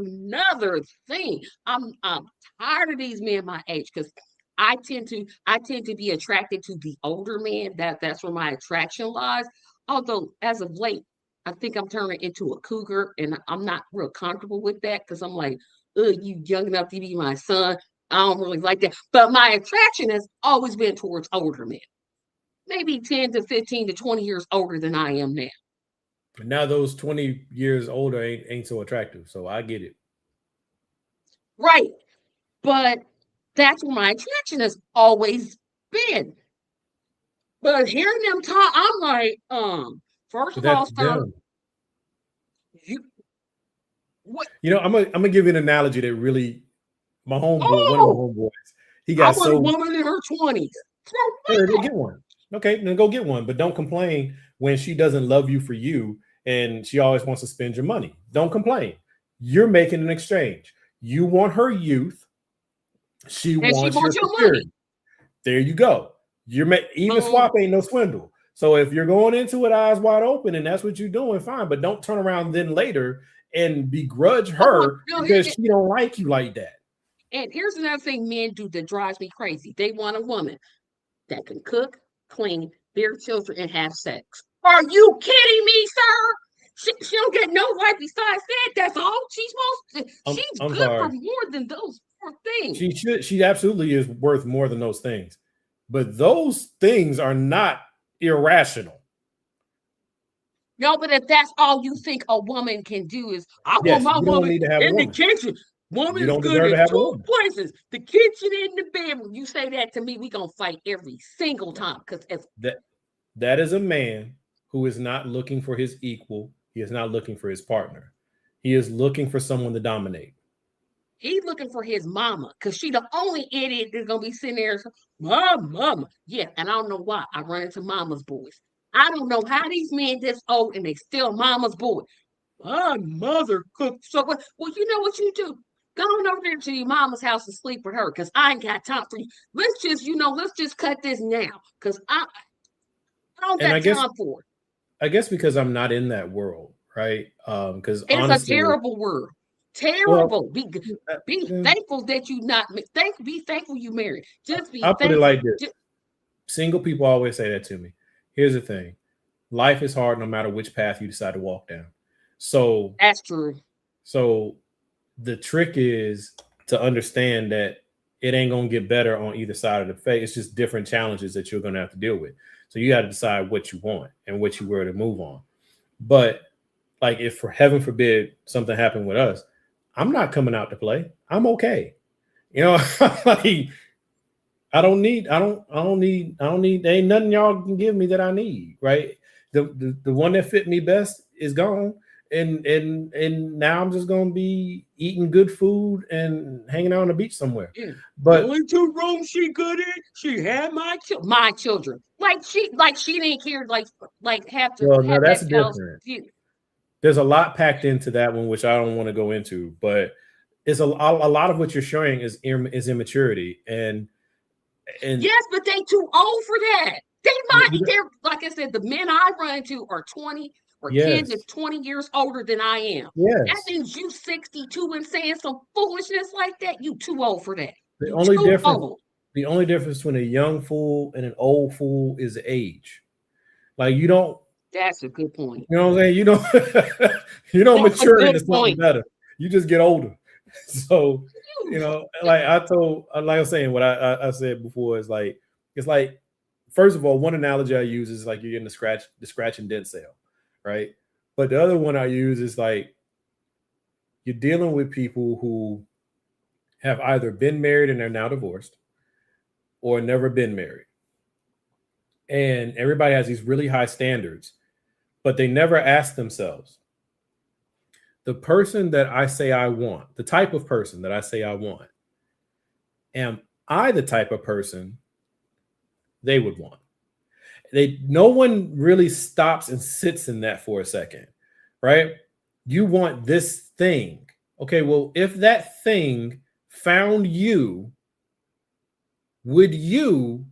nother thing. I'm tired of these men my age because I tend to be attracted to the older men. That's where my attraction lies. Although as of late, I think I'm turning into a cougar, and I'm not real comfortable with that because I'm like, you young enough to be my son. I don't really like that. But my attraction has always been towards older men. Maybe 10 to 15 to 20 years older than I am now. But now those 20 years older ain't so attractive. So I get it. Right. But that's where my attraction has always been. But hearing them talk, I'm like, first of all, sir, I'm gonna give you an analogy that really my homeboy, one of my homeboys, he got a woman in her 20s. Go get one. Okay, then go get one, but don't complain when she doesn't love you for you and she always wants to spend your money. Don't complain. You're making an exchange. You want her youth. She wants your security. Money. There you go. Even swap ain't no swindle. So if you're going into it eyes wide open and that's what you're doing, fine. But don't turn around then later and begrudge her because she don't like you like that. And here's another thing men do that drives me crazy. They want a woman that can cook, clean, bear children, and have sex. Are you kidding me, sir? She don't get no right besides that. That's all she's supposed to. She's good for more than those four things. She absolutely is worth more than those things. But those things are not irrational. No, but if that's all you think a woman can do is, I want my woman in the kitchen. Woman's good at two places, the kitchen and the bedroom. You say that to me, we gonna fight every single time. Because that is a man who is not looking for his equal. He is not looking for his partner. He is looking for someone to dominate. He's looking for his mama because she the only idiot that's gonna be sitting there. Mama. Yeah, and I don't know why I run into mama's boys. I don't know how these men this old and they still mama's boy. My mother cooked so well. Well, you know what you do? Go on over there to your mama's house and sleep with her because I ain't got time for you. Let's just cut this now because I don't got time for it. I guess because I'm not in that world, right? Because it's honestly, a terrible world. Terrible. Well, be thankful that you not be thankful you married. Just be I'll thankful. Put it like this. Single people always say that to me. Here's the thing. life is hard no matter which path you decide to walk down. So That's true. So the trick is to understand that it ain't gonna get better on either side of the face. It's just different challenges that you're gonna have to deal with. So you got to decide what you want and what you were to move on. But like, if for heaven forbid something happened with us, I'm not coming out to play. I'm okay. You know, like I don't need. There ain't nothing y'all can give me that I need. Right. The one that fit me best is gone. And now I'm just gonna be eating good food and hanging out on the beach somewhere. Yeah. But the only two rooms she good in, she had my children. Like she didn't care. Like have to well, no, have that's that house. different. There's a lot packed into that one, which I don't want to go into. But it's a lot of what you're showing is immaturity and yes, but they too old for that. They're like I said, the men I run into are 20 or 10 to 20 years older than I am. Yes. That means you 62 and saying some foolishness like that. You too old for that. The you only difference old. The only difference between a young fool and an old fool is age. Like you don't. That's a good point. You know what I'm saying? You don't mature into something better. You just get older. So like I was saying, what I said before is like, it's like, first of all, one analogy I use is like you're getting the scratch and dent sale, right? But the other one I use is like you're dealing with people who have either been married and they're now divorced, or never been married. And everybody has these really high standards, but they never ask themselves, the person that I say I want, the type of person that I say I want, am I the type of person they would want? No one really stops and sits in that for a second, right? You want this thing. Okay, well, if that thing found you, would you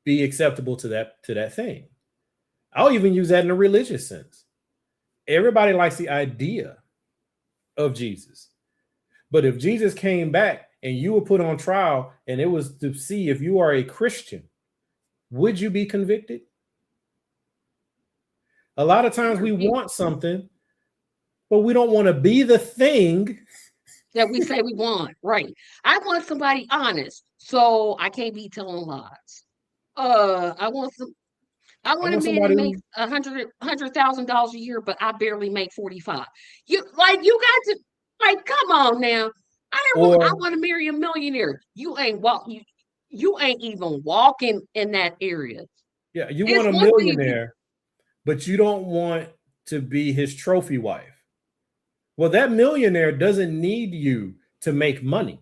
be acceptable to that thing? I'll even use that in a religious sense. Everybody likes the idea of Jesus. But if Jesus came back and you were put on trial and it was to see if you are a Christian, would you be convicted? A lot of times we want something, but we don't want to be the thing that we say we want. Right. I want somebody honest, so I can't be telling lies. I want a man that makes $100,000 a year, but I barely make 45. You got to come on now. I want to marry a millionaire. You ain't even walking in that area. Yeah, you want a millionaire, but you don't want to be his trophy wife. Well, that millionaire doesn't need you to make money,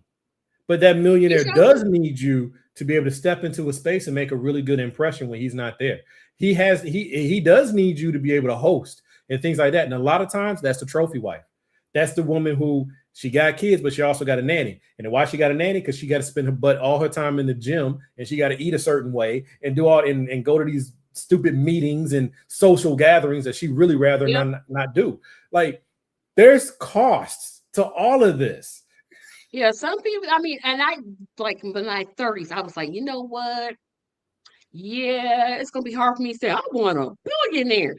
but that millionaire does need you to be able to step into a space and make a really good impression when he's not there. He does need you to be able to host and things like that. And a lot of times that's the trophy wife. That's the woman who she got kids, but she also got a nanny. And why she got a nanny? Because she got to spend all her time in the gym, and she got to eat a certain way and do all and go to these stupid meetings and social gatherings that she really rather not do. Like, there's costs to all of this. Yeah, some people, and I like in my 30s, I was like, you know what? Yeah, it's gonna be hard for me to say I want a billionaire.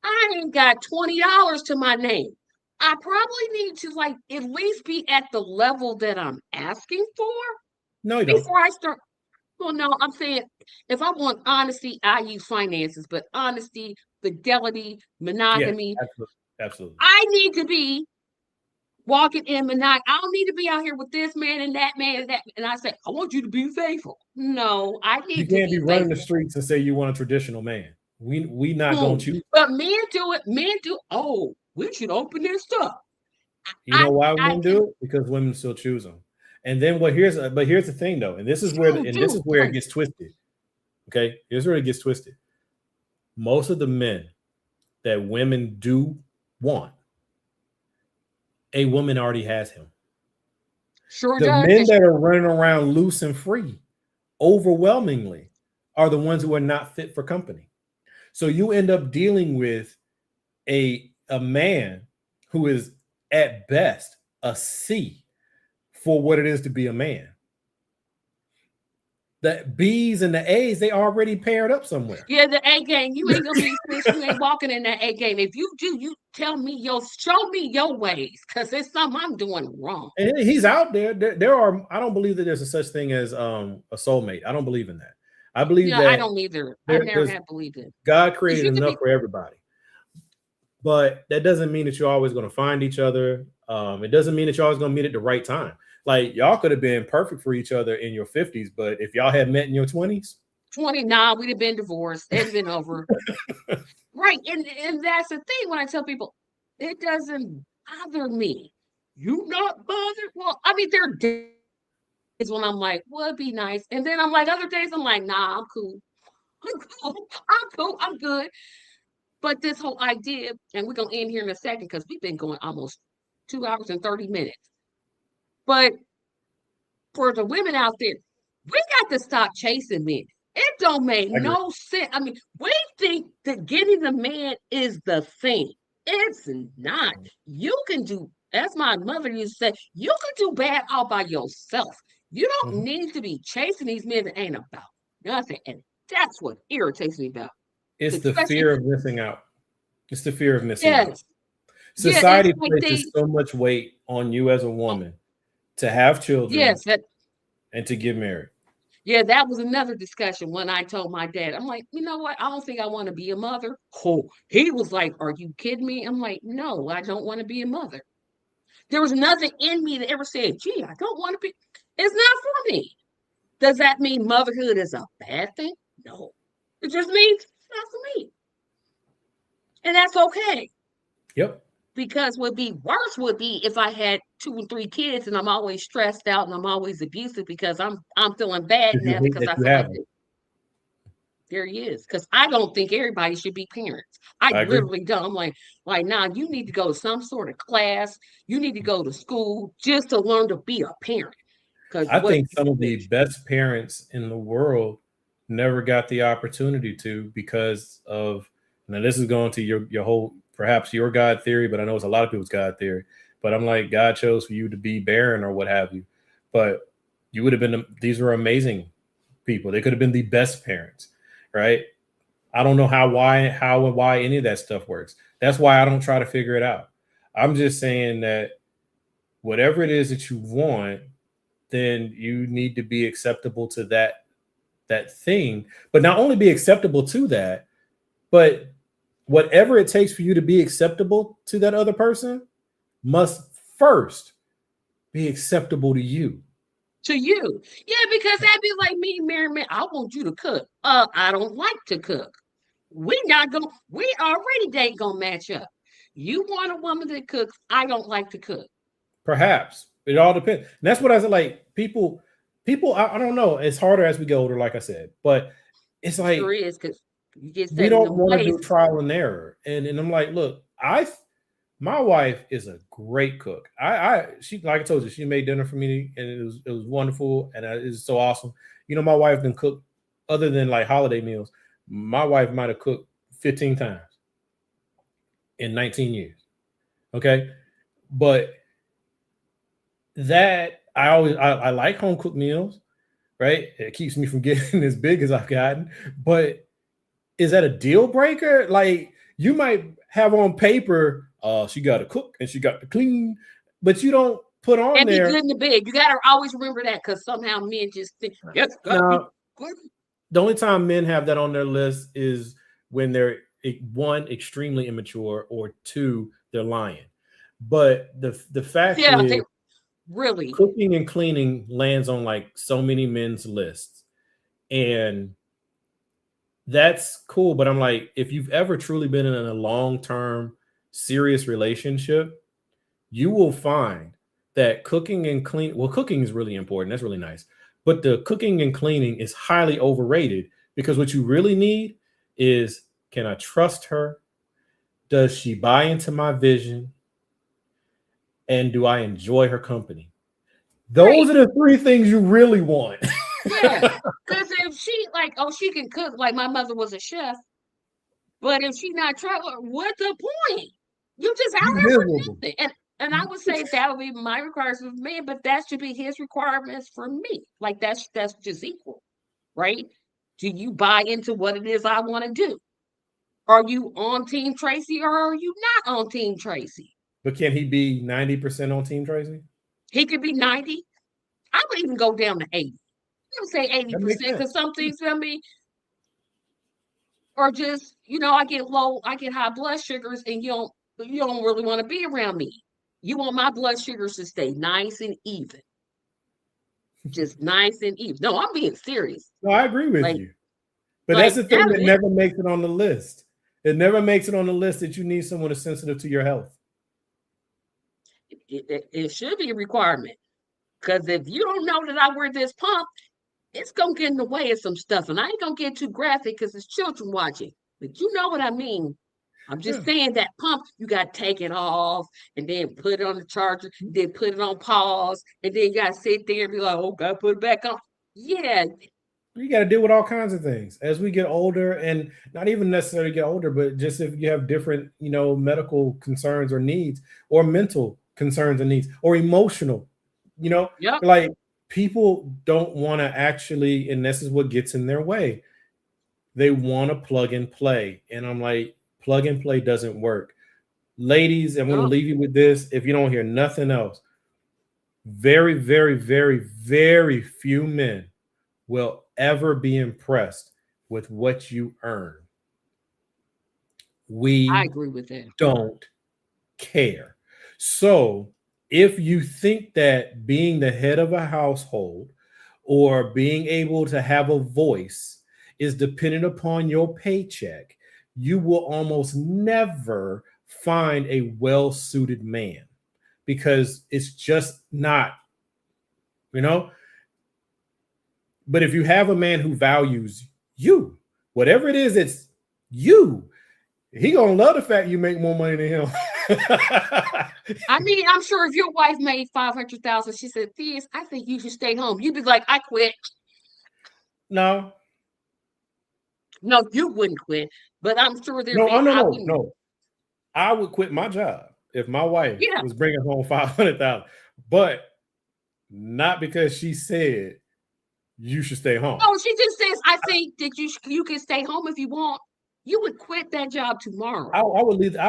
I ain't got $20 to my name. I probably need to at least be at the level that I'm asking for. No, you don't. Before I start. Well, no, I'm saying if I want honesty, I use finances, but honesty, fidelity, monogamy. Yes, absolutely. I need to be walking in monogamy. I don't need to be out here with this man and that man and that. And I say, I want you to be faithful. No, I need you to can't be running the streets and say you want a traditional man. We not gonna choose. But men do it. Men do. Oh, we should open this up. You know why men do it? Because women still choose them. And then here's the thing though, and this is where it gets twisted. Okay, here's where it gets twisted. Most of the men that women do want, a woman already has him. Sure the does. men that are running around loose and free, overwhelmingly, are the ones who are not fit for company. So you end up dealing with a man who is at best a C for what it is to be a man. the B's and the A's, they already paired up somewhere. Yeah, the A game. You ain't gonna be sis, you ain't walking in that A game. If you do, you show me your ways, because it's something I'm doing wrong. And he's out there. There are. I don't believe that there's a such thing as a soulmate. I don't believe in that. I believe that I don't either. I never have believed it. God created enough for everybody, but that doesn't mean that you're always going to find each other. It doesn't mean that you're always going to meet at the right time. Like y'all could have been perfect for each other in your 50s, but if y'all had met in your 20s, we'd have been divorced. It's been over. Right. And that's the thing when I tell people, it doesn't bother me. You not bothered? Well, I mean, there are days when I'm like, well, it'd be nice. And then I'm like, other days I'm like, nah, I'm cool. I'm cool. I'm good. But this whole idea, and we're going to end here in a second because we've been going almost 2 hours and 30 minutes. But for the women out there, we got to stop chasing men. It don't make no sense. I mean, we think that getting the man is the thing. It's not. You can do, as my mother used to say, you can do bad all by yourself. You don't need to be chasing these men that ain't about nothing. And that's what irritates me about. It's the fear of missing out. It's the fear of missing out. Yes. Society places so much weight on you as a woman to have children and to get married. Yeah, that was another discussion when I told my dad. I'm like, you know what? I don't think I want to be a mother. Oh, he was like, are you kidding me? I'm like, no, I don't want to be a mother. There was nothing in me that ever said, gee, I don't want to be. It's not for me. Does that mean motherhood is a bad thing? No. It just means it's not for me. And that's okay. Yep. Because what would be worse would be if I had 2 or 3 kids and I'm always stressed out and I'm always abusive because I'm feeling bad now because I feel like there he is. Because I don't think everybody should be parents. I literally don't. I'm like, nah, you need to go to some sort of class. You need to go to school just to learn to be a parent. I think some of the best parents in the world never got the opportunity to because of, now this is going to your whole, perhaps your God theory, but I know it's a lot of people's God theory. But I'm like, God chose for you to be barren or what have you. But you would have been, these were amazing people. They could have been the best parents, right? I don't know how and why any of that stuff works. That's why I don't try to figure it out. I'm just saying that whatever it is that you want, then you need to be acceptable to that thing, but not only be acceptable to that, but whatever it takes for you to be acceptable to that other person must first be acceptable to you. To you. Yeah, because that'd be like me, Mary, I want you to cook. I don't like to cook. We already ain't gonna match up. You want a woman that cooks, I don't like to cook. Perhaps. It all depends. And that's what I said, like people, I don't know. It's harder as we get older, like I said, but it's like, sure is, because we don't want to do trial and error. And I'm like, look, my wife is a great cook. She, like I told you, she made dinner for me and it was wonderful. And it was so awesome. You know, my wife didn't cook other than like holiday meals. My wife might've cooked 15 times in 19 years. Okay. But that I like home cooked meals, right? It keeps me from getting as big as I've gotten, but is that a deal breaker? Like you might have on paper, she got to cook and she got to clean, but you don't put on and there. Be good in the bed. You got to always remember that because somehow men just think, yes, the only time men have that on their list is when they're 1, extremely immature, or 2, they're lying. But the fact is, really, cooking and cleaning lands on like so many men's lists, and that's cool. But I'm like, if you've ever truly been in a long-term serious relationship, you will find that cooking and cleaning, well, cooking is really important. That's really nice. But the cooking and cleaning is highly overrated because what you really need is, can I trust her? Does she buy into my vision? And do I enjoy her company? Those are the 3 things you really want. Yeah, because if she like, she can cook, like my mother was a chef, but if she not traveling, what's the point? You just out there for nothing. And I would say that would be my requirements for me, but that should be his requirements for me. Like that's just equal. right? Do you buy into what it is I want to do? Are you on Team Tracy or are you not on Team Tracy? But can he be 90% on Team Tracy? He could be 90. I would even go down to 80. I would say That makes 80% because sense. some things, I mean, or just, I get high blood sugars and you don't really want to be around me. You want my blood sugars to stay nice and even. Just nice and even. No, I'm being serious. No, I agree with Like, you. But that's the thing that it, never makes it on the list. It never makes it on the list that you need someone who's sensitive to your health. it should be a requirement. Because if you don't know that I wear this pump, it's going to get in the way of some stuff. And I ain't going to get too graphic because it's children watching. But you know what I mean. I'm just saying that pump, you got to take it off and then put it on the charger, then put it on pause, and then you got to sit there and be like, oh, got to put it back on. Yeah. You got to deal with all kinds of things as we get older, and not even necessarily get older, but just if you have different, medical concerns or needs, or mental concerns and needs, or emotional, like people don't want to actually, and this is what gets in their way. They want to plug and play. And I'm like, plug and play doesn't work. Ladies, I'm going to leave you with this. If you don't hear nothing else, very, very, very, very few men will ever be impressed with what you earn. I agree with that. Don't care. So if you think that being the head of a household or being able to have a voice is dependent upon your paycheck, you will almost never find a well-suited man, because it's just not, But if you have a man who values you, whatever it is, it's you. He gonna love the fact you make more money than him. I mean, I'm sure if your wife made $500,000, she said, "Theus, I think you should stay home." You'd be like, "I quit." No, you wouldn't quit. But I'm sure there'd no, be. no. I would quit my job if my wife was bringing home 500,000, but not because she said you should stay home. No, she just says, "I think that you can stay home if you want." You would quit that job tomorrow. I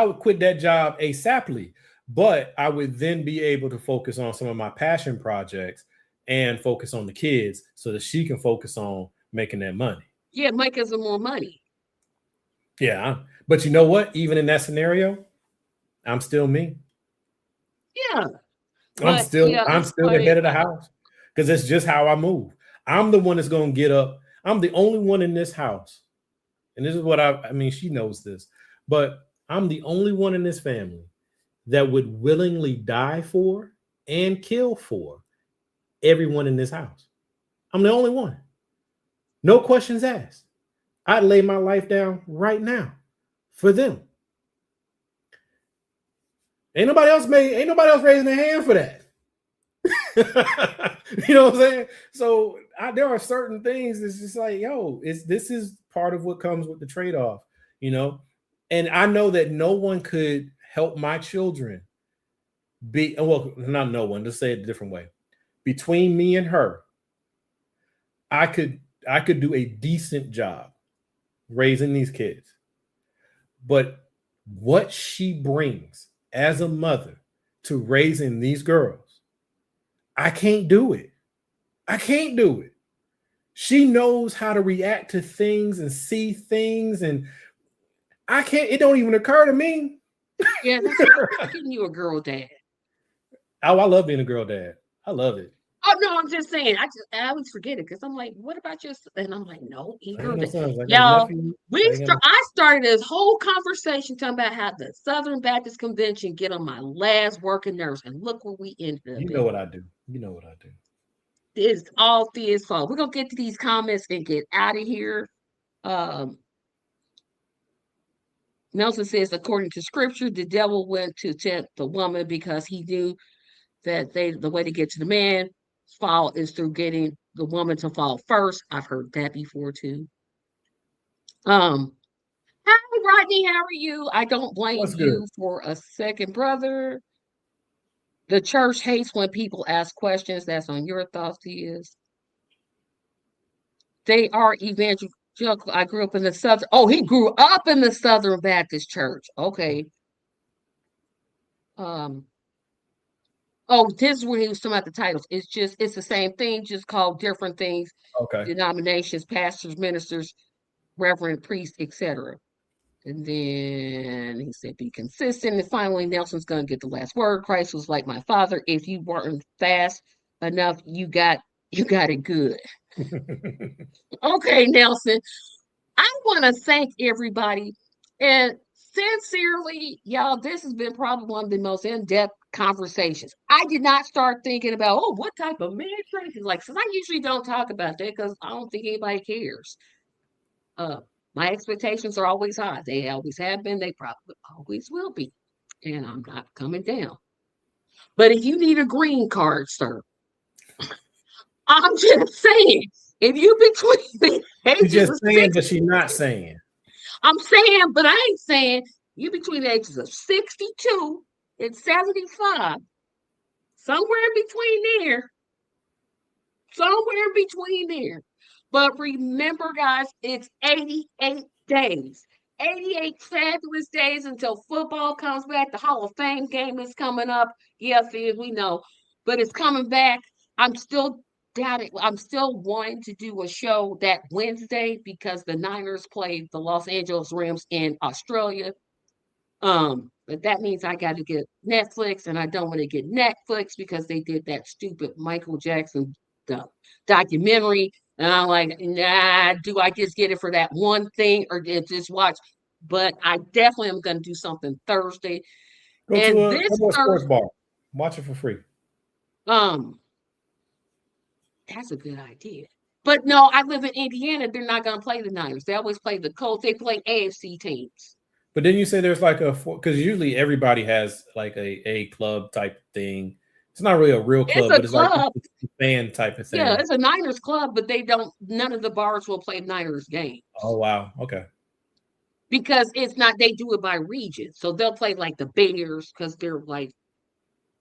would quit that job ASAPly, but I would then be able to focus on some of my passion projects and focus on the kids so that she can focus on making that money. Yeah, making some more money. Yeah, but you know what? Even in that scenario, I'm still me. Yeah, I'm still the head of the house, because it's just how I move. I'm the one that's going to get up. I'm the only one in this house. And this is what I mean, she knows this, but I'm the only one in this family that would willingly die for and kill for everyone in this house. I'm the only one. No questions asked. I'd lay my life down right now for them. Ain't nobody else raising their hand for that. You know what I'm saying? So there are certain things that's just like, this is part of what comes with the trade-off, and I know that no one could help my children not no one, let's say it a different way. Between me and her, I could do a decent job raising these kids, but what she brings as a mother to raising these girls, I can't do it. I can't do it. She knows how to react to things and see things, and I can't. It don't even occur to me. Yeah, that's getting you a girl dad. Oh, I love being a girl dad. I love it. Oh no, I'm just saying. I always forget it because I'm like, what about your? And I'm like, no, girl dad. I started this whole conversation talking about how the Southern Baptist Convention get on my last working nerves, and look where we ended up. You know what I do. It's all Thea's fault. We're gonna get to these comments and get out of here. Nelson says, according to scripture, the devil went to tempt the woman because he knew that the way to get to the man fall is through getting the woman to fall first. I've heard that before too. Hi Rodney, how are you? I don't blame you for a second, brother. The church hates when people ask questions. That's on your thoughts, he is. They are evangelical. I grew up in the Southern. Oh, he grew up in the Southern Baptist Church. Okay. Oh, this is where he was talking about the titles. It's the same thing, just called different things. Okay. Denominations, pastors, ministers, reverend, priest, etc. And then he said, be consistent. And finally, Nelson's going to get the last word. Christ was like my father. If you weren't fast enough, you got it good. Okay, Nelson. I want to thank everybody. And sincerely, y'all, this has been probably one of the most in-depth conversations. I did not start thinking about, oh, what type of man Tracy is like, because I usually don't talk about that because I don't think anybody cares. My expectations are always high. They always have been. They probably always will be. And I'm not coming down. But if you need a green card, sir, I'm just saying, if you between the ages She's just of saying, 60, but she's not saying. I'm saying, but I ain't saying you between the ages of 62 and 75, somewhere in between there. Somewhere in between there. But remember, guys, it's 88 days. 88 fabulous days until football comes back. The Hall of Fame game is coming up. Yes, it is, we know. But it's coming back. I'm still doubting. I'm still wanting to do a show that Wednesday because the Niners play the Los Angeles Rams in Australia. But that means I got to get Netflix, and I don't want to get Netflix because they did that stupid Michael Jackson documentary. And I'm like, nah, do I just get it for that one thing or just watch? But I definitely am going to do something Thursday. Go and to this a sports bar. Watch it for free. That's a good idea. But no, I live in Indiana. They're not going to play the Niners. They always play the Colts. They play AFC teams. But then you say there's like because usually everybody has like a club type thing. It's not really a real club, but it's club. like a fan type of thing. Yeah, it's a Niners club, but none of the bars will play Niners games. Oh, wow. Okay. Because it's not, they do it by region. So they'll play like the Bears because they're like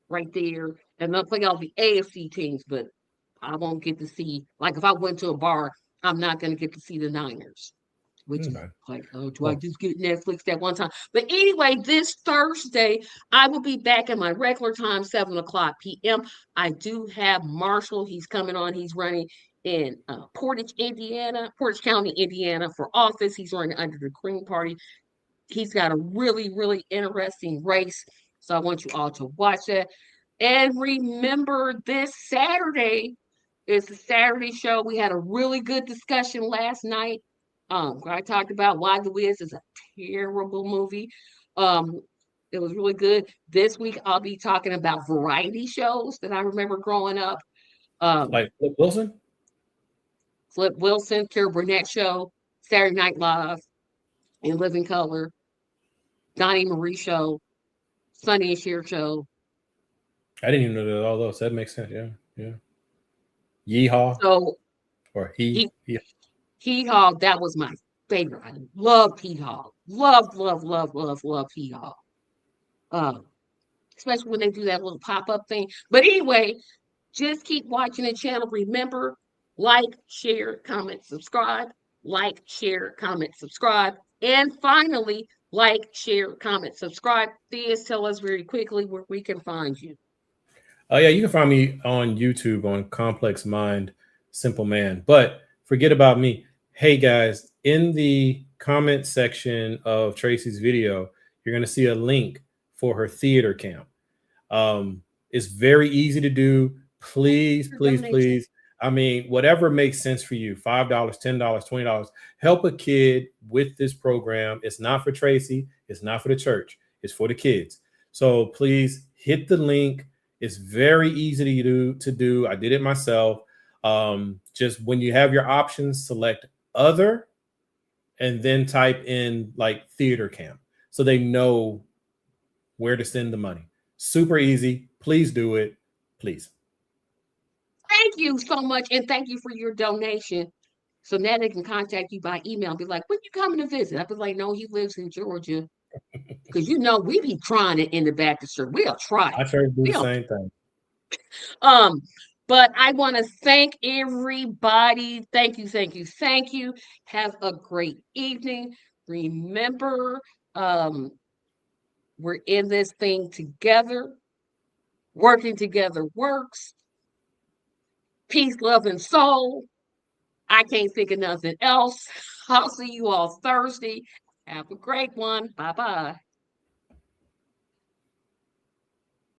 right there. And they'll play all the AFC teams, but I won't get to see, like if I went to a bar, I'm not going to get to see the Niners. Which is like, oh, do I just get Netflix that one time? But anyway, this Thursday, I will be back at my regular time, 7:00 p.m. I do have Marshall. He's coming on. He's running in Portage County, Indiana for office. He's running under the Green Party. He's got a really, really interesting race. So I want you all to watch that. And remember, this Saturday is the Saturday show. We had a really good discussion last night. I talked about Why the Wiz is a terrible movie. It was really good. This week I'll be talking about variety shows that I remember growing up. Like Flip Wilson, Carol Burnett Show, Saturday Night Live, In Living Color, Donnie Marie Show, Sonny and Cher Show. I didn't even know that all those. That makes sense. Yeah. Yeehaw. So Hee-haw, that was my favorite. I loved Hee-haw. Love Hee-haw. Especially when they do that little pop-up thing. But anyway, just keep watching the channel. Remember, like, share, comment, subscribe. Like, share, comment, subscribe. And finally, like, share, comment, subscribe. Please tell us very quickly where we can find you. Yeah, you can find me on YouTube on Complex Mind, Simple Man. But forget about me. Hey, guys, in the comment section of Tracy's video, you're going to see a link for her theater camp. It's very easy to do. Please. I mean, whatever makes sense for you, $5, $10, $20, help a kid with this program. It's not for Tracy. It's not for the church. It's for the kids. So please hit the link. It's very easy to do. I did it myself. Just when you have your options, select other and then type in like theater camp so they know where to send the money. Super easy. Please do it. Please. Thank you so much. And thank you for your donation. So now they can contact you by email and be like, when you coming to visit? I'll be like, no, he lives in Georgia. Because we be trying it in the Baptist church. We'll try it. I try to do the same thing. But I want to thank everybody. Thank you, thank you, thank you. Have a great evening. Remember, we're in this thing together. Working together works. Peace, love, and soul. I can't think of nothing else. I'll see you all Thursday. Have a great one. Bye bye.